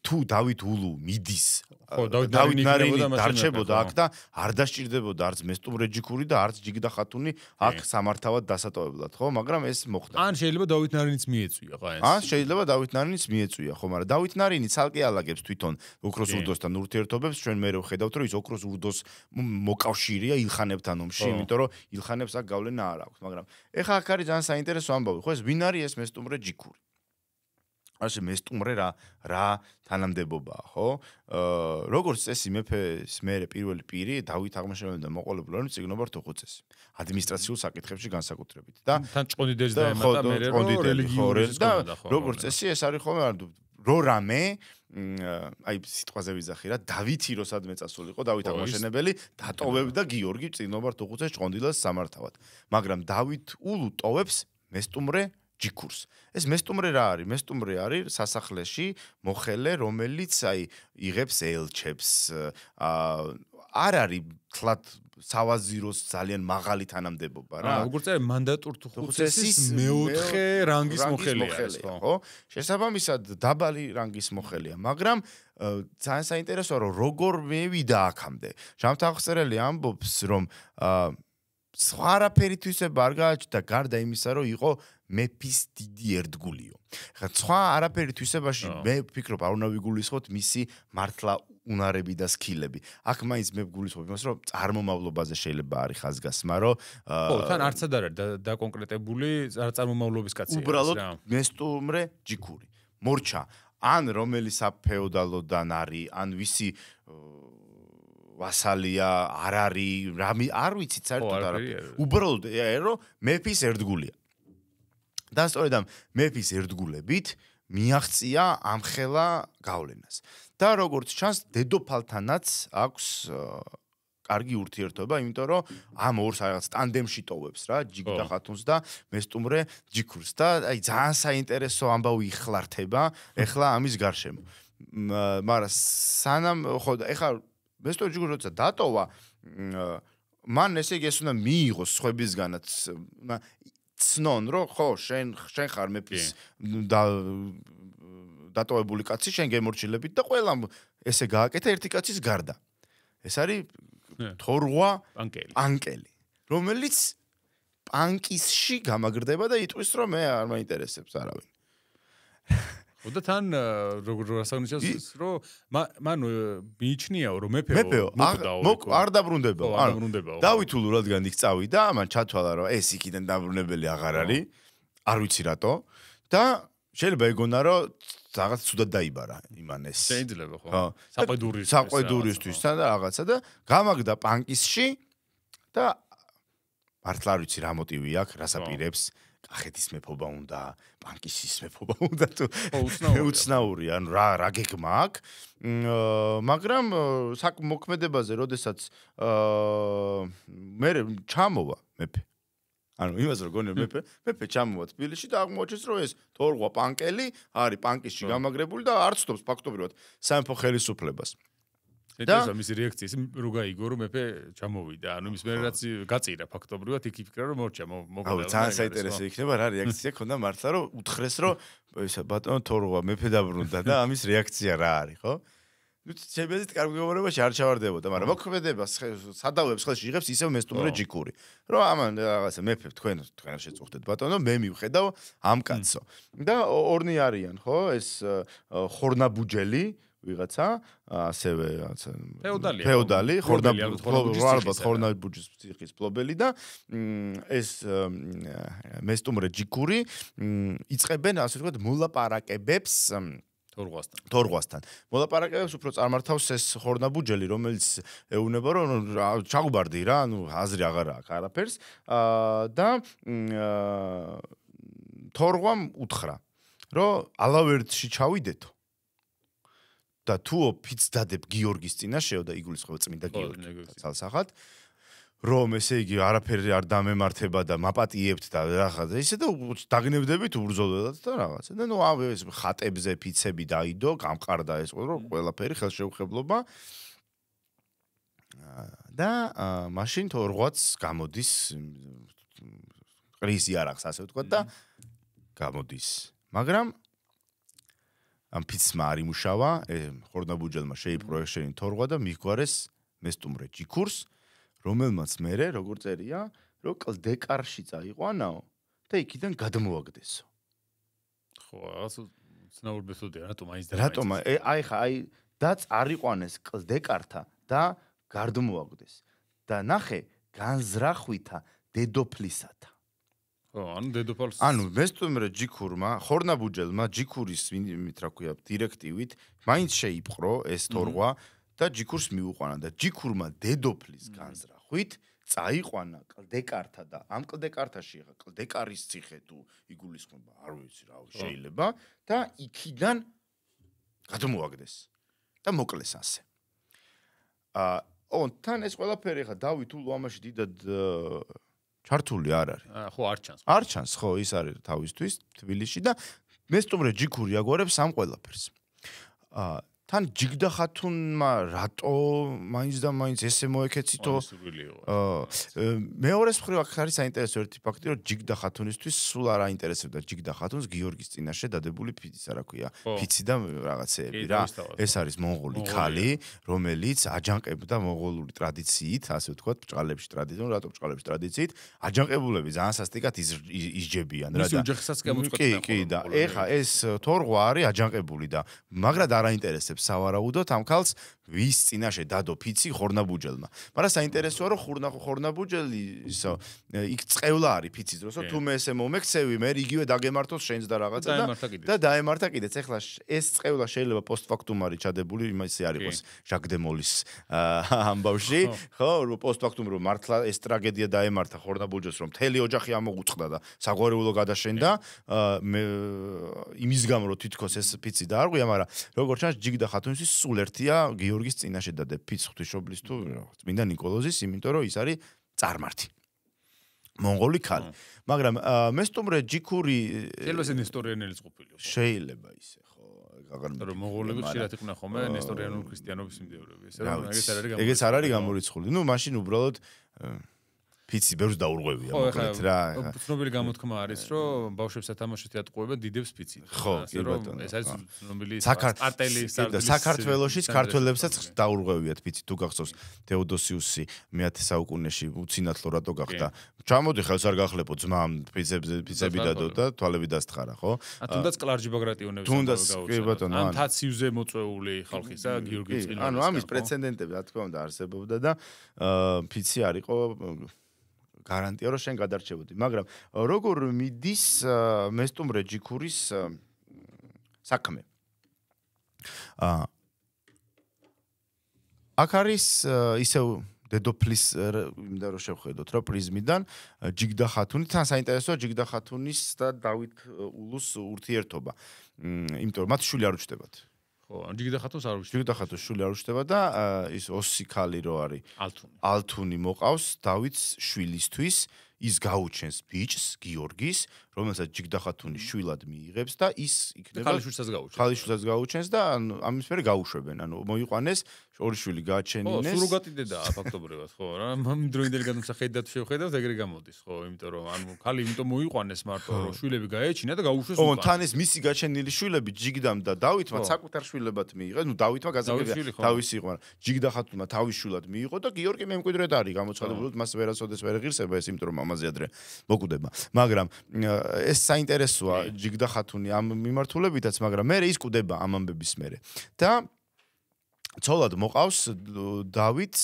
თუ დავით ულუ მიდის, დავით ნარინი დარჩებოდა აქ და არ დასჭირდებოდა არც მესტუმრე ჯიქური და არც ჯიგდა ხათუნი აქ სამართავად დასატოვებლად, ხო? მაგრამ ეს მოხდა. ან შეიძლება დავით ნარინიც მიეწვია ყაენს. ან შეიძლება დავით ნარინიც მიეწვია, ხო, მაგრამ დავით ნარინი ცალკე ალაგებს თვითონ ოქროს ურდოსთან ურთიერთობებს, ჩვენ მე ვხედავთ რომ ის ოქროს ურდოს მოკავშირეა ილხანებთან ომში, იმიტომ რომ ილხანებს აქ გავლენა არ აქვს, მაგრამ ეხა აქ ძალიან საინტერესო ამბავი, ხო ეს ვინ არის ეს მესტუმრე ჯიქური? ასე მესტუმრე რა თანამდებობაა, ხო? როგორც წესი მეფეს მერე პირველი პირი დავით აღმაშენებელი და მოყოლებული არის ციგნობა რთოხუცესი. ადმინისტრაციულ საკითხებში განსაკუთრებით და თან ჭყონდიდეს დაემატა მერე რელიგიური და როგორც წესი ეს არის ხოლმე რო რამე აი სიტყვაზე ვიზახი რა დავითი რო სადმე წასულიყო დავით აღმაშენებელი დატოვებდა გიორგი ციგნობა რთოხუცეს ჭყონდილას სამართავად. მაგრამ დავით ულუ ტოვებს მესტუმრე ჯიქურს. ეს მესტუმრე რა არის? მესტუმრე არის სასახლეში მოხელე, რომელიც აი იღებს ელჩებს. არ არის თლად სავაზიროს ძალიან მაღალი თანამდებობა რა. როგორც არის მანდატურ თუხუცესის მეოთხე რანგის მოხელეა, ხო? შესაბამისად დაბალი რანგის მოხელეა, მაგრამ ძალიან საინტერესოა რომ როგორ მევიდა აქამდე. ჯამთახსრელი ამბობს რომ სხვა არაფერი თვისება არ გააჩნდა გარდა იმისა რომ იყო მეფის დიდი ერთგულიო. ხა სხვა არაფერი თვისებაში მე ვფიქრობ არ უნდა ვიგულისხოთ მისი მართლა უნარები და სკილები. აქ მაინც მე გულისხმობ იმას, რომ წარმომავლობაზე შეიძლება არის ხაზგასმა, რომ ხო, თან არცად არ არის დაკონკრეტებული წარმომავლობის კაცია. უბრალოდ მესტუმრე ჯიქური. მორჩა ან რომელი საფეოდალოდან არის, ან ვისი ვასალია, არ არის, არ ვიცით საერთოდ არაფერი. უბრალოდ რომ მეფის ერთგულია. და სწორედ ამ მეფის ერთგულებით მიაღწია ამხელა გავლენას. და როგორც ჩანს, დედოფალთანაც აქვს კარგი ურთიერთობა, იმიტომ რომ ამ ორს რაღაც ტანდემში ტოვებს რა, ჯიგდა ხათუნს და მესტუმრე ჯიქურს და აი ძალიან საინტერესო ამბავი იხლართება ეხლა ამის გარშემო. მაგრამ სანამ ხო ეხლა მესტუმრე ჯიქური როცა დატოვა, მან ესე იგი ეს უნდა მიიღოს სხვებისგანაც ცნონ რომ ხო შენ ხარ მეფის დატოვებული კაცი, შენ გემორჩილებით და ყველამ ესე გააკეთა ერთი კაცის გარდა. ეს არის თორღვა პანკელი, რომელიც პანკისში გამაგრდება და იტყვის რომ მე არ მაინტერესებს არავინ. და თან როგორ ასაგნიშნავს რომ მან მიიჩნიაო რომ მეფეო არ დაბრუნდება. დავითულ რადგან იქ წავიდა, მან ჩათვალა რომ ეს იქიდან დაბრუნებელი აღარ არის, არ ვიცი რატო და შეიძლება ეგონა რომ რაღაც ცუდად დაიბარა იმან ეს. შეიძლება ხო. საყვედურისთვის და რაღაცა და გამაგდა პანკისში და მართლა არ ვიცი რა მოტივი აქვს, რას აპირებს. კახეთის მეფობა უნდა, პანკისის მეფობა უნდა თუ უცნაური, ანუ რა გეგმა აქვს. მაგრამ მოქმედებაზე, როდესაც მე ჩამოვა მეფე. ანუ იმას რო გონია მეფე ჩამოვა თბილისში და აღმოაჩენს რომ ეს თორღვა პანკელი არის პანკისში გამაგრებული და არ ცდობს ფაქტობრივად სამეფო ხელისუფლებას. და მისი რეაქცია რო გაიგო რომ მეფე ჩამოვიდა, ანუ მის მე რაც გაწირა ფაქტობრივად იქ იფიქრა რომ მორჩა მოგდა. ძალიან საინტერესო იქნება რა რეაქცია ქონდა მართლა რომ უთხრეს რომ ისა ბატონო თორღვა მეფე დაბრუნდა და ამის რეაქცია რა არის, ხო? ნუ შეიძლება კარგ მეგობრებაში არ ჩავარდებოდა, მაგრამ მოქმედება სადავებს ხელში იღებს ისევ მესტუმრე ჯიქური. რომ ამან რაღაცა მეფე თქვენ შეწუხდეთ ბატონო, მე მივხედავ ამ კაცო. და ორნი არიან, ხო? ეს ხორნაბუჯელი ვიღაცა, ასევე რაღაცა ფეოდალი, ხორნაბუჯის ციხის ფლობელი და ეს მესტუმრე ჯიქური იწყებენ, ასე ვთქვათ, მოლაპარაკებებს თორღვასთან. მოლაპარაკებებს უფრო წარმართავს ეს ხორნაბუჯელი, რომელიც ეუბნება რომ ჩაგვბარდი რა, ანუ აზრი აღარ აქვს არაფერს და თორღვამ უთხრა, რომ ალავერდში ჩავიდეთო. და თუ ოფიც დადებ გიორგის წინაშეო და იგულისხმება წმინდა გიორგი ცალსახად, რომ ესე იგი არაფერი არ დამემართება და მაპატიებთ და რაღაცა ისე და დაგნებდებით უბრძოლველად და რაღაცა. და ნუ ეს ხატებზე ფიცები დაიდო, გამყარდა ეს ყველაფერი ხელშეუხებლობა. და მაშინ თორღვაც გამოდის ყრის იარაღს, ასე ვთქვათ და გამოდის. მაგრამ ამ ფიცმა არ იმუშავა, ხორნაბუჯელმა შეიპროექტშენი თორღვა და მიგვარეს მესტუმრე ჯიქურს, რომელმაც მერე როგორ წერია, რომ კლდეკარში წაიყვანაო და იქიდან გადმოაგდესო. ხო, რაღაც ცნაური მეთოდია, რატომ აიც და რატომ აი დაც არ იყვანეს კლდეკართა და გარდმოაგდეს და ნახე განზრახვითა დედოფლისათა. ხო, ანუ დედოფალს ანუ მესტუმრე ჯიქურმა, ხორნაბუჯელმა ჯიქურის იმით რა ქვია, დირექტივით მაინც შეიპყრო ეს თორღვა და ჯიქურს მიუყვანა და ჯიქურმა დედოფლის განზრახვით წაიყვანა კლდეკართა და ამ კლდეკართაში ხა კლდეკარის ციხე თუ იგულისხმება, არ ვიცი რა შეიძლება და იქიდან გადმოაგდეს და მოკლეს ასე. თან ეს ყველაფერი ხა დავით ულამაში დიდად ჩართული არ არის. ხო, არ ჩანს. არ ჩანს, ხო, ის არის თავისთვის თბილისში და მესტუმრე ჯიქური აგორებს ამ ყველაფერს. თან ჯიგდა ხათუნმა რატო მაინც და მაინც ესე მოეკეცითო? მეორეს მხრივ აქ არის საინტერესო ერთი ფაქტი, რომ ჯიგდა ხათუნისთვის სულ არ აინტერესებდა ჯიგდა ხათუნს გიორგის წინაშე დადებული ფიცი, რა ქვია, ფიცი და რაღაცეები რა. ეს არის მონღოლი ქალი, რომელიც აჯანყებდა მონღოლური ტრადიციით, ასე ვთქვათ, ბჭყალებში ტრადიციით, რატო ბჭყალებში ტრადიციით, აჯანყებულები ძალიან სასტიკად ისჯებიან რა და კი და ეხა ეს თორღვა არის აჯანყებული და მაგრად არ აინტერესებს აიღებს სავარაუდოდ ამ ქალს ვის წინაშე დადო ფიცი ხორნაბუჯელმა. მაგრამ საინტერესოა რომ ხორნაბუჯელი ისო იქ წევლა არის ფიცის დროს რომ თუ მე ესე მომექცევი მე იგივე დაგემართოს შენს და რაღაცა და დაემართა კიდეც. ეხლა ეს წევლა შეიძლება პოსტფაქტუმ არის ჩადებული იმასე არ იყოს ჟაკდემოლის ამბავში ხო პოსტფაქტუმ რომ მართლა ეს ტრაგედია დაემართა ხორნაბუჯელს რომ მთელი ოჯახი ამოუწყდა და საგვარეულო გადაშენდა მე იმის გამო რომ თითქოს ეს ფიცი დაარღვია, მაგრამ როგორც ჩანს ჯიგდა ხათუნის სულ ერთია გიორგის წინაშე და ფიც ღვთისმშობლის თუ წმინდა ნიკოლოზის, იმიტომ რომ ის არის წარმართი. მონღოლი ქალი. მაგრამ მესტუმრე ჯიქური შეიძლება ნესტორიანელის ყოფილი. შეიძლება ისე, ხო, აღარ მე. რომ მონღოლები ხშირად იყვნენ ხოლმე ნესტორიანული ქრისტიანობის მიმდევრები, ესე რომ ეგეც არ არის გამორიცხული. ნუ მაშინ უბრალოდ ფიცი ბევრს დაურღვევია მოკლედ რა. ცნობილი გამოთქმა არის, რომ ბავშვებს ათამაშეთ ატყუებენ დიდებს ფიცით. ხო, კი ბატონო. ეს არის ცნობილი არტელი საქართველოშიც ქართველებსაც დაურღვევიათ ფიცით. თუ გახსოვს თეოდოსიუსი მე-10 საუკუნეში უცინათლო რატო გახდა. ჩამოდი ხელს არ გახლებო ძმამ ფიცები დადო და თვალები დასთხარა, ხო? თუნდაც კლარჯი ბაგრატიონებს თუნდაც კი ბატონო. ან თაციუზე მოწვეული ხალხისა გიორგი წინვალის. ანუ ამის პრეცედენტები რა თქმა უნდა არსებობდა და ფიცი არისო გარანტია რომ შენ გადარჩებოდი, მაგრამ როგორ მიდის მესტუმრე ჯიქურის საქმე? აქ არის ისევ დედოფლის იმდა რომ შევხედოთ რა პრიზმიდან ჯიგდა ხათუნი თან საინტერესოა ჯიგდა ხათუნის და დავით ულუს ურთიერთობა. იმიტომ რომ მათ შვილი არ უჩნდებათ. ხო, ჯიგდა ხათუნს არ უჩნდება. ჯიგდა ხათუნს შვილი არ უჩნდება და ის ოსი ქალი რო არის ალთუნი მოყავს დავითს შვილისთვის ის გაუჩენს ბიჭს გიორგის რომელსაც ჯიგდა ხათუნის შვილად მიიღებს და ის იქნება ქალიშვილსაც გაუჩენს და ამის მერე გაუშვებენ ანუ მოიყვანეს ორი შვილი გააჩენინეს ხო სუროგატი დედაა ფაქტობრივად ხო რა მამდროინდელი გადამსახედად შევხედავთ ეგრე გამოდის ხო იმიტომ რომ ანუ ქალი იმიტომ მოიყვანეს მარტო რომ შვილები გაეჩინა და გაუშვეს უკან ხო თან ეს მისი გაჩენილი შვილები ჯიგდამ და დავითმა საკუთარ შვილებად მიიღეს ნუ დავითმა გაზაგებია თავისი იყო ჯიგდა ხათუნმა თავის შვილად მიიღო და გიორგი მემკვიდრედ არის გამოცხადებული მას ვერასოდეს ვერ ღირსება ეს იმიტომ რომ ამაზე ადრე მოკვდება მაგრამ ეს საინტერესოა ჯიგდა ხათუნი ამ მიმართულებითაც მაგრამ მე ის კვდება ამ ამბების მერე და ცოლად მოყავს დავითს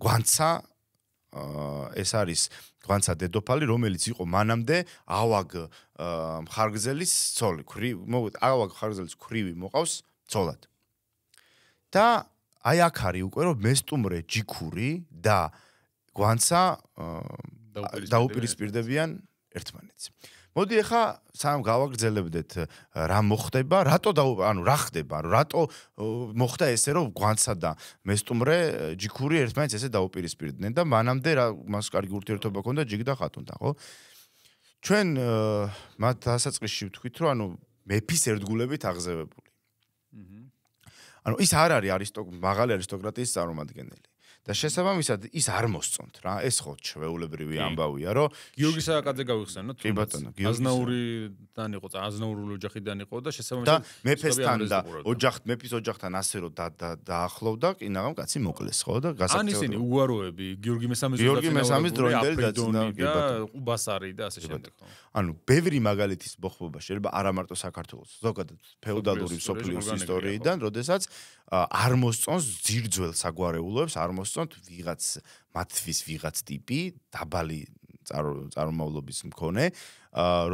გვანცა ეს არის გვანცა დედოფალი რომელიც იყო მანამდე ავაგ მხარგზელის ცოლი ავაგ მხარგზელის ქვრივი მოყავს ცოლად და აი აქ არის უკვე რომ მესტუმრე ჯიქური და გვანცა დაუპირისპირდებიან ერთმანეთს. მოდი ახლა სამ გავაგრძელებდეთ რა მოხდება, ანუ რა ხდება, რატო მოხდა ესე რომ გვანცა და მესტუმრე ჯიქური ერთმანეთს ესე დაუპირისპირდნენ და მანამდე რა მას კარგი ურთიერთობა ჰქონდა ჯიგდა ხათუნთან, ხო? ჩვენ მათ დასაწყისში ვთქვით რომ ანუ მეფის ერთგულებით აღზევებული. ანუ ის არ არის მაღალი არისტოკრატიის წარმომადგენელი. და შესაბამისად ის არ მოსწონთ რა ეს ხო ჩვეულებრივი ამბავია რომ გიორგი სააკაძე გავიხსენოთ კი ბატონო აზნაურიდან იყო აზნაურული ოჯახიდან იყო და შესაბამისად და მეფესთან და მეფის ოჯახთან ასე რომ დაახლოვდა კინაღამ კაცი მოკლეს ხო და გასაკეთებლად ან ისინი უგაროები გიორგი მესამის დროინდელი და კი ბატონო ყუბასარი და ასე შემდეგ ხო ანუ ბევრი მაგალითის მოხდება შეიძლება არა მარტო საქართველოს ზოგადად ფეოდალური სოფლიოს ისტორიიდან როდესაც არ მოსწონს ძირძველ საგვარეულოებს არ მოსწონთ ვიღაც მათთვის ვიღაც ტიპი დაბალი წარმომავლობის მქონე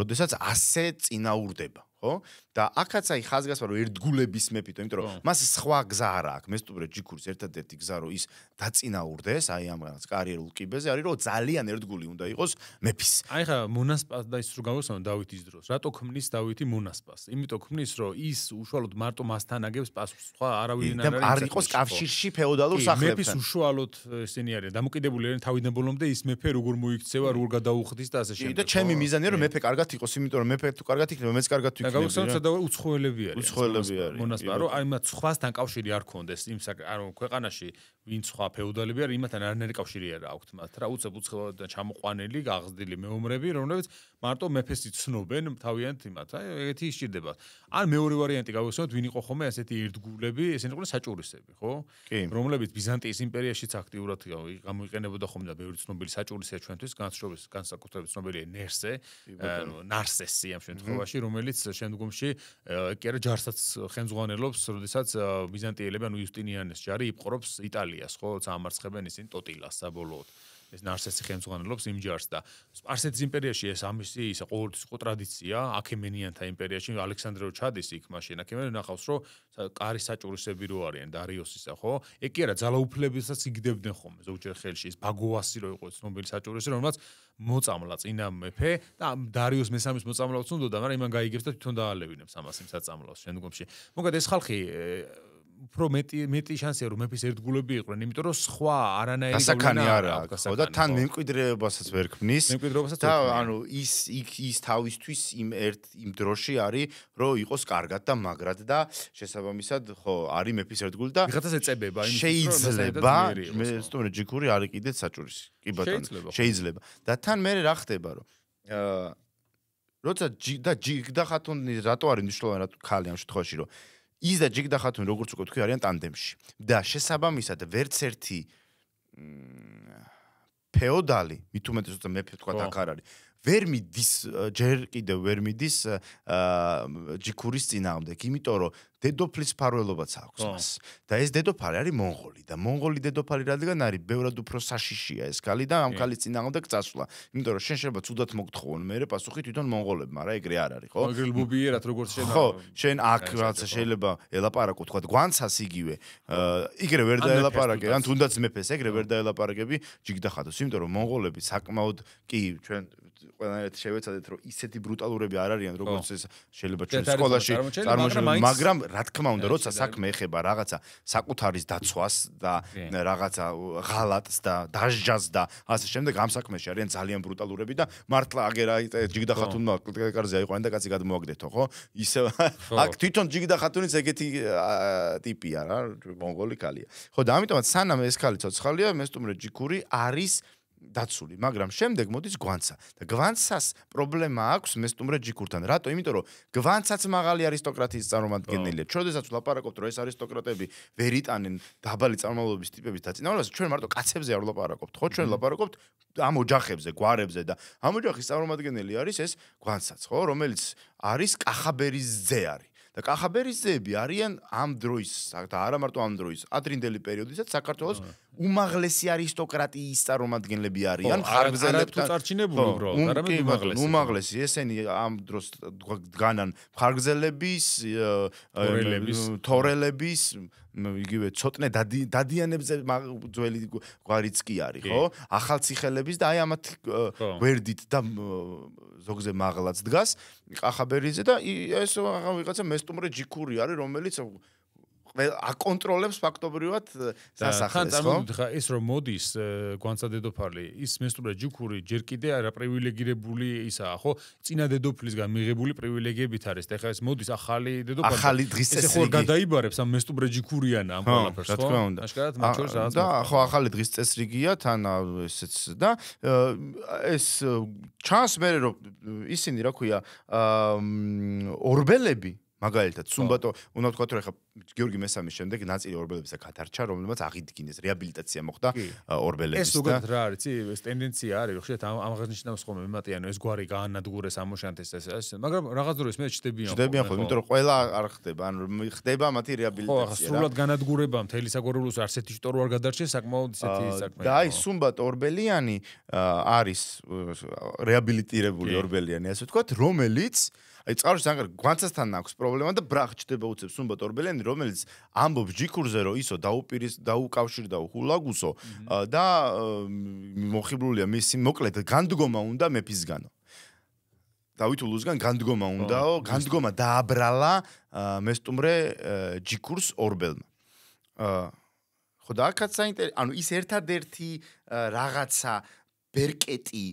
როდესაც ასე წინაურდება ხო და აქაც აი ხაზგასმა რომ ერთგულების მეფითო იმიტომ რომ მას სხვა გზა არ აქვს მესტუმრე ჯიქურის ერთადერთი გზა რომ ის დაწინაურდეს აი ამ რაღაც კარიერულ კიბეზე არის რომ ძალიან ერთგული უნდა იყოს მეფის აი ხა მონასპას და ის რო გავიხსენო დავითის დროს რატო ქმნის დავითი მონასპას იმიტომ ქმნის რომ ის უშუალოდ მარტო მასთან აგებს პასუხს სხვა არავინ არ იყოს კავშირში ფეოდალურ სახლებთან მეფის უშუალოდ ესენი არიან დამოკიდებული არიან თავიდან ბოლომდე ის მეფე როგორ მოიქცევა როგორ გადაუხდის და ასე შემდეგ და ჩემი მიზანია რომ მეფე კარგად იყოს იმიტომ რომ მეფე თუ კარგად იქნება მეც კარგად ვიქნები გავიხსენოთ სადავე უცხოელები არის უცხოელები არის მონასპა რომ აი მათ სხვასთან კავშირი არ ქონდეს იმ ანუ ქვეყანაში ვინ სხვა ფეოდალები არის, იმათთან არანაირი კავშირი არ აქვს მათ რა, უცებ-უცხოდ ჩამოყვანილი, გაღზდილი მეომრები, რომლებიც მარტო მეფეს იცნობენ თავიანთ იმათ, აი ეგეთი ისჭირდება. ან მეორე ვარიანტი გავიხსენოთ, ვინ იყო ხოლმე ასეთი ერთგულები, ესენი იყვნენ საჭურისები, ხო? რომლებიც ბიზანტიის იმპერიაშიც აქტიურად გამოიყენებოდა ხოლმე და ბევრი ცნობილი საჭურისია ჩვენთვის, განსაკუთრებით ცნობილია ნარსესი ამ შემთხვევაში, რომელიც შემდგომში კი არა ჯარსაც ხელმძღვანელობს, როდესაც ბიზანტიელები ანუ იუსტინიანეს ჯარი იპყრობს იტალიას, ხო, წამარცხებენ ისინი ტოტილას საბოლოოდ. ეს ნარსესი ხელმძღვანელობს იმ ჯარს და სპარსეთის იმპერიაში ეს ამისი ისა ყოველთვის იყო ტრადიცია, აქემენიანთა იმპერიაში ალექსანდრე რო ჩადის იქ მაშინ აქემენი ნახავს რომ კარი საჭურისები რო არიან დარიოსისა, ხო? ეგ კი არა ძალაუფლებასაც იგდებდნენ ხოლმე ზოგჯერ ხელში ის ბაგოვასი რო იყო ცნობილი საჭურისი, რომელსაც მოწამლა წინა მეფე და დარიოს მესამის მოწამლავს უნდოდა, მაგრამ იმან გაიგებს და თვითონ დაალევინებს ამას იმ საწამლავს შემდგომში. მოკლედ ეს ხალხი უფრო მეტი შანსია რომ მეფის ერთგულები იყვნენ, იმიტომ რომ სხვა არანაირი გასაკანი არ აქვს, ხო და თან მემკვიდრეობასაც ვერ ქმნის. და ანუ ის თავისთვის იმ დროში არის, რომ იყოს კარგად და მაგრად და შესაბამისად, ხო, არის მეფის ერთგული და ვიღაცას ეწებება იმის შეიძლება მე სტუმრე ჯიქური არის კიდეც საჭურისი. კი ბატონო, შეიძლება. და თან მე რა ხდება, რომ როცა ჯიგდა ხათუნი რატო არის მნიშვნელოვანი რატო ხალი ამ შემთხვევაში, რომ ის და ჯიგდა ხათუნი როგორც უკვე თქვი არიან ტანდემში და შესაბამისად ვერც ერთი ფეოდალი მით უმეტეს როცა მეფე თქვა აქ არ არის ვერ მიდის ჯერ კიდევ ვერ მიდის ჯიქურის წინააღმდეგ იმიტომ რომ დედოფლის ფარველობაც აქვს მას და ეს დედოფალი არის მონღოლი და მონღოლი დედოფალი რადგან არის ბევრად უფრო საშიშია ეს ქალი და ამ ქალის წინააღმდეგ წასვლა იმიტომ რომ შენ შეიძლება ცუდად მოგთხოვონ მე პასუხი თვითონ მონღოლებმა რა ეგრე არ არის ხო ეგრე ლბობიერად როგორც შენ ხო შენ აქ რაც შეიძლება ელაპარაკო თქვა გვანცას იგივე იგრე ვერ დაელაპარაკე ან თუნდაც მეფეს ეგრე ვერ დაელაპარაკები ჯიგდა ხათოს იმიტომ რომ მონღოლები საკმაოდ კი ჩვენ ყველანაირად შევეცადეთ რომ ისეთი ბრუტალურები არ არიან როგორც ეს შეიძლება ჩვენ სკოლაში წარმოჩენილი მაგრამ რა თქმა უნდა როცა საქმე ეხება რაღაცა საკუთარის დაცვას და რაღაცა ღალატს და დაჟჯას და ასე შემდეგ ამ საქმეში არიან ძალიან ბრუტალურები და მართლა აგერ აი ჯიგდა ხათუნმა კარზე აიყვანა და კაცი გადმოაგდეთო ხო ისე აქ თვითონ ჯიგდა ხათუნის ეგეთი ტიპია რა მონღოლი ქალია ხო და ამიტომაც სანამ ეს ქალი ცოცხალია მე სტუმრე ჯიქური არის დაცული, მაგრამ შემდეგ მოდის გვანცა და გვანცას პრობლემა აქვს მესტუმრე ჯიქურთან. რატო? იმიტომ რომ გვანცაც მაღალი არისტოკრატიის წარმომადგენელია. ჩვენოდესაც ვლაპარაკობთ, რომ ეს არისტოკრატები ვერ იტანენ დაბალი წარმომავლობის ტიპების დაწინაურებას, ჩვენ მარტო კაცებზე არ ვლაპარაკობთ, ხო? ჩვენ ვლაპარაკობთ ამ ოჯახებზე, გვარებზე და ამ ოჯახის წარმომადგენელი არის ეს გვანცაც, ხო? რომელიც არის კახაბერის ძე არის. და კახაბერის ძეები არიან ამ დროის და არა მარტო ამ დროის ადრინდელი პერიოდისაც საქართველოს უმაღლესი არისტოკრატიის წარმომადგენლები არიან ხარგზელებთან წარჩინებული უბრალოდ არამედ უმაღლესი ესენი ამ დროს დგანან ხარგზელების თორელების იგივე ცოტნე დადიანებზე ძველი გვარიც კი არის ხო ახალციხელების და აი ამათ გვერდით და ზოგზე მაღლაც დგას კახაბერიზე და ეს ვიღაცა მესტუმრე ჯიქური არის რომელიც აკონტროლებს ფაქტობრივად სასახლეს ხო? ხა ის რომ მოდის გვანცა დედოფალი ის მესტუმრე ჯიქური ჯერ კიდე არა პრივილეგირებული ისაა ხო? წინა დედოფლისგან მიღებული პრივილეგიებით არის და ხა ეს მოდის ახალი დედოფალი ახალი დღის წესრიგი. ეს ხო გადაიბარებს ამ მესტუმრე ჯიქურიან ამ ყველაფერს ხო? აშკარად მათ შორის რაღაც და ხო ახალი დღის წესრიგია თან ესეც და ეს ჩანს მე რომ ისინი რა ქვია ორბელები მაგალითად სუმბატო უნდა ვთქვათ რომ ეხა გიორგი მესამის შემდეგ ნაწილი ორბელებისა გადარჩა რომელმაც აღიდგინეს რეაბილიტაცია მოხდა ორბელების ეს ზოგადად რა არის იცი ეს ტენდენცია არის რომ ხშირად აღნიშნავს ხოლმე მემატიანო ეს გვარი გაანადგურეს ამოშანთეს ეს მაგრამ რაღაც დროს მე ჩდებიან ხო იმიტომ რომ ყველა არ ხდება ანუ ხდება მათი რეაბილიტაცია ხო სრულად განადგურება მთელი საგვარეულოს არსეთი შტორო არ გადარჩეს საკმაოდ ისეთი საქმე და აი სუმბატო ორბელიანი არის რეაბილიტირებული ორბელიანი ასე ვთქვათ რომელიც აი წყაროში ზანგარ გვანცასთან აქვს პრობლემა და ბრახ ჩდება უცებ სუმბატ ორბელიანი რომელიც ამბობს ჯიქურზე რომ ისო დაუკავშირდა ჰულაგუსო და მოხიბლულია მისი მოკლედ განდგომა უნდა მეფისგანო დავით ულუსგან განდგომა უნდაო განდგომა დააბრალა მესტუმრე ჯიქურს ორბელმა ხო და აქაც ანუ ის ერთადერთი რაღაცა ბერკეტი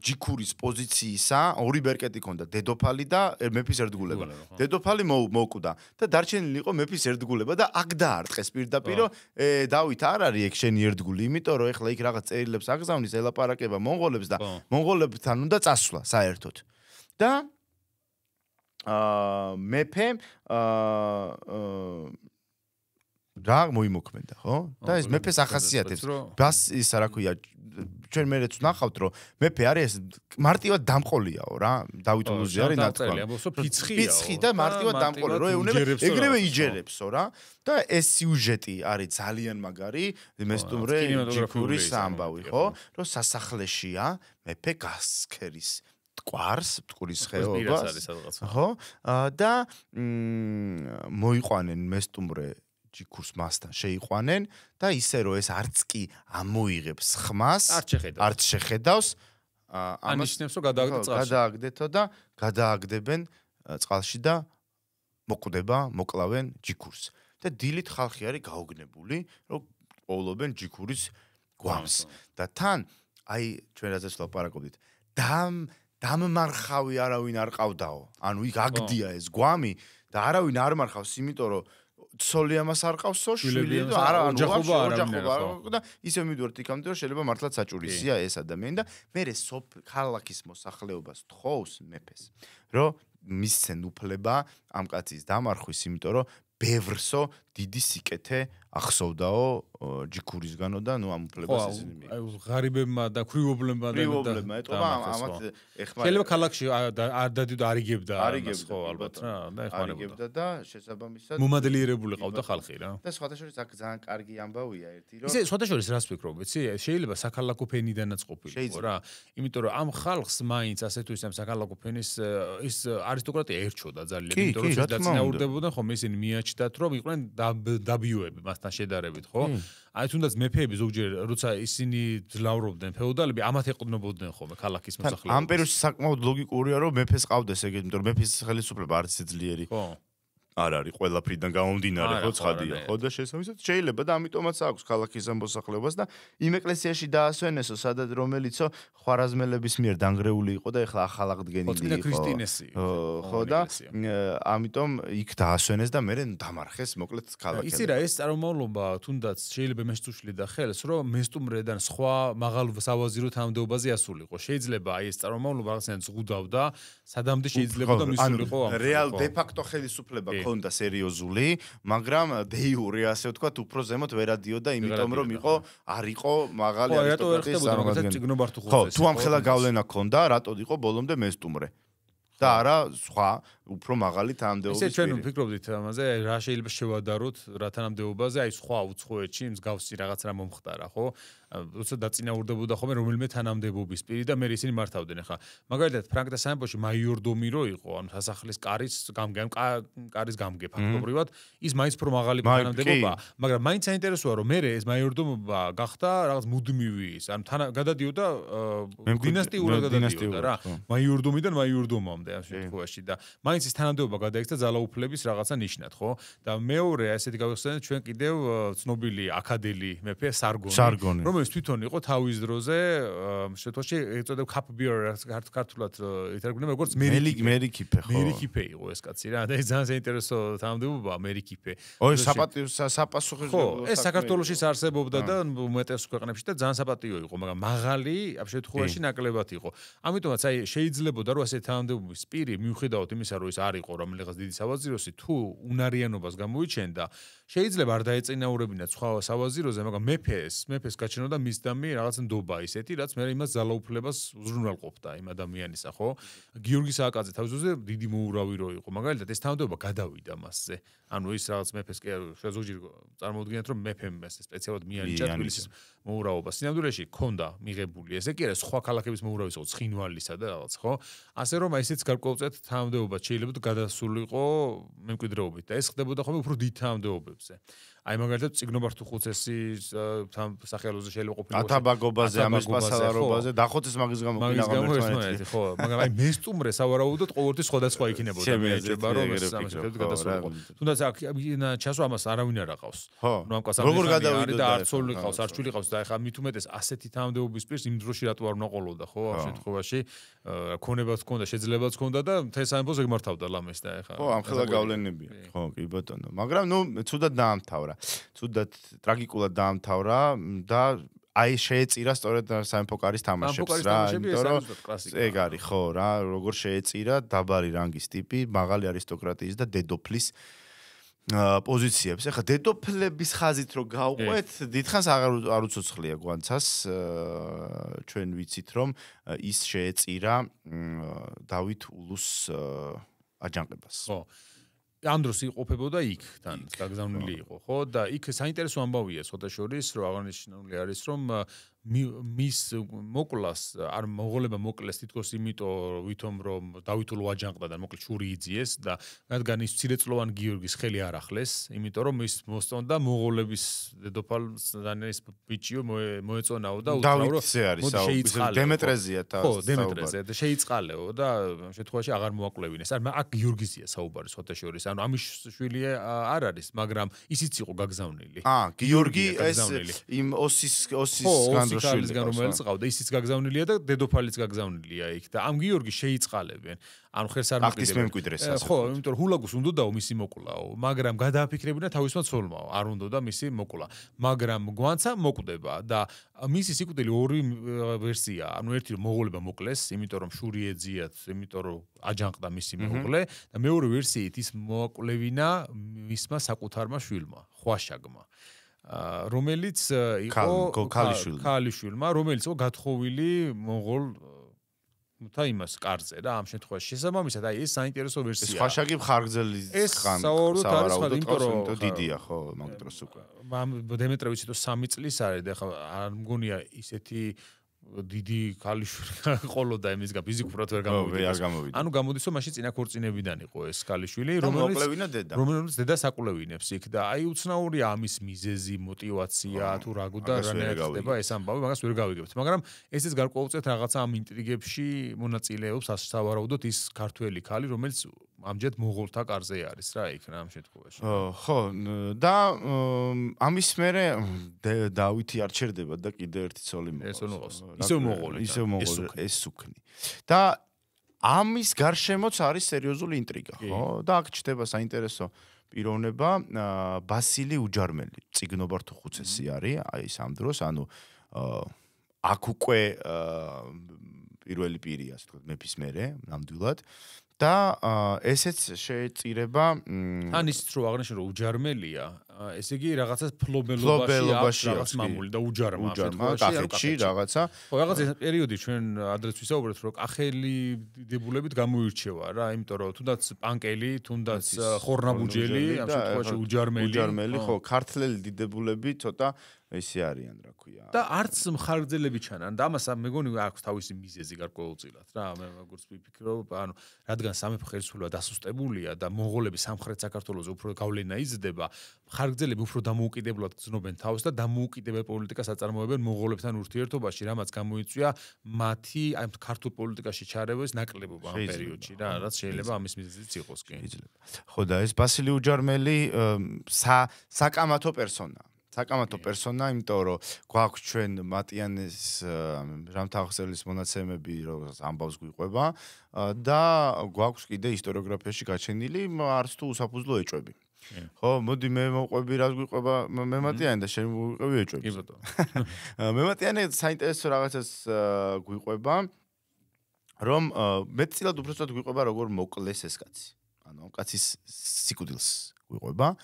ჯიქურის პოზიციისა, ორი ბერკეტი ქონდა, დედოფალი და მეფის ერთგულება. დედოფალი მოკვდა და დარჩენილი იყო მეფის ერთგულება და აქ დაარტყეს პირდაპირ, რომ დავით არ არის ეგ შენი ერთგული, იმიტომ რომ ეხლა იქ რაღაც წერილებს აგზავნის ელაპარაკება მონღოლებს და მონღოლებთან უნდა წასვლა საერთოდ. და მეფე რა მოიმოქმედა, ხო? და ეს მეფეს ახასიათებს. ბას ის რა ქვია, ჩვენ მერეც ვნახავთ, რომ მეფე არის მარტივად დამყოლიაო რა, დავით ულუზი არის ნათქვამი. ფიცხი და მარტივად დამყოლი, რომ ეუნება ეგრევე იჯერებსო რა. და ეს სიუჟეტი არის ძალიან მაგარი, მესტუმრე ჯიქურის ამბავი, ხო? რომ სასახლეშია მეფე გასქერის ტყურის ხეობას, ხო? და მოიყვანენ მესტუმრე ჯიქურს მასთან შეიყვანენ და ისე რომ ეს არც კი ამოიღებს ხმას, არც შეხედავს, ანიშნებს რომ გადააგდეთო და გადააგდებენ წყალში და მოკლავენ ჯიქურს. და დილით ხალხი არის გაოგნებული, რომ პოულობენ ჯიქურის გვამს. და თან აი ჩვენ რაზეც ვლაპარაკობდით, დამმარხავი არავინ არ ყავდაო. ანუ იქ აგდია ეს გვამი და არავინ არ მარხავს, იმიტომ რომ ცოლი ამას არ ყავსო, შვილი და არა ოჯახობა და ისე მივიდივართ იქამდე, რომ შეიძლება მართლაც საჭურისია ეს ადამიანი და მე ქალაქის მოსახლეობას თხოვს მეფეს, რომ მისცენ უფლება ამ კაცის დამარხვის, იმიტომ რომ ბევრსო დიდი სიკეთე ახსოვდაო ჯიქურისგანო და ნუ ამ უფლებას ისინი აი ღარიბებმა და ქრივობლებმა ეტყობა ამათ ეხმარება შეიძლება ქალაქში არ დადიოდა არიგებდა ამას ხო ალბათ რა და ეხმარებოდა და შესაბამისად მომადლიერებული ყავდა ხალხი რა და სხვადასხვა აქ ძალიან კარგი ამბავია ერთი რომ ისე სხვადასხვა რას ვფიქრობ ვიცი შეიძლება საქალაქო ფენიდანაც ყოფილიყო რა იმიტომ რომ ამ ხალხს მაინც ასე თუ ისე ამ საქალაქო ფენის ის არისტოკრატია ერჩოდა ძალიან იმიტომ რომ დაწინაურდებოდნენ ხომ ისინი მიაჩნდათ რომ იყვნენ დაბიოები მასთან შედარებით, ხო? აი თუნდაც მეფეები ზოგჯერ როცა ისინი ძლავრობდნენ ფეოდალები, ამათ ეყრდნობოდნენ ხოლმე ქალაქის მოსახლეობას. ამ პერიოდში საკმაოდ ლოგიკურია, რომ მეფეს ყავდეს ეგეთი, იმიტომ რომ მეფის ხელისუფლება არც ძლიერი. ხო. არ არის ყველაფრიდან გამომდინარე, ხო, ცხადია, ხო და შესაბამისად შეიძლება და ამიტომაც აქვს ქალაქის მოსახლეობას და იმ ეკლესიაში დაასვენესო, სადაც რომელიცო ხვარაზმელების მიერ დანგრეული იყო და ეხლა ახალ აღდგენილი იყო. ხო და ამიტომ იქ დაასვენეს და მერე დამარხეს მოკლედ ქალაქი. იცი რა, ეს წარმომავლობა თუნდაც შეიძლება მესტუშლი და ხელს, რომ მესტუმრედან სხვა მაღალ სავაზირო თანამდებობაზე ასულიყო. შეიძლება აი ეს წარმომავლობა რაღაცნაირად ზღუდავდა, სადამდე შეიძლება და მისულიყო ამ. რეალ დე ფაქტო ხელისუფლება ქონდა სერიოზული, მაგრამ დე იურე ასე ვთქვათ, უფრო ზემოთ ვერადიოდა, იმიტომ რომ არ იყო მაღალი არისტოკრატიის წარმომადგენელი. ხო, თუ ამ ხელა გავლენა ქონდა, რატო იყო ბოლომდე მესტუმრე? და არა სხვა უფრო მაღალი თანამდებობის. ისე ჩვენ ვფიქრობდით ამაზე, რა შეიძლება შევადაროთ რა თანამდებობაზე, აი სხვა უცხოეთში მსგავსი რაღაც რა მომხდარა, ხო? როცა დაწინაურდებოდა ხოლმე რომელიმე თანამდებობის პირი და მე ისინი მართავდნენ ახლა. მაგალითად, ფრანკთა სამეფოში მაიორდომი რო იყო, ანუ სასახლის კარის გამგე ფაქტობრივად, ის მაინც უფრო მაღალი თანამდებობაა, მაგრამ მაინც საინტერესოა რომ მე ეს მაიორდომობა გახდა რაღაც მუდმივი ის, ანუ გადადიოდა დინასტიურად გადადიოდა რა. მაიორდომიდან მაიორდომამდე ამ შემთხვევაში და მაინც ის თანამდებობა გადაიქცა ძალაუფლების რაღაცა ნიშნად, ხო? და მეორე ესეთი გავიხსენეთ ჩვენ კიდევ ცნობილი აკადელი მეფე სარგონი. რომელიც თვითონ იყო თავის დროზე შემთხვევაში ეწოდა კაპბიერ ქართულად ითარგმნება როგორც მერიკიფე ხო მერიკიფე იყო ეს კაცი რა და ეს ძალიან საინტერესო თანამდებობაა მერიკიფე ой საპასუხისმგებლობა ეს საქართველოშიც არსებობდა და უმეტეს ქვეყნებში და ძალიან საპატიო იყო მაგრამ მაღალი ამ შემთხვევაში ნაკლებად იყო ამიტომაც აი შეიძლებოდა რომ ასეთი თანამდებობის პირი მიუხედავად იმისა რომ ის არ იყო რომელიღაც დიდი სავაზიროსი თუ უნარიანობას გამოიჩენდა შეიძლება არ დაეწინაურებინა სხვა სავაზიროზე მაგრამ მეფეს გაჩნდა მის დამი რაღაც ნდობა ისეთი რაც მე იმას ძალაუფლებას უზრუნველყოფდა იმ ადამიანისა ხო გიორგი სააკაძე თავის დროზე დიდი მოურავი რო იყო მაგალითად ეს თანამდებობა გადავიდა მასზე ანუ ის რაღაც მეფეს კი ზოგჯერ წარმოუდგინეთ რომ მეფემ ეს სპეციალურად მიანიჭა თბილისის მოურავობა სინამდვილეში ქონდა მიღებული ესე კი არა სხვა ქალაქების მოურავის იყო ცხინვალისა და რაღაც ხო ასე რომ ესეც გარკვეულწილად თანამდებობა შეიძლება გადასულიყო მემკვიდრეობით და ეს ხდებოდა ხოლმე უფრო დიდ თანამდებობებზე აი მაგალითად ციგნობა რთუხუცესის სახელოზე შეიძლება ყოფილიყო ათაბაგობაზე ამის მასალარობაზე დახოცეს მაგის გამო ერთმანეთი ხო მაგრამ აი მესტუმრე სავარაუდოდ ყოველთვის სხვადასხვა იქნებოდა მე ეჭება რომ ეს ამას გადასულიყო თუნდაც აქ ჩასვა ამას არავინ არ აყავს ნუ ამ კასამი და არც ოლი ყავს არც შვილი ყავს და ეხა მით უმეტეს ასეთი თამამდებობის პირს იმ დროში რატო არ უნდა ყოლოდა ხო ამ შემთხვევაში ქონებაც ჰქონდა შეძლებაც ჰქონდა და მთელს ამბავს ეგმართავდა ლამეს და ეხა ხო ამ ხელა გავლენებია ხო კი ბატონო მაგრამ ნუ ცუდად დაამთავრა ცუდად ტრაგიკულად დაამთავრა და აი შეეწირა სწორედ სამეფო კარის თამაშებს რა იმიტომ რომ ეგ არის ხო რა როგორ შეეწირა დაბალი რანგის ტიპი მაღალი არისტოკრატიის და დედოფლის პოზიციებს. ეხლა დედოფლების ხაზით რო გავყვეთ, დიდხანს არ უცოცხლია გვანცას ჩვენ ვიცით რომ ის შეეწირა დავით ულუს აჯანყებას. ხო. ამ დროს იყოფებოდა იქ თან გაგზავნილი იყო, ხო? და იქ საინტერესო ამბავია სხვადასხვის, რომ აღნიშნული არის რომ მის მოკლას არ მონღოლებმა მოკლეს თითქოს იმიტომ ვითომ რომ დავითულო აჯანყდა და მოკლედ შური იძიეს და რადგან ის მცირეწლოვან გიორგის ხელი არ ახლეს, იმიტომ რომ ის მოსწონდა მონღოლების დედოფალს დანის ბიჭიო მოეწონაო და უცნაურო დემეტრეზია ხო დემეტრეზია და შეიწყალეო და ამ შემთხვევაში აღარ მოაკვლევინეს. არ აქ გიორგიზია საუბარი სხვადასხვის, ანუ ამის შვილი არ არის, მაგრამ ისიც იყო გაგზავნილი. გიორგი ეს იმ ოსის განდროშვილისგან რომელიც ყავდა ისიც გაგზავნილია და დედოფალიც გაგზავნილია იქ და ამ გიორგის შეიწყალებენ ანუ ხერს არ მოკიდებენ ხო იმიტომ რომ ჰულაგუს უნდოდაო მისი მოკვლაო მაგრამ გადააფიქრებინა თავისმა ცოლმაო არ უნდოდა მისი მოკლა მაგრამ გვანცა მოკვდება და მისი სიკვდილი ორი ვერსია ანუ ერთი რომ მონღოლებმა მოკლეს იმიტომ რომ შური ეძიათ იმიტომ რომ აჯანყდა მისი მეუღლე და მეორე ვერსიით ის მოაკვლევინა მისმა საკუთარმა შვილმა ხვაშაგმა რომელიც იყო ქალიშვილმა, რომელიც იყო გათხოვილი მონღოლ და იმას კარზე რა ამ შემთხვევაში შესაბამისად აი ეს საინტერესო ვერსია. ეს ხვაშაგი მხარგზელი ხან სავარაუდოდ იმიტომ რომ დიდია ხო მაგ დროს უკვე. დემეტრევიცი თუ 3 წლის არის და ხა არ მგონია ისეთი დიდი ქალიშვილი ყოლოდა იმისგან ფიზიკურად ვერ გამოვიდა. ანუ გამოდის რომ მაშინ წინა ქორწინებიდან იყო ეს ქალიშვილი, რომელიც დედას აკვლევინებს იქ და აი უცნაურია ამის მიზეზი, мотиваცია თუ რა გუდა რანაირად ხდება ეს ამბავი, მაგას ვერ გავიგებთ. მაგრამ ესეც გარკვეულწილად რაღაცა ამ ინტრიგებში მონაწილეობს სავარაუდოდ ის ქართველი ქალი, რომელიც ამჯერად მონღოლთა კარზე არის რა იქ რა ამ შემთხვევაში. ხო და ამის მერე დავითი არ ჩერდება და კიდე ერთი ცოლი მოყავს. ისევ მონღოლი ეს სუქნი და ამის გარშემოც არის სერიოზული ინტრიგა ხო და აქ ჩდება საინტერესო პიროვნება ბასილი უჯარმელი ციგნობა რთუხუცესი არის აი ეს ამ დროს ანუ აქ უკვე პირველი პირია ასე ვთქვათ მეფის მერე ნამდვილად და ესეც შეეწირება ან ისიც რო აღნიშნე რომ უჯარმელია ესე იგი რაღაცა ფლობელობაში აქვს მამული და უჯარმა კახეთში რაღაცა ხო რაღაცა პერიოდი ჩვენ ადრეც ვისაუბრეთ რომ კახელი დებულებით გამოირჩევა რა იმიტომ რომ თუნდაც პანკელი თუნდაც ხორნაბუჯელი ამ შემთხვევაში უჯარმელი ხო ქართლელი დებულები ცოტა ესე არიან რა ქვია და არც მხარგრძელები ჩანან და ამას მეგონი აქვს თავისი მიზეზი გარკვეულწილად რა მე როგორც ვიფიქრობ ანუ რადგან სამეფო ხელისუფლება დასუსტებულია და მონღოლები სამხრეთ საქართველოს უფრო გავლენა იზრდება მხარგრძელები უფრო დამოუკიდებლად გრძნობენ თავს და დამოუკიდებელ პოლიტიკას აწარმოებენ მონღოლებთან ურთიერთობაში რამაც გამოიწვია მათი აი ქართულ პოლიტიკაში ჩარევის ნაკლებობა ამ პერიოდში რა რაც შეიძლება ამის მიზეზიც იყოს კი ხო და ეს ბასილი უჯარმელი საკამათო პერსონა საკამათო პერსონა, იმიტომ რომ გვაქვს ჩვენ მატიანეს ჟამთაღსელის მონაცემები, როგორც ამბავს გვიყვება და გვაქვს კიდე ისტორიოგრაფიაში გაჩენილი არც თუ უსაფუძვლო ეჭვები. ხო, მოდი მე მოყვები რას გვიყვება მე მატიანი და შენ მოყვები ეჭვები. კი ბატონო. მე მატიანი საინტერესო რაღაცას გვიყვება, რომ მეტწილად უბრალოდ გვიყვება როგორ მოკლეს ეს კაცი. ანუ კაცის სიკვდილს გვიყვება.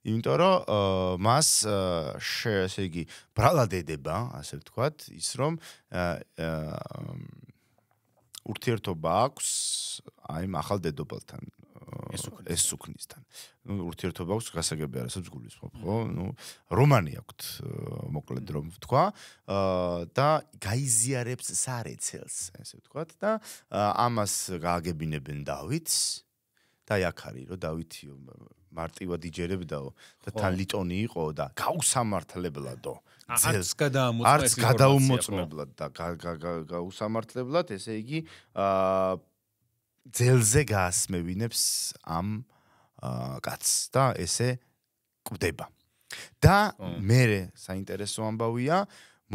იმიტომ რომ მას ესე იგი ბრალად ედება, ასე ვთქვათ, ის რომ ურთიერთობა აქვს აი ახალ დედოფალთან, ეს სუქნისთან. ნუ ურთიერთობა აქვს გასაგები არასაც გულისხმობ, ხო? ნუ რომანი აქვთ, მოკლედ რომ ვთქვა, და გაიზიარებს სარეცელს, ასე ვთქვათ და ამას გააგებინებენ დავითს და აქ არის რომ დავითი მარტივად იჯერებდაო და თან ლიტონი იყო და გაუსამართლებლადო არც გადაუმოწმებლად და გაუსამართლებლად ესე იგი ძელზე გაასმევინებს ამ კაცს და ესე კვდება და მე საინტერესო ამბავია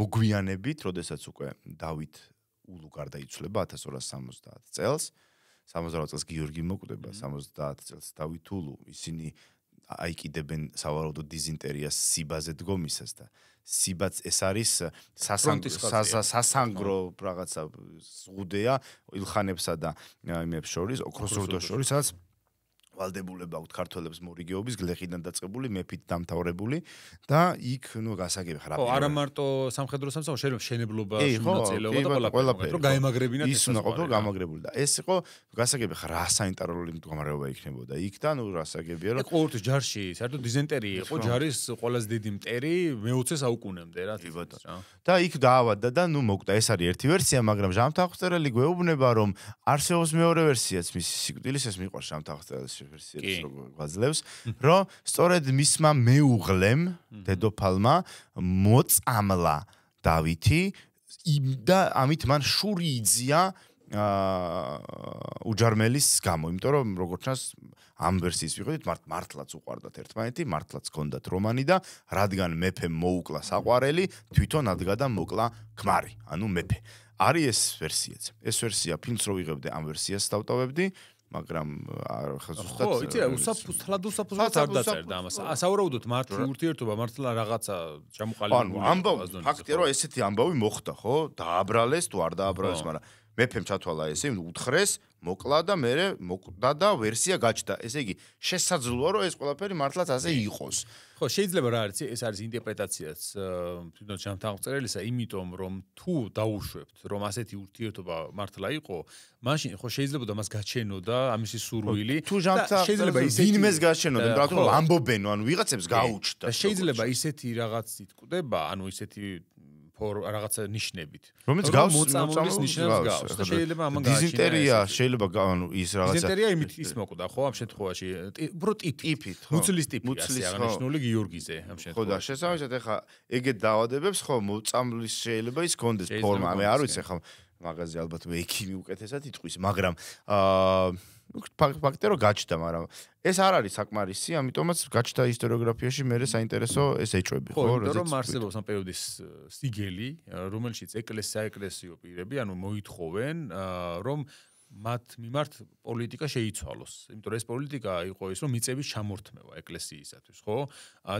მოგვიანებით როდესაც უკვე დავით ულუ გარდაიცვლება 1270 წელს 70 წელს გიორგი მოკვდება 70 წელს დავით ულუ ისინი აიკიდებენ სავარაუდოდ დიზინტერიას სიბაზე დგომისას და სიბაც ეს არის სასანგრო რაღაცა ზღუდეა ილხანებსა და იმებს შორის ოქროსროდოს შორის სადაც ვალდებულება აქვს ქართველებს მორიგეობის გლეხიდან დაწყებული მეფით დამთავრებული და იქ ნუ გასაგები ხარ ხო არა მარტო სამხედრო სამსახური შენებლობა მონაწილეობა და ყველაფერი რომ გაემაგრებინათ ის უნდა ყოფილიყო გამაგრებული და ეს იყო გასაგები ხარ რა საინტერესო მდგომარეობა იქნებოდა იქ და ნუ რასაგებია რომ ყოველთვის ჯარში საერთოდ დიზენტერი იყო ჯარის ყველაზე დიდი მტერი მე-20 საუკუნემდე რა და იქ დაავადდა და ნუ მოკვდა ეს არის ერთი ვერსია მაგრამ ჟამთახვწერელი გვეუბნება რომ არსებობს მეორე ვერსიაც მის სიკვდილის ეს მიყვარს ჟამთახვწერელის ვერსიებს როგორ გვაძლევს რომ სწორედ მისმა მეუღლემ დედოფალმა მოწამლა დავითი და ამით მან შური იძლია უჯარმელის გამო იმიტომ რომ როგორც ჩანს ამ ვერსიის ვიყიდით მართლაც უყვარდათ ერთმანეთი მართლაც ჰქონდათ რომანი და რადგან მეფემ მოუკლა საყვარელი თვითონ ადგა და მოკლა ქმარი ანუ მეფე არის ეს ვერსიაც ეს ვერსია ფილმს რო ვიღებდი ამ ვერსიას დავტოვებდი მაგრამ ზუსტად ხო იცი უსაფრთხოდ არ დაწერდა ამას ასაურავდოთ მართლი ურთიერთობა მართლა რაღაცა ჩამოყალიბებული ამბავი ფაქტია რომ ესეთი ამბავი მოხდა ხო დააბრალეს თუ არ დააბრალეს მაგრამ მეფემ ჩათვალა ესე უთხრეს მოკლა და მე მოკვდა და ვერსია გაჩნდა ესე იგი შესაძლოა რომ ეს ყველაფერი მართლაც ასე იყოს ხო შეიძლება რა არის ეს არის ინტერპრეტაციაც თვითონ ჟამთახვწერელისა იმიტომ რომ თუ დაუშვებთ რომ ასეთი ურთიერთობა მართლა იყო მაშინ ხო შეიძლება და მას გაჩენოდა ამისი სურვილი და შეიძლება ვინმეს გაჩენოდა იმიტომ რომ ამბობენ ანუ ვიღაცებს გაუჩნდა შეიძლება ისეთი რაღაც იტყდება ანუ ისეთი რაღაცა ნიშნებით რომელიც გავს მოწამვლის ნიშნებს გავს და შეიძლება ამან გააჩინა დიზინტერია შეიძლება ანუ ის რაღაცა დიზინტერია იმით ის მოკვდა ხო ამ შემთხვევაში უფრო ტიპით მუცლის ტიპი ასე აღნიშნული გიორგიზე ამ შემთხვევაში ხო და შესაბამისად ეხა ეგეთ დაავადებებს ხო მოწამვლის შეიძლება ის კონდეს ფორმა მე არ ვიცი ეხა მაღაზია ალბათ ექიმი უკეთესად იტყვის მაგრამ ფაქტია რომ გაჩნდა მაგრამ ეს არ არის საკმარისი ამიტომაც გაჩნდა ისტორიოგრაფიაში მე საინტერესო ეს ეჭვები ხო იმიტომ რომ არსებობს ამ პერიოდის სიგელი რომელშიც საეკლესიო პირები ანუ მოითხოვენ რომ მათ მიმართ პოლიტიკა შეიცვალოს. იმიტომ რომ ეს პოლიტიკა იყო ის რომ მიწების ჩამორთმევა ეკლესიისათვის, ხო?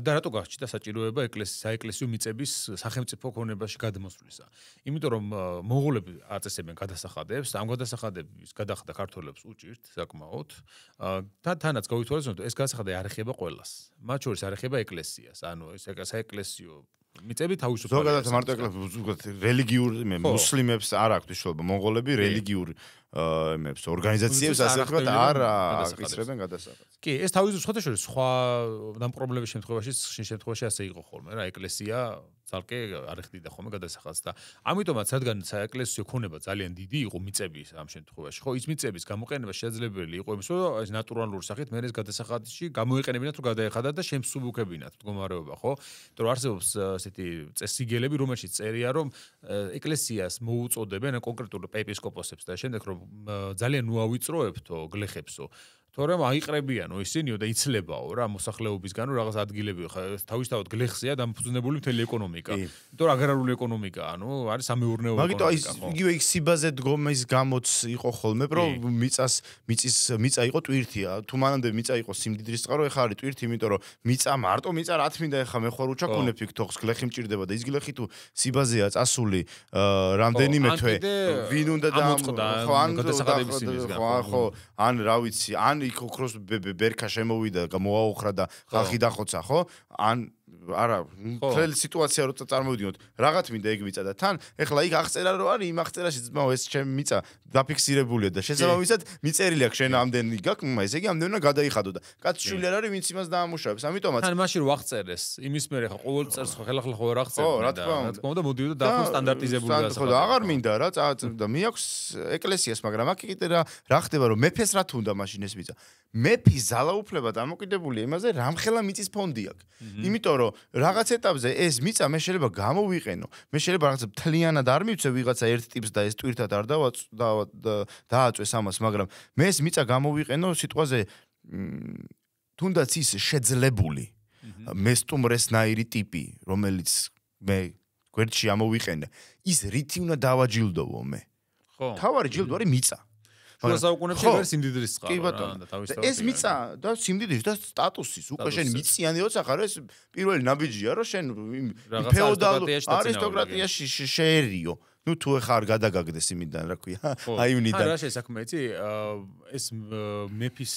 და რატო გაჩნდა საჭიროება საეკლესიო მიწების სახელმწიფო ქონებაში გადმოსვლისა? იმიტომ რომ მონღოლები აწესებენ გადასახადებს, ამ გადასახადების გადახდა ქართველებს უჭირთ საკმაოდ. და თანაც გავითვალეს რომ ეს გადასახადი არ ეხება ყველას. მათ შორის არ ეხება ეკლესიას, ანუ ეს საეკლესიო მიწები თავისუფლად ზოგადად მარტო რელიგიურ მუსლიმებს არ აქვს მნიშვნელობა მონღოლები რელიგიურ იმებს ორგანიზაციებს ასე ვთქვათ არ აკისრებენ გადასახადს კი ეს თავისუფლად შორის სხვა დამპრობლემების შემთხვევაში ასე იყო ხოლმე რა ეკლესია ძალკე არ ეხდიდა ხოლმე გადასახადს და ამიტომაც რადგან საეკლესიო ქონება ძალიან დიდი იყო მიწების ამ შემთხვევაში ხო ის მიწების გამოყენება შესაძლებელი იყო იმის რომ ეს ნატურალური სახით მე ეს გადასახადში გამოიყენებინათ რომ გადაეხადათ და შემსუბუქებინათ მდგომარეობა ხო იმიტომ რომ არსებობს ასეთი წესიგელები რომელშიც წერია რომ ეკლესიას მოუწოდებენ კონკრეტულ ეპისკოპოსებს და შემდეგ რომ ძალიან უავიწროებთო გლეხებსო თორემ აიყრებიანო ისინიო და იცლებაო რა მოსახლეობისგან რომ რაღაც ადგილები ხა თავისთავად გლეხსია დამფუძნებული მთელი ეკონომიკა. იმიტომ რომ აგრარული ეკონომიკა, ანუ არის სამეურნეო ეკონომიკა. მაგიტომ იგივე იქ სიბაზე დგომის გამოც იყო ხოლმე, რომ მიწა იყო ტვირთია. თუ მანამდე მიწა იყო სიმდიდრის წყარო, ეხლა არის ტვირთი, იმიტომ რომ მიწა მარტო მიწა რა თმინდა ეხლა მე ხوار უჩაკუნებ იქ თოხს გლეხი მჭირდება და ის გლეხი თუ სიბაზეა წასული რამდენიმე თვე ვინ უნდა ხო ან გადასახადების სიმისგან ხო ან რა ვიცი ან იქ ოქროს ბერქა შემოვიდა, მოაოხრა და ხალხი დახოცა, ხო? ან არა, მთელი სიტუაცია როცა წარმოვიდგინოთ, რაღაც მინდა ეგ მიწა და თან, ეხლა იქ აღწერა რომ არის იმ აღწერაში ძმაო ეს ჩემი მიწა დაფიქსირებულია და შესაბამისად მიწერილი აქვს შენ ამდენი გაქვს, ესე იგი ამდენი უნდა გადაიხადო და კაცი შვილი არ არის, ვინც იმას დაამუშავებს. ამიტომაც თან მაშინ რო აღწერეს, იმის მერე ხა ყოველ წელს ხო ხელახლა ხო არ აღწერს. ხო, რა თქმა უნდა, მოდიოდა და სტანდარტიზებული გასახადო. ხო და აღარ მინდა რა, და მიაქვს ეკლესიას, მაგრამ აქ კიდე რა ხდება რომ მეფეს რა თუნდა მაშინ ეს მიწა. მეფის ძალაუფლება დამოკიდებულია იმაზე, რამხელა მიწის ფონდი აქვს. იმიტომ რომ რაღაც ეტაპზე ეს მიწა მე შეიძლება გამოვიყენო. მე შეიძლება რაღაცა მთლიანად არ მივცე ვიღაცა ერთ ტიპს და ეს ტვირთად არ დააწვეს ამას, მაგრამ მე ეს მიწა გამოვიყენო სიტყვაზე თუნდაც ის შეძლებული მესტუმრესნაირი ტიპი, რომელიც მე გვერდში ამოვიყენე, ის რითი უნდა დავაჯილდოვო მე. ხო. თავარი ჯილდო არის მიწა. შუა საუკუნეებში ვერ სიმდიდრის წყარო. კი ბატონო. ეს მიწა და სიმდიდრის და სტატუსის უკვე შენ მიწიანი როცა ხარ ეს პირველი ნაბიჯია რომ შენ ფეოდალურ არისტოკრატიაში შეერიო. ნუ თუ ეხარ გადაგაგდეს იმიდან რა ქვია აივნიდან რა შესაქმე იცი ეს მეფის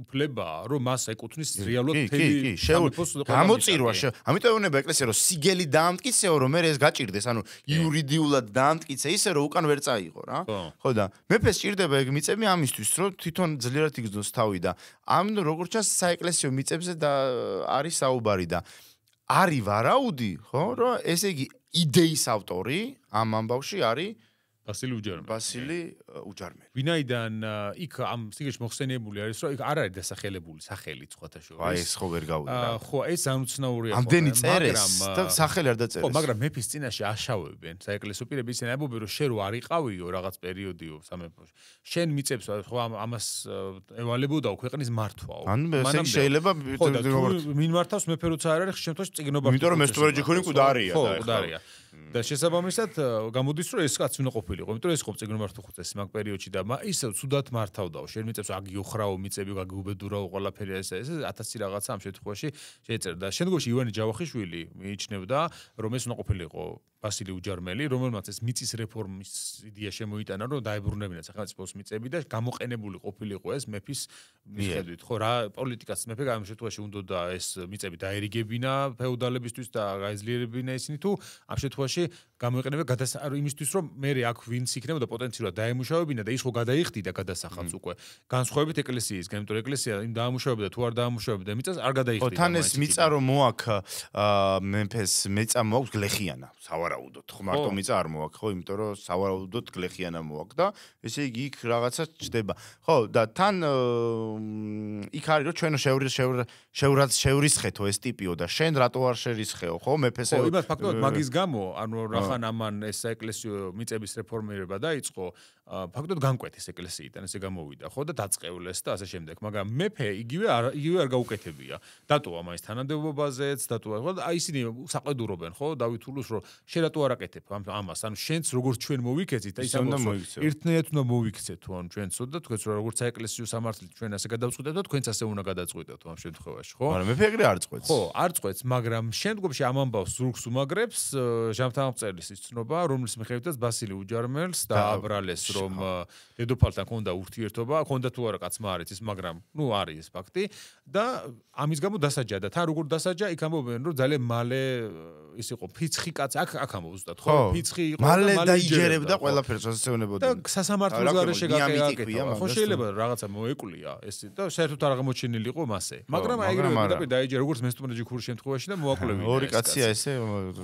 უფლება რომ მას ეკუთვნის რეალურად თელი გამოწირვა ამიტომ ეუბნება ეკლესია რომ სიგელი დაამტკიცეო რომ მე ეს გაჭირდეს ანუ იურიდიულად დაამტკიცე ისე რომ უკან ვერ წაიღო რა ხო და მეფეს ჭირდება ეგ მიწები ამისთვის რომ თვითონ ძლიერად იგრძნოს თავი და ამ როგორც ჩანს საეკლესიო მიწებზე და არის საუბარი და არის ვარაუდი ხო რომ ესე იგი იდეის ავტორი ამ ამბავში არის ბასილი უჯარმელი. ვინაიდან იქ ამ სიგეში მოხსენიებული არის რომ იქ არ არის დასახელებული სახელი სხვათა შორის. აი ეს ხო ვერ გავუდგა. ხო, ეს ამცნაურია. ამდენი წერეს და სახელი არ დაწერეს. ხო, მაგრამ მეფის წინაშე აშავებენ საეკლესიო პირები ისინი ამბობენ რომ შენ რო არ იყავიო რაღაც პერიოდიო სამეფოში. შენ მიწებს ხო ამას ევალებოდაო ქვეყნის მართვაო. ანუ ესე შეიძლება ვინ მართავს მეფე როცა არ არის შემთხვევაში წიგნობა. იმიტომ რომ მესტუმრეჯი ქონი კუდარია და ეხლა. და შესაბამისად გამოდის რომ ეს კაცი უნდა ყოფილიყო, იმიტომ რომ ეს ხო წიგნომართო ხუცეს მაგ პერიოდში და ისევ ცუდად მართავდაო. შენ მიწებს აგიოხრაო მიწები, გაგიუბედურაო ყველაფერი ეს 1000 რაღაცა ამ შემთხვევაში შეეწერა და შემდგომში ივანე ჯავახიშვილი მიიჩნევდა რომ ეს უნდა ყოფილიყო ბასილი უჯარმელი, რომელმაც ეს მიწის რეფორმის იდეა შემოიტანა, რომ დაებრუნებინა სახელმწიფოს მიწები და გამოყენებული ყოფილიყო ეს მეფის მიხედვით, ხო რა პოლიტიკას მეფე ამ შემთხვევაში უნდოდა ეს მიწები დაერიგებინა ფეოდალებისთვის და გაეძლიერებინა ისინი თუ ამ შემთხვევაში გამოიყენება იმისთვის რომ მე აქ ვინც იქნებოდა პოტენციურად დაემუშავებინა და ის ხო გადაიხდიდა გადასახადს უკვე განსხვავებით ეკლესიისგან, იმიტომ რომ ეკლესია იმ დაამუშავებდა თუ არ დაამუშავებდა მიწას არ გადაიხდიდა. თან ეს მიწა რომ მოაქვს მეფეს მიწა მოაქვს გლეხიანა სავარაუდოდ ხო მარტო მიწა არ მოაქვს ხო იმიტომ რომ სავარაუდოდ გლეხიანა მოაქვს და ესე იგი იქ რაღაცა ჩდება. ხო და თან იქ არის რომ ჩვენ შეურისხეთო ეს ტიპიო და შენ რატო არ შერისხეო ხო მეფეს ხო იმას ფაქტობრივად მაგის გამო ანუ რახან ამან ეს საეკლესიო მიწების რეფორმირება დაიწყო ფაქტობრივად განკვეთეს ეკლესიიდან ესე გამოვიდა ხო და დაწყევლეს და ასე შემდეგ მაგრამ მეფე იგივე არ გაუკეთებია დატოვა მაინც თანამდებობაზეც დატოვა ხო და ისინი საყედურობენ ხო დავით ულუს რომ შენ რატო არ აკეთებ ამას ანუ შენც როგორც ჩვენ მოვიქეცით და ის ამბობს ერთნაირად უნდა მოვიქცეთ თუ ანუ ჩვენც და თქვენც როგორც საეკლესიო სამართლით ჩვენ ასე გადავწყვეტებთ და თქვენც ასე უნდა გადაწყვეტოთ ამ შემთხვევაში ხო მაგრამ მეფე ეგრე არ წყვეტს ხო არ წყვეტს მაგრამ შემდგომში ამ ამბავს ზურგს უმაგრებს ჟამთამაღწელის ის ცნობა რომლის მიხედვითაც ბასილი უჯარმელს და აბრალეს რომ დედოფალთან ჰქონდა ურთიერთობა ჰქონდა თუ არა კაცმა არის ის მაგრამ ნუ არის ეს ფაქტი და ამის გამო დასაჯა და თან როგორ დასაჯა იქ ამბობენ რომ ძალიან მალე ის იყო ფიცხი კაცი აქ ამბობს ზუსტად ხო ფიცხი იყო მალე დაიჯერებდა ყველაფერს ასეუნებოდა და სასამართლოს გარეშე გაკეთდა ხო შეიძლება რაღაცა მოეკლია ეს და საერთოდ არ აღმოჩენილი იყო მასე მაგრამ ეგრევე დაიჯერა როგორც მესტუმრეჯი ქურის შემთხვევაში და მოაკლევინა ორი კაცია ესე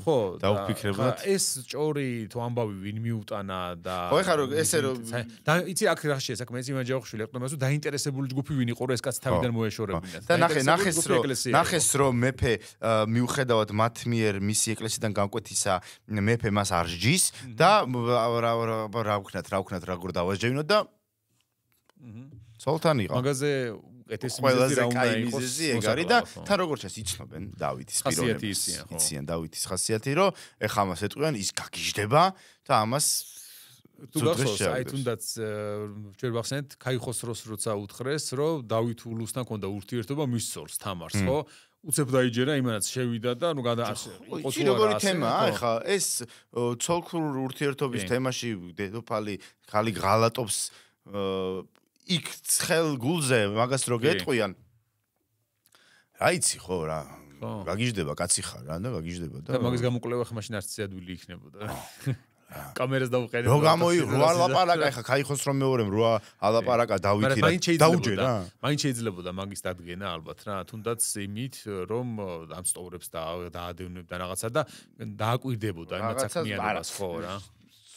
ხო დაუფიქრებდათ ეს ჭორი თუ ამბავი ვინ მიუტანა და ხო ეხლა რომ ესე რომ და იცი აქ რა შესაქმე ივანე ჯავახიშვილი ეკნომას რომ დაინტერესებული ჯგუფი ვინ იყო რომ ეს კაცი თავიდან მოეშორებინა და ნახეს რომ მეფე მიუხედავად მათ მიერ მისი ეკლესიიდან განკვეთისა მეფე მას არ სჯის და რა ვქნათ როგორ დავასჯევინოთ და ცოლთან იყო მაგაზე ეთეს მიზეზი რა უნდა იყოს ეგ არის და თან როგორც ეს იცნობენ დავითის პიროვნებას იციან დავითის ხასიათი რომ ეხა ამას ეტყვიან ის გაგიჟდება და ამას თუ გახსოვს აი თუნდაც ჩვენ ვახსენეთ ქაიხოსროს როცა უთხრეს რომ დავით ულუსთან ქონდა ურთიერთობა მის სორს თამარს ხო უცებ დაიჯერა იმანაც შევიდა და ნუ იყო თუ როგორი თემაა ეხა ეს ცოლქურ ურთიერთობის თემაში დედოფალი ხალი ღალატობს იქ ცხელ გულზე მაგას რო გეტყვიან რა იცი ხო რა გაგიჟდება კაცი ხარ რა და გაგიჟდება და მაგის გამოკვლევა ხა მაშინ არც ზედვილი იქნებოდა. კამერას დავუყენებ. რო რა ლაპარაკა ხა кайხოს რომ მეორემ რა ალაპარაკა დავითი რა დაუჯე რა. მაინც შეიძლებოდა მაგის დადგენა ალბათ რა, თუნდაც იმით რომ ამ სტორებს დაადევნებდა რაღაცა და დააკვირდებოდა იმათ საქმიანობას ხო რა.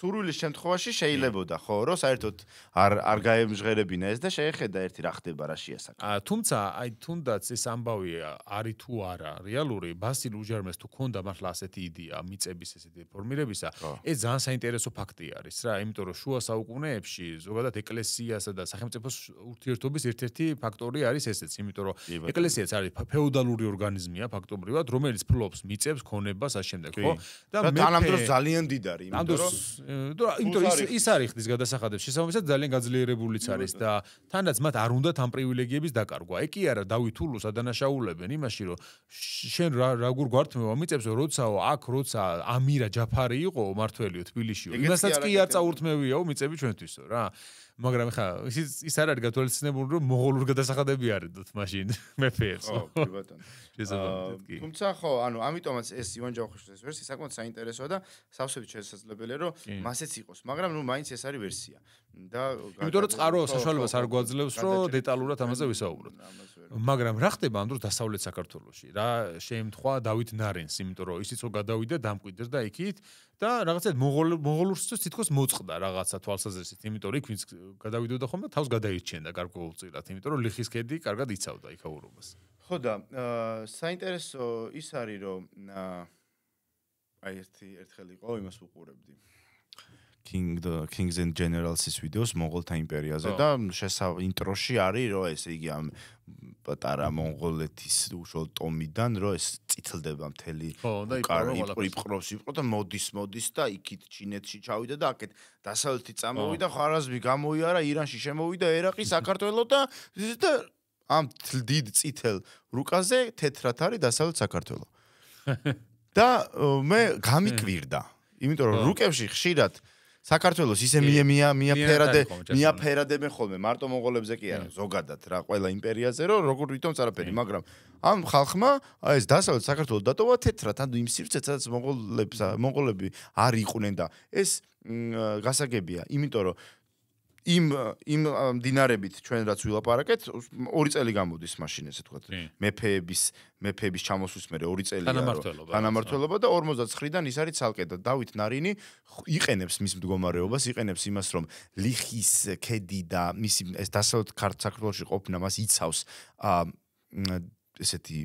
სურვილის შემთხვევაში შეიძლებოდა ხო რომ საერთოდ არ გაემჟღერებინა ეს და შეეხედა ერთი რა ხდება რა შეასაკა. თუმცა აი თუნდაც ეს ამბავი არის თუ არა რეალური ბასილ უჯარმეს თუ ქონდა მართლა ასეთი იდეა მიწების ესეთი ფორმირებისა ეს ძალიან საინტერესო ფაქტი არის რა იმიტომ რომ შუა საუკუნეებში ზოგადად ეკლესიასა და სახელმწიფოს ურთიერთობის ერთ-ერთი ფაქტორი არის ესეც იმიტომ რომ ეკლესიაც არის ფეოდალური ორგანიზმია ფაქტობრივად რომელიც ფლობს მიწებს ქონებას ამ შემდეგ ხო და თანამედროვე ძალიან დიდარი იმიტომ რომ იმიტომ ის არის ხდის გადასახადებს შესაბამისად ძალიან გაძლიერებულიც არის და თანაც მათ არ უნდათ ამ პრივილეგიების დაკარგვა. ეკი არა დავით ულუს ადანაშაულებენ იმაში რომ შენ რა გურ გვართმევა მიწებს როცა ამირა ჯაფარი იყო მართველიო თბილისშიო. იმასაც კი არ წაურთმევიაო მიწები ჩვენთვისო რა. მაგრამ ხა ის არ არის გათვალისწინებული რომ მონღოლურ გადასახადები არიდოთ მაშინ მეფეებს. ხო კი ბატონო. თუმცა ხო ანუ ამიტომაც ეს ივან ჯავახიშვილის ეს ვერსია საკმაოდ საინტერესოა და სავსებით შესაძლებელია რომ მასეც იყოს მაგრამ ნუ მაინც ეს არის ვერსია და იმიტომ რომ წყარო საშუალებას არ გვაძლევს რომ დეტალურად ამაზე ვისაუბროთ მაგრამ რა ხდება ამ დროს დასავლეთ საქართველოში რა შეემთხვა დავით ნარენს იმიტომ რომ ისიც რომ გადავიდა დამკვიდრდა იქით და რაღაცა მონღოლურსთვის თითქოს მოწყდა რაღაცა თვალსაზრისით იმიტომ რომ იქ ვინც გადავიდოდა ხოლმე თავს გადაირჩენდა გარკვეულწილად იმიტომ რომ ლიხის ქედი კარგად იცავდა იქაურობას ხო და საინტერესო ის არის რომ აი ერთხელ იყო იმას ვუყურებდი Kings and Generals-ის ვიდეოს მონღოლთა იმპერიაზე და ინტროში არის რომ ესე იგი ამ პატარა მონღოლეთის უშუალოდ ტომიდან რომ ეს წითლდება მთელი იპყრობს და მოდის და იქით ჩინეთში ჩავიდა და აქეთ დასავლეთით წამოვიდა ხარაზმი გამოიარა ირანში შემოვიდა ერაყი საქართველო და ამ დიდ წითელ რუკაზე თეთრად არის დასავლეთ საქართველო. და მე გამიკვირდა, იმიტომ რომ რუკებში ხშირად საქართველოს ისე მიაფერადებენ ხოლმე მარტო მონღოლებზე კი არა, ზოგადად რა ყველა იმპერიაზე რომ როგორ ვითომ წარაფერი, მაგრამ ამ ხალხმა ეს დასავლეთ საქართველოს დატოვა თეთრად, ანუ იმ სივრცეც სადაც მონღოლები არ იყვნენ და ეს გასაგებია, იმიტომ რომ იმ დინარებით ჩვენ რაც ვილაპარაკეთ 2 წელი გამოდის მაშინ ესე თქვა მეფეების ჩამოსვლის მერე 2 წელია თანამმართველობა და 49-დან ის არის ცალკე და დავით ნარინი იყენებს მის მდგომარეობას იყენებს იმას რომ ლიხის ქედი და მისი ეს დასავლეთ საქართველოში ყოფნა მას იცავს ესეთი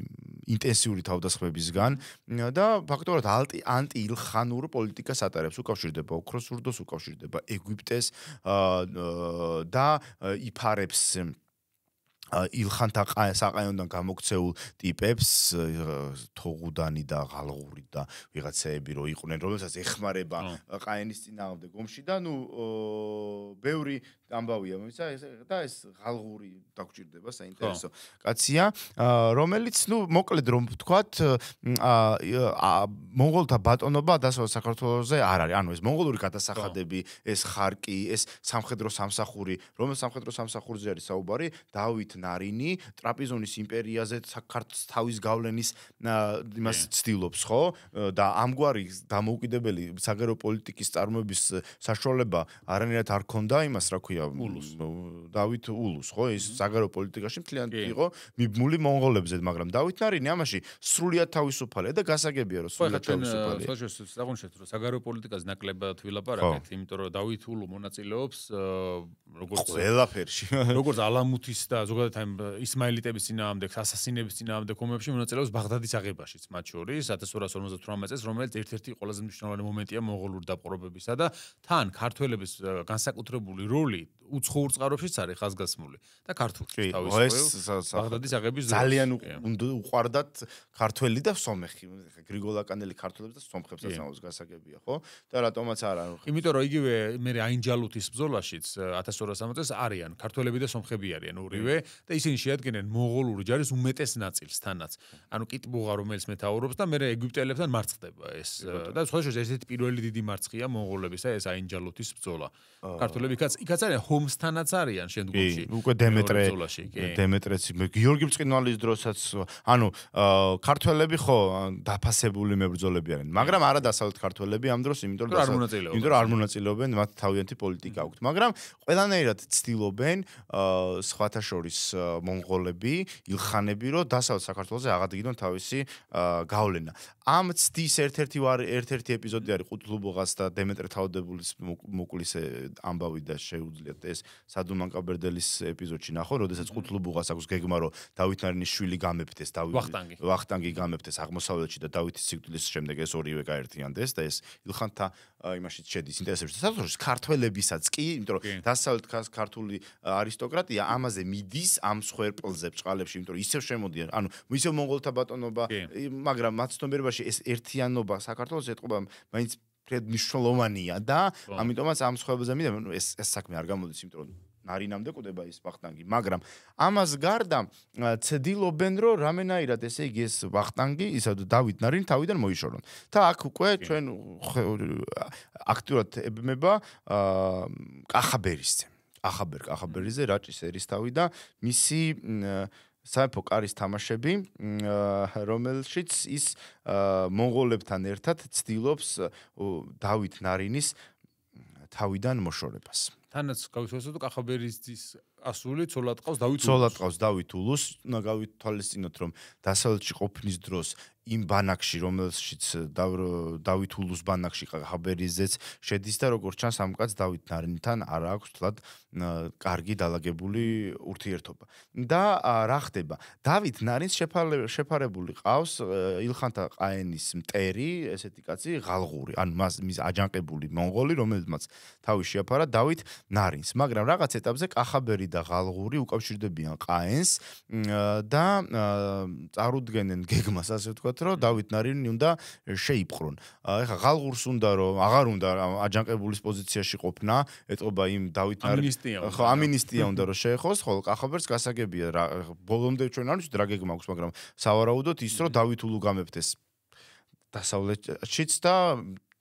ინტენსიური თავდასხმებისგან და ფაქტობრივად ანტი-ილხანურ პოლიტიკას ატარებს უკავშირდება ოქროს ურდოს უკავშირდება ეგვიპტეს და იფარებს ილხანთა საყაიოდან გამოქცეულ ტიპებს თოღუდანი და ღალღური და ვიღაცეები რო იყვნენ რომელსაც ეხმარება ყაენის წინააღმდეგ ომში და ნუ ბევრი ამბავია მომიცა და ეს ღალღური დაგჭირდება საინტერესო კაცია რომელიც ნუ მოკლედ რომ ვთქვათ მონღოლთა ბატონობა დასავლეთ საქართველოზე არ არის ანუ ეს მონღოლური გადასახადები ეს ხარკი ეს სამხედრო სამსახური რომელ სამხედრო სამსახურზე არის საუბარი დავით ნარინი ტრაპიზონის იმპერიაზე საქართველოს თავის გავლენის იმას ცდილობს ხო და ამგვარი დამოუკიდებელი საგარეო პოლიტიკის წარმოების საშუალება არანაირად არ ქონდა იმას რა ქვია დავით ულუს ხო ის საგარეო პოლიტიკაში მთლიანად იყო მიბმული მონღოლებზე მაგრამ დავით ნარინი ამაში სრულიად თავისუფალია და გასაგებია რომ სრულიად თავისუფალია ხო შეგიძლიათ რომ საგარეო პოლიტიკას ნაკლებად ვილაპარაკეთ იმიტომ რომ დავით ულუ მონაწილეობს როგორც ყველაფერში როგორც ალამუთის და ზოგადად ამ ისმაილიტების წინააღმდეგ ასასინების წინააღმდეგ ომებში მონაწილეობს ბაღდადის აღებაშიც მათ შორის 1258 წელს რომელიც ერთ-ერთი ყველაზე მნიშვნელოვანი მომენტია მონღოლური დაპყრობებისა და თან ქართველების განსაკუთრებული როლი უცხოურ წყაროებშიც არის ხაზგასმული და ქართულში თავისუფლად ბაღდადის აღების ძალიან უყვარდათ ქართველი და სომეხი გრიგოლ აკანელი ქართველებს და სომხებს ასამოს გასაგებია ხო და რატომაც არა იმიტომ რომ იგივე მე აინჯალუთის ბრძოლაშიც 1260 წელს არიან ქართველები და სომხები არიან ორივე და ისინი შეადგენენ მონღოლური ჯარის უმეტეს ნაწილს თანაც ანუ კიტბუღა რომელიც მეთაურობს და მე ეგვიპტელებთან მარცხდება ეს და სხვა შორის ერთ-ერთი პირველი დიდი მარცხია მონღოლებისა ეს აინჯალუთის ბრძოლა ქართველები იქაც არიან ჰომსთანაც არიან შემდგომში. უკვე დემეტრეც გიორგი ბრწყინვალის დროსაც ანუ ქართველები ხო დაფასებული მებრძოლები არიან, მაგრამ არა დასავლეთ ქართველები ამ დროს, იმიტომ რომ არ მონაწილეობენ, მათ თავიანთი პოლიტიკა აქვთ, მაგრამ ყველანაირად ცდილობენ სხვათა შორის მონღოლები, ილხანები, რომ დასავლეთ საქართველოზე აღადგინონ თავისი გავლენა. ამ ცდის ერთ-ერთი ეპიზოდი არის ყუთლუბუღას და დემეტრე თავდებულის მოკვლის ამბავი და შეუძლიათ ეს სადუმან კაბერდელის ეპიზოდში ნახო, როდესაც ყუთლუბუღას აქვს გეგმა, რომ დავით ნარინის შვილი გამეფდეს, ვახტანგი გამეფდეს აღმოსავლეთში და დავითის სიკვდილის შემდეგ ეს ორივე გაერთიანდეს და ეს ილხანთა იმაშიც შედის ინტერესებში. საქართველოს ქართველებისაც კი, იმიტომ რომ დასავლეთ ქართული არისტოკრატია ამაზე მიდის ამ სხერპლზე ბჭყალებში, იმიტომ რომ ისევ შემოდიან, ანუ ისევ მონღოლთა ბატონობა, მაგრამ მათ ცნობიერებაში ეს ერთიანობა საქართველოს ეთყობა მაინც მნიშვნელოვანია და ამიტომაც ამ სხეულზე მიდიან ეს საქმე არ გამოდის, იმიტომ რომ ნარინამდე კვდება ის ვახტანგი, მაგრამ ამას გარდა ცდილობენ რომ რამენაირად ესე იგი ეს ვახტანგი, ისა დავით ნარინი თავიდან მოიშორონ. და აქ უკვე ჩვენ აქტიურად ებმება კახაბერიძე. კახაბერიძე რაჭის ერისთავი და მისი სამეფო კარის თამაშები, რომელშიც ის მონღოლებთან ერთად ცდილობს დავით ნარინის თავიდან მოშორებას. თანაც გავიხსენოთ კახაბერიძის ასული ცოლად ყავს დავით ულუს, უნდა გავითვალისწინოთ რომ დასავლეთში ყოფნის დროს იმ ბანაკში, რომელშიც დავით ულუს ბანაკში კახაბერიძეც შედის და როგორც ჩანს ამ კაც დავით ნარინთან არ აქვს თლად კარგი დალაგებული ურთიერთობა. და რა ხდება? დავით ნარინს შეფარებული ყავს ილხანთა ყაენის მტერი, ესეთი კაცი ღალღური, ანუ მის აჯანყებული მონღოლი, რომელმაც თავი შეაფარა დავით ნარინს, მაგრამ რაღაც ეტაპზე კახაბერი და ღალღური უკავშირდებიან ყაენს და წარუდგენენ გეგმას, ასე ვთქვათ, რომ დავით ნარინი უნდა შეიპყრონ. ეხლა ღალღურს უნდა რომ აღარ უნდა აჯანყებულის პოზიციაში ყოფნა, ეთყობა იმ დავით ნარინს ამინისტია უნდა რომ შეეხოს, ხოლო კახაბერს გასაგებია რა ბოლომდე ჩვენ არ ვიცით რა გეგმა აქვს, მაგრამ სავარაუდოდ ის რომ დავით ულუ გამეფდეს დასავლეთშიც და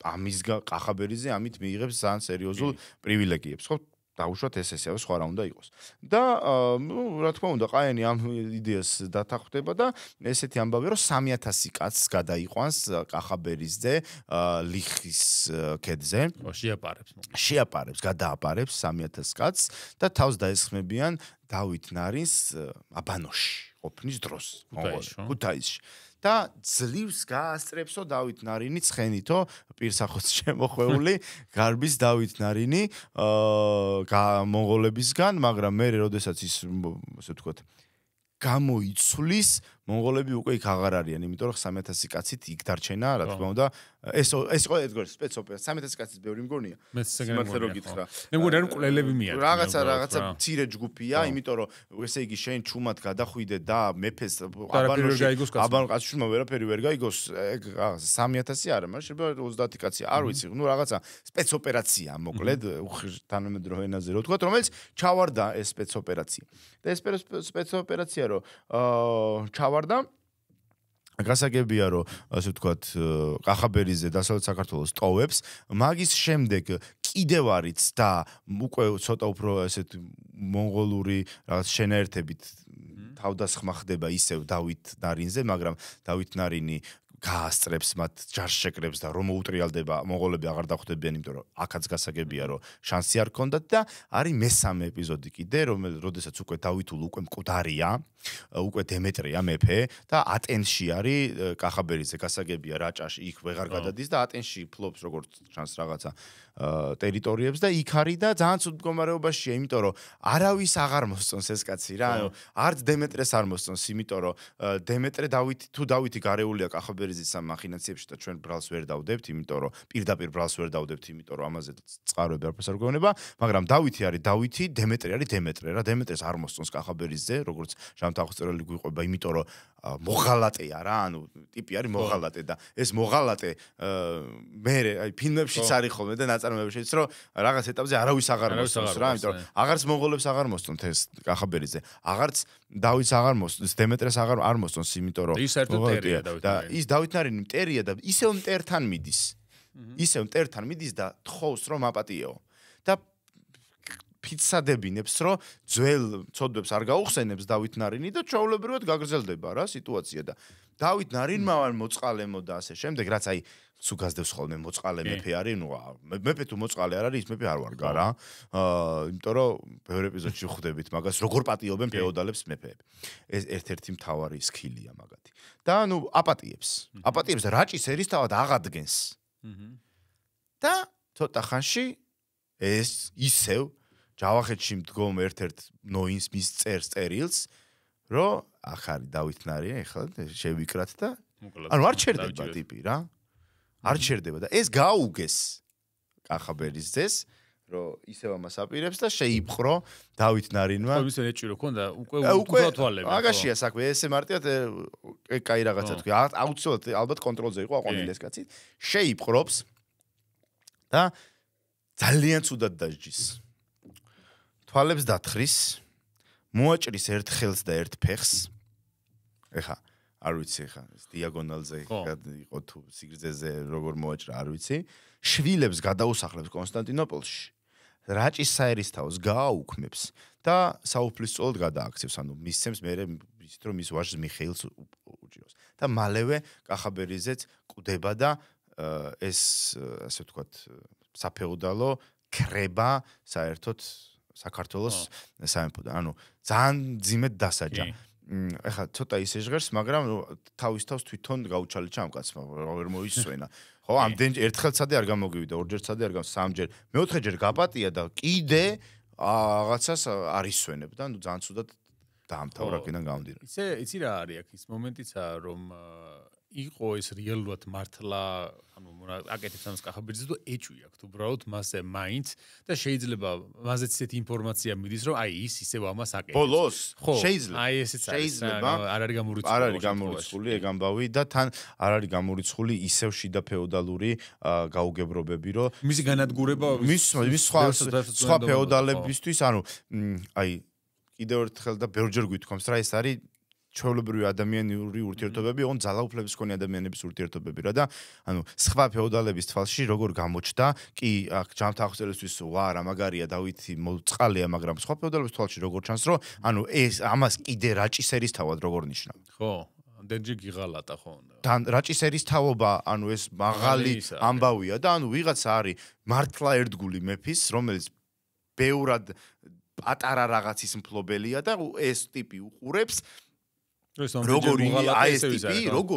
ამის კახაბერიძე ამით მიიღებს ძალიან სერიოზულ პრივილეგიებს, ხო? დაუშვათ ეს სხვა რა უნდა იყოს. და რა თქმა უნდა, ყაენი ამ იდეას დათანხმდება და ესეთი ამბავია, რომ 3000 კაცს გადაიყვანს კახაბერიძე ლიხის ქედზე. შეაპარებს, გადააპარებს 3000 კაცს და თავს დაესხმებიან დავით ნარინს აბანოში ყოფნის დროს, ქუთაისში. და ძლივს გაასწრებსო დავით ნარინი ცხენითო პირსახოც შემოხვეული გარბის დავით ნარინი მონღოლებისგან, მაგრამ მე როდესაც ის ასე ვთქვათ გამოიცვლის მონღოლები უკვე იქ აღარ არიან, იმიტომ რომ 3000 კაცით იქ დარჩენა, რა თქმა უნდა, ეს იყო ედგარ სპეცოპერაცია. 3000 კაცის ბევრი მგონია. სიმართლე რო გითხრა. მე მგონია რომ კვლელები მიაქვს. რაღაცა მცირე ჯგუფია, იმიტომ რომ ესე იგი შენ ჩუმად გადახვიდე და მეფეს აბანყაშვილმა ვერაფერი ვერ გაიგოს, 3000 არა, მაგრამ შეიძლება 30 კაცია, არ ვიცი, ნუ რაღაცა სპეცოპერაცია მოკლედ, თანამედროვე ენაზე რო ვთქვათ, რომელიც ჩავარდა ეს სპეცოპერაცია. და ეს სპეცოპერაცია რო ჩავარდა გასაგებია რომ ასე ვთქვათ კახაბერიძე დასავლეთ საქართველოს ტოვებს, მაგის შემდეგ კიდევ არიც და უკვე ცოტა უფრო ესეთ მონღოლური რაღაც შენაერთებით თავდასხმა ხდება ისევ დავით ნარინზე, მაგრამ დავით ნარინი გაასწრებს მათ ჯარს შეკრებს და რომ მოუტრიალდება მონღოლები აღარ დახვდებიან, იმიტომ რომ აქაც გასაგებია რომ შანსი არ ქონდათ და არის მესამე ეპიზოდი კიდე, როდესაც უკვე დავით ულუ უკვე მკვდარია, უკვე დემეტრია მეფე და ატენში არის კახაბერიძე, გასაგებია რაჭაში იქ ვეღარ გადადის და ატენში ფლობს როგორც ჩანს რაღაცა ტერიტორიებს და იქ არის და ძალიან ცუდ მდგომარეობაშია, იმიტომ რომ არავის აღარ მოსწონს ეს კაცი რა, არც დემეტრეს არ მოსწონს, იმიტომ რომ დემეტრე დავითი გარეულია კახაბერიძის ამ მახინაციებში და ჩვენ ბრალს ვერ დავდებთ, იმიტომ რომ პირდაპირ ბრალს ვერ დავდებთ, იმიტომ რომ ამაზე წყაროები არაფერს არ გვეუბნება, მაგრამ დავითი არის დავითი, დემეტრე არის დემეტრე რა, დემეტრეს არ მოსწონს კახაბერიძე, როგორც ჟამთაღწერელი გვიყვება, იმიტომ რომ მოღალატეა რა, ანუ ტიპი არის მოღალატე და ეს მოღალატე მე აი ფილმებშიც არის ხოლმე და ნაწარმოებებშიც რომ რაღაც ეტაპზე არავის აღარ მოსწონს რა, იმიტომ რომ აღარც მონღოლებს აღარ მოსწონთ ეს კახაბერიძე, აღარც დავითს აღარ მოსწონს, დემეტრეს აღარ არ მოსწონს, იმიტომ რომ ის საერთოდ მტერია და ის დავით ნარინი მტერია და ისევ მტერთან მიდის. ისევ მტერთან მიდის და თხოვს რომ აპატიეო. და ფიცადებინებს, რომ ძველ ცოდვებს არ გაუხსენებს დავით ნარინი და ჩვეულებრივად გაგრძელდება რა სიტუაცია და დავით ნარინმა მოწყალემო და ასე შემდეგ, რაც აი სულ გასდევს ხოლმე მოწყალე მეფე არის, ნუ მეფე თუ მოწყალე არ არის, ის მეფე არ ვარ გარა. იმიტომ რომ ბევრ ეპიზოდში ხვდებით მაგას, როგორ პატიობენ ფეოდალებს მეფეები. ეს ერთ-ერთი მთავარი სკილია მაგათი. და ნუ აპატიებს რაჭის ერისთავად აღადგენს. და ცოტა ხანში ეს ისევ ჯავახეთში მდგომ ერთ-ერთ ნოინს მის წერილს, რომ ახ არის დავით ნარინი, ახლა შევიკრათ და ანუ არ ჩერდება ტიპი რა. არ ჩერდება და ეს გაუგეს კახაბერის ძეს, რომ ისევ ამას აპირებს და შეიპყრო დავით ნარინმა. ხო, ისე ეჭირო ქონდა უკვე თვალები. მაგაშია საქმე, ესე მარტივად კაი რაღაცა თქვი. აუცილებლად ალბათ კონტროლზე იყო აყვანილი ეს კაცი. შეიპყრობს და ძალიან ცუდად დაждის. თვალებს დათხრის, მოაჭრის ერთ ხელს და ერთ ფეხს. ეხა არ ვიცი ხა დიაგონალზე იყო თუ სიგრძეზე როგორ მოაჭრა არ ვიცი შვილებს გადაუსახლებს კონსტანტინოპოლში რაჭის საერისთაოს გააუქმებს და საუფლისწულოდ გადააქცევს ანუ მისცემს მე ისეთ რომ მის ვაჟს მიხეილს უჭიროს და მალევე კახაბერიძეც კვდება და ეს ასე ვთქვათ საფეოდალო კრება საერთოდ საქართველოს სამეფოდან ანუ ძალიან ძიმედ დასაჯა ეხა ცოტა ისე ჟღერს, მაგრამ თავის თავს თვითონ გაუჩალიჩა ამ კაცმა, ვერ მოისვენა. ხო, ამდენ ერთხელცადე არ გამოგივიდა, ორჯერცადე არ სამჯერ, მეოთხეჯერ გაპატია და კიდე რაღაცას არ ისვენებდა, ნუ ძალიან ცუდად დაამთავრა კიდან გამომდინარე. იცი რა არის აქ ის მომენტიცაა, რომ იყო ეს რეალურად მართლა, ანუ აკეთებს ამას კახაბერიძე და ეჭვი აქვს უბრალოდ მასე მაინც და შეიძლება მასეც ისეთი ინფორმაცია მიდის, რომ აი ის ისევ ამას აკეთებს. ბოლოს შეიძლება. აი ესეც არის. არ არის გამორიცხული. არ არის გამორიცხული ეგ ამბავი და თან არ არის გამორიცხული ისევ შიდა ფეოდალური გაუგებრობები, რომ მისი განადგურება მის სხვა ფეოდალებისთვის, ანუ აი კიდევ ერთხელ და ბევრჯერ გვითხოვს რა ეს არის ჩვეულებრივი ადამიანური ურთიერთობები, ოღონდ ძალაუფლების მქონე ადამიანების ურთიერთობები რა და ანუ სხვა ფეოდალების თვალში როგორ გამოჩნდა, კი აქ ჯამთა აღწერისთვის რა მაგარია დავითი მოწყალია, მაგრამ სხვა ფეოდალების თვალში როგორ ჩანს, რომ ანუ ეს ამას კიდე რაჭის ერისთავად როგორ ნიშნავ. ხო, ამდენჯერ გიღალატა ხო. თან რაჭის ერისთავობა, ანუ ეს მაღალი ამბავია და ანუ ვიღაცა არის მართლა ერთგული მეფის, რომელიც ბევრად პატარა რაღაცის მფლობელია და ეს ტიპი უყურებს როგორ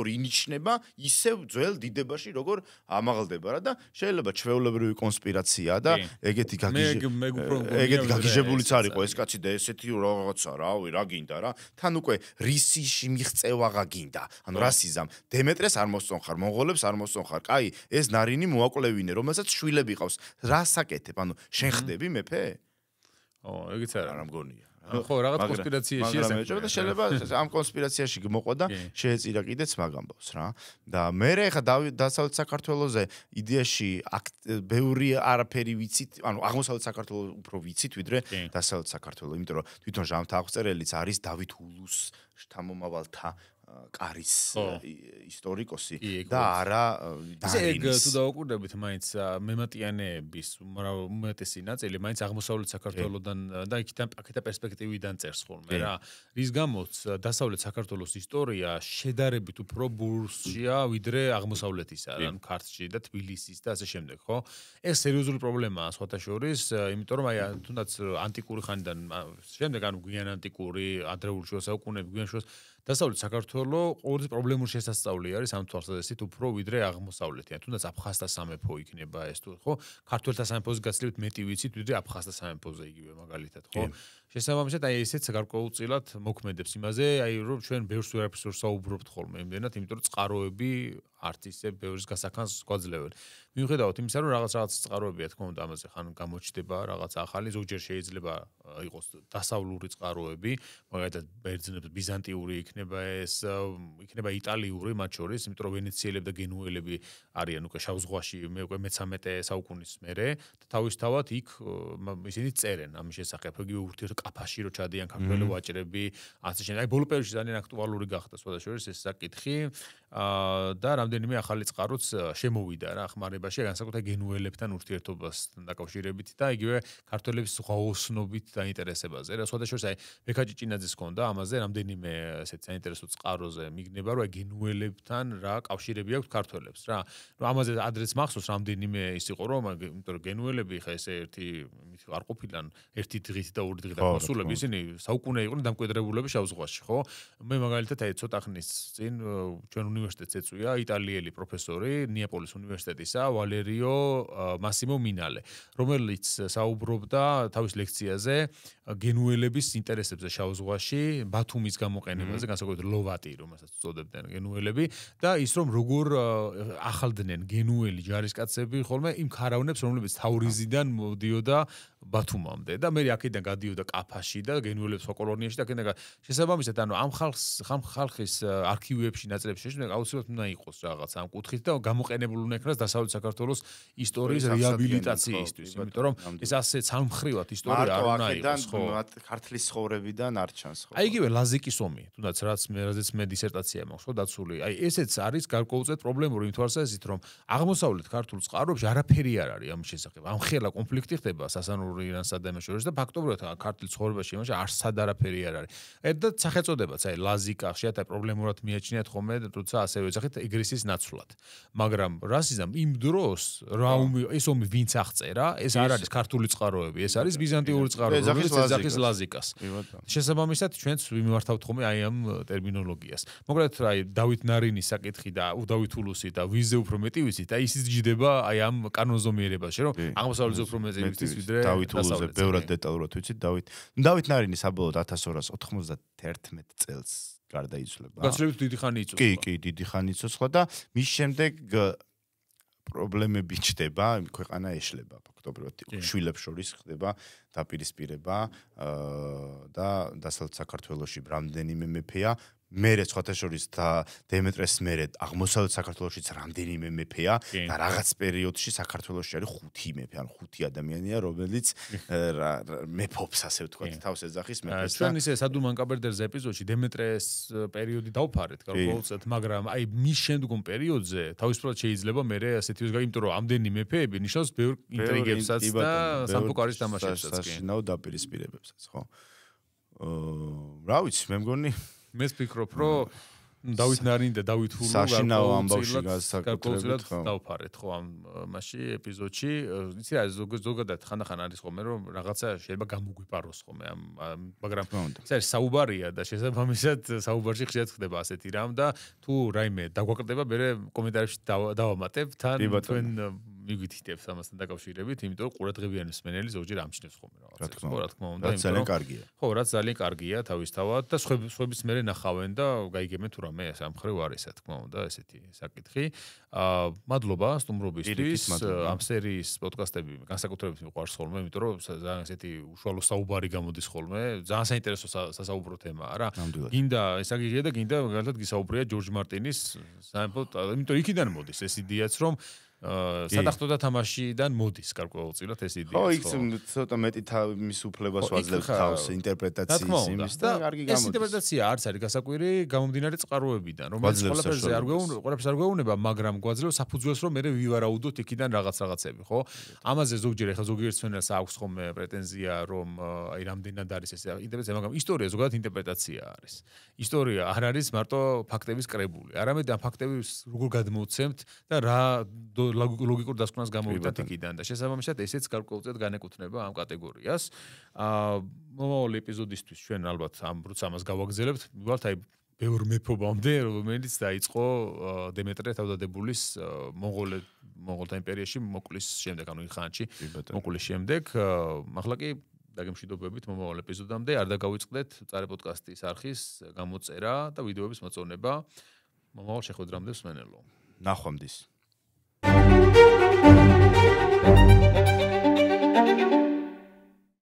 ინიშნება ისევ ძველ დიდებაში როგორ ამაღლდება რა და შეიძლება ჩვეულებრივი კონსპირაციაა და ეგეთი გაგიჟებულიც არ იყო ეს კაცი და ესეთი რაღაცა რავი რა გინდა რა თან უკვე რისიში მიღწევაღა გინდა ანუ რასიზამ დემეტრეს არ მოსწონხარ მონღოლებს არ მოსწონხარ კაი ეს ნარინი მოაკვლევინე რომელსაც შვილები ყავს რას აკეთებ ანუ შენ ხდები მეფე ეგეც არ მგონია ხო, რაღაც კონსპირაციაში ესაა და შეიძლება ამ კონსპირაციაში მოყვა და შეეწირა კიდეც მაგ ამბავს რა. და მე ხა დასავლეთ საქართველოზე იდეაში ბევრი არაფერი ვიცით, ანუ აღმოსავლეთ საქართველოს უფრო ვიცით ვიდრე დასავლეთ საქართველოს, იმიტომ რომ თვითონ ჟამთა აღწერელიც არის დავით ულუს შთამომავალთა კარის ისტორიკოსი და არა ეგ თუ დავაკვირდებით მაინც მემატიანეების უმეტესი ნაწილი მაინც აღმოსავლეთ საქართველოსდან და აქეთა პერსპექტივიდან წერს ხოლმე რა რის გამოც დასავლეთ საქართველოს ისტორია შედარებით უფრო ბურსშია ვიდრე აღმოსავლეთისა ან ქართლში და თბილისის და ასე შემდეგ ხო ეს სერიოზული პრობლემაა სხვათა შორის იმიტომ რომ აი თუნდაც ანტიკური ხანიდან შემდეგ ანუ გვიან ანტიკური ადრეული შუა საუკუნეები გვიან შუა დასავლეთ საქართველოს ყოველთვის პრობლემური შესასწავლი არის ამ თვალსაზრისით უფრო ვიდრე აღმოსავლეთი. თუნდაც აფხაზთა სამეფო იქნება ეს თუ ხო? ქართველთა სამეფოზე გაცილებით მეტი ვიცით ვიდრე აფხაზთა სამეფოზე იგივე მაგალითად, ხო? შესაბამისად აი ესეც გარკვეულწილად მოქმედებს იმაზე, აი რომ ჩვენ ბევრს ვერაფერს საუბრობთ ხოლმე იმდენად, იმიტომ რომ წყაროები არც ისე ბევრის გასახანს გვაძლევენ. მიუხედავად იმისა, რომ რაღაც წყაროებია თქო უნდა ამაზე ხან გამოჩნდება რაღაც ახალი, ზოგჯერ შეიძლება იყოს დასავლური წყაროები, მაგალითად ბერძნებს ბიზანტიური იქნება ეს, იქნება იტალიური მათ შორის, იმიტომ რომ ვენეციელები და გენუელები არიან უკვე შავ ზღვაში, მე უკვე მე-13 საუკუნის მერე და თავისთავად იქ ისინი წერენ ამის შესახებ, იგივე ურთიერთ კაფაში რო ჩადიან ქართველი ვაჭრები, ასე შემდეგ. აი ბოლო პერიოდში ძალიან აქტუალური გახდა სხვადასხვა ეს საკითხი. და რამდენიმე ახალი წყაროც შემოვიდა რა ხმარებაში განსაკუთრებით გენუელებთან ურთიერთობასთან დაკავშირებით და იგივე ქართველების ზღვაოსნობით დაინტერესებაზე რა სხვადასხვა აი ბექაჭი ჭინაძის ჰქონდა ამაზე რამდენიმე ესეთ საინტერესო წყაროზე მიგნება რომ აი გენუელებთან რა კავშირები აქვს ქართველებს რა რომ ამაზე ადრეც მახსოვს რამდენიმე ის იყო რომ იმიტომ რომ გენუელები ხა ესე ერთი არ ყოფილან ერთი დღით და ორი დღით აღმოსულები ისინი საუკუნე იყვნენ დამკვიდრებულები შავ ზღვაში ხო მე მაგალითად აი ცოტა ხნის წინ ჩვენ უნივერსიტეტს ეწვია იტალიელი პროფესორი ნეაპოლის უნივერსიტეტისა ვალერიო მასიმო მინალე რომელიც საუბრობდა თავის ლექციაზე გენუელების ინტერესებზე შავ ზღვაში ბათუმის გამოყენებაზე განსაკუთრებით ლოვატი რომელსაც უწოდებდნენ გენუელები და ის რომ როგორ ახალდნენ გენუელი ჯარისკაცები ხოლმე იმ ქარავნებს რომლებიც თავრიზიდან მოდიოდა ბათუმამდე და მე აქედან გადიოდა კაფაში და გენუელებს სხვა კოლონიაში და აქედან შესაბამისად ანუ ამ ხალხის არქივებში ნაწილებში შეშმენ აუცილებლად უნდა იყოს რაღაც ამ კუთხით და გამოყენებული უნდა იქნას დასავლეთ საქართველოს ისტორიის რეაბილიტაციისთვის იმიტომ რომ ეს ასე ცალმხრივად ისტორია არ უნდა იყოს ხო ქართლის ცხოვრებიდან არ ჩანს ხო აი იგივე ლაზიკის ომი თუნდაც რაზეც მე დისერტაცია მაქვს ხო დაცული აი ესეც არის გარკვეულწილად პრობლემური იმ თვალსაზრისით რომ აღმოსავლეთ ქართულ წყაროებში არაფერი არ არის ამ შესახებ ამ ხელა კონფლიქტი ხდება სასანური ირანსა და იმას შორის და ფაქტობრივად ქართლის ცხოვრებაში იმაში არსად არაფერი არ არის ერთად სახელწოდებაც აი ლაზიკა ხშირად აი პრობლემურად მიაჩნიათ ხოლმე თუმცა ასევე ეძახით ეგრისის ნაცვლად მაგრამ რასიზმ იმ დროს რა ეს ომი ვინც აღწერა ეს არ არის ქართული წყაროები ეს არის ბიზანტიური წყაროები რომელიც ეძახის ლაზიკას შესაბამისად ჩვენც ვიმართავთ ხოლმე აი ამ ტერმინოლოგიას მოკლედ აი დავით ნარინის საკითხი და დავით ულუსი და ვიზზე უფრო მეტი ვიცით აი ისიც ჯდება აი ამ კანონზომიერებაში რომ აღმოსავლეთზე უფრო მეტი ვიცით ვიდრე დავით ულუსზე ბევრად დეტალურად ვიცით დავით ნარინი საბოლოოდ 1291 წელს გარდაიცვალა. გასულებით დიდი ხანი იცოცხლა. კი, დიდი ხანი იცოცხლა და მის შემდეგ პრობლემები ჩდება, ქვეყანა ეშლება ფაქტობრივად. შვილებს შორის ხდება დაპირისპირება და დასავლეთ საქართველოში რამდენიმე მეფეა მერე სხვათა შორის და დემეტრეს მერე აღმოსავლეთ საქართველოშიც რამდენიმე მეფეა და რაღაც პერიოდში საქართველოში არის 5 მეფე, ანუ 5 ადამიანია, რომელიც მეფობს ასე ვთქვათ, თავს ეძახის მეფეს და ჩვენ ისე სადუმან კაბერდერზე ეპიზოდში დემეტრეს პერიოდი დავფარეთ, გარკვეულწილად, მაგრამ აი მის შემდგომ პერიოდზე თავისუფლად შეიძლება მერე ასეთი ის იმიტომ რომ ამდენი მეფეები ნიშნავს ბევრ ინტრიგებსაც და სამფუქარის თამაშებსაც კი. საშინაო დაპირისპირებებსაც, ხო? რა ვიცი, მე მგონი მეს ფიქრობ, რომ დავით ნარინი და დავით ულუ საშინაო ამბავში გასაკუთრებით დავფარეთ ხო ამ მასში ეპიზოდში. იცი რა ზოგადად ხანდახან არის ხოლმე რომ რაღაცა შეიძლება გამოგვიპაროს ხოლმე ამ მაგრამ ეს არის საუბარია და შესაბამისად საუბარში ხშირად ხდება ასეთი რამ და თუ რაიმე დაგვაკრდება მე კომენტარებში დავამატებ თან თქვენ მიგვითითებთ ამასთან დაკავშირებით, იმიტომ რომ ყურადღებიანი მსმენელი ზოგჯერ ამჩნევს ხოლმე რაღაცას. ხო, რა თქმა უნდა, იმიტომ რომ კარგია. ხო, რაც ძალიან კარგია თავისთავად და სხვების მერე ნახავენ და გაიგებენ თუ რამე სამხრივ არის, რა თქმა უნდა, ესეთი საკითხი. მადლობა სტუმრობისთვის. ამ სერიის პოდკასტები განსაკუთრებით მიყვარს ხოლმე, იმიტომ რომ ძალიან ესეთი უშუალო საუბარი გამოდის ხოლმე. ძალიან საინტერესო სასაუბრო თემაა რა. გინდა ეს აგიღია და გინდა მაგალითად გისაუბრია ჯორჯ მარტინის სამეფო, იმიტომ იქიდან მოდის ეს იდეაც რომ სადახტო და თამაშიდან მოდის გარკვეულწილად ეს იდეა. ხო, იქ ცოტა მეტი მის უფლებას ვაძლევთ თავს ინტერპრეტაციის იმის და კარგი გამოდის. ეს ინტერპრეტაცია არც არის გასაკვირი გამომდინარე წყაროებიდან, რომელიც ყველაფერზე არ გვეუბნება, მაგრამ გვაძლევს საფუძველს რომ მე ვივარაუდოთ იქიდან რაღაცები, ხო? ამაზე ზოგჯერ ახლა ზოგიერთ მცენარეს აქვს ხოლმე პრეტენზია, რომ აი რამდენად არის ეს ინტერპრეტაცია, მაგრამ ისტორია ზოგადად ინტერპრეტაცია არის. ისტორია არ არის მარტო ფაქტების კრებული. არამედ ამ ფაქტებს როგორ გადმოვცემთ და რა ლოგიკურ დასკვნას გამოვიდათ იქიდან და შესაბამისად ესეც გარკვეულწილად განეკუთვნება ამ კატეგორიას. მომავალ ეპიზოდისთვის ჩვენ ალბათ ამ როცა ამას გავაგზავნებთ, ვიყავთ აი ბევრ მეფობამდე, რომელიც დაიწყო დემეტრე თავდადებულის მონღოლთა იმპერიაში მოკვლის შემდეგ, ანუ იმ ხანში მოკვლის შემდეგ. ახლა კი დაგემშვიდობებით მომავალ ეპიზოდამდე, არ დაგავიწყდეთ წარე პოდკასტის არხის გამოწერა და ვიდეოების მოწონება. მომავალ შეხვედრამდე მსმენელო. ნახვამდის.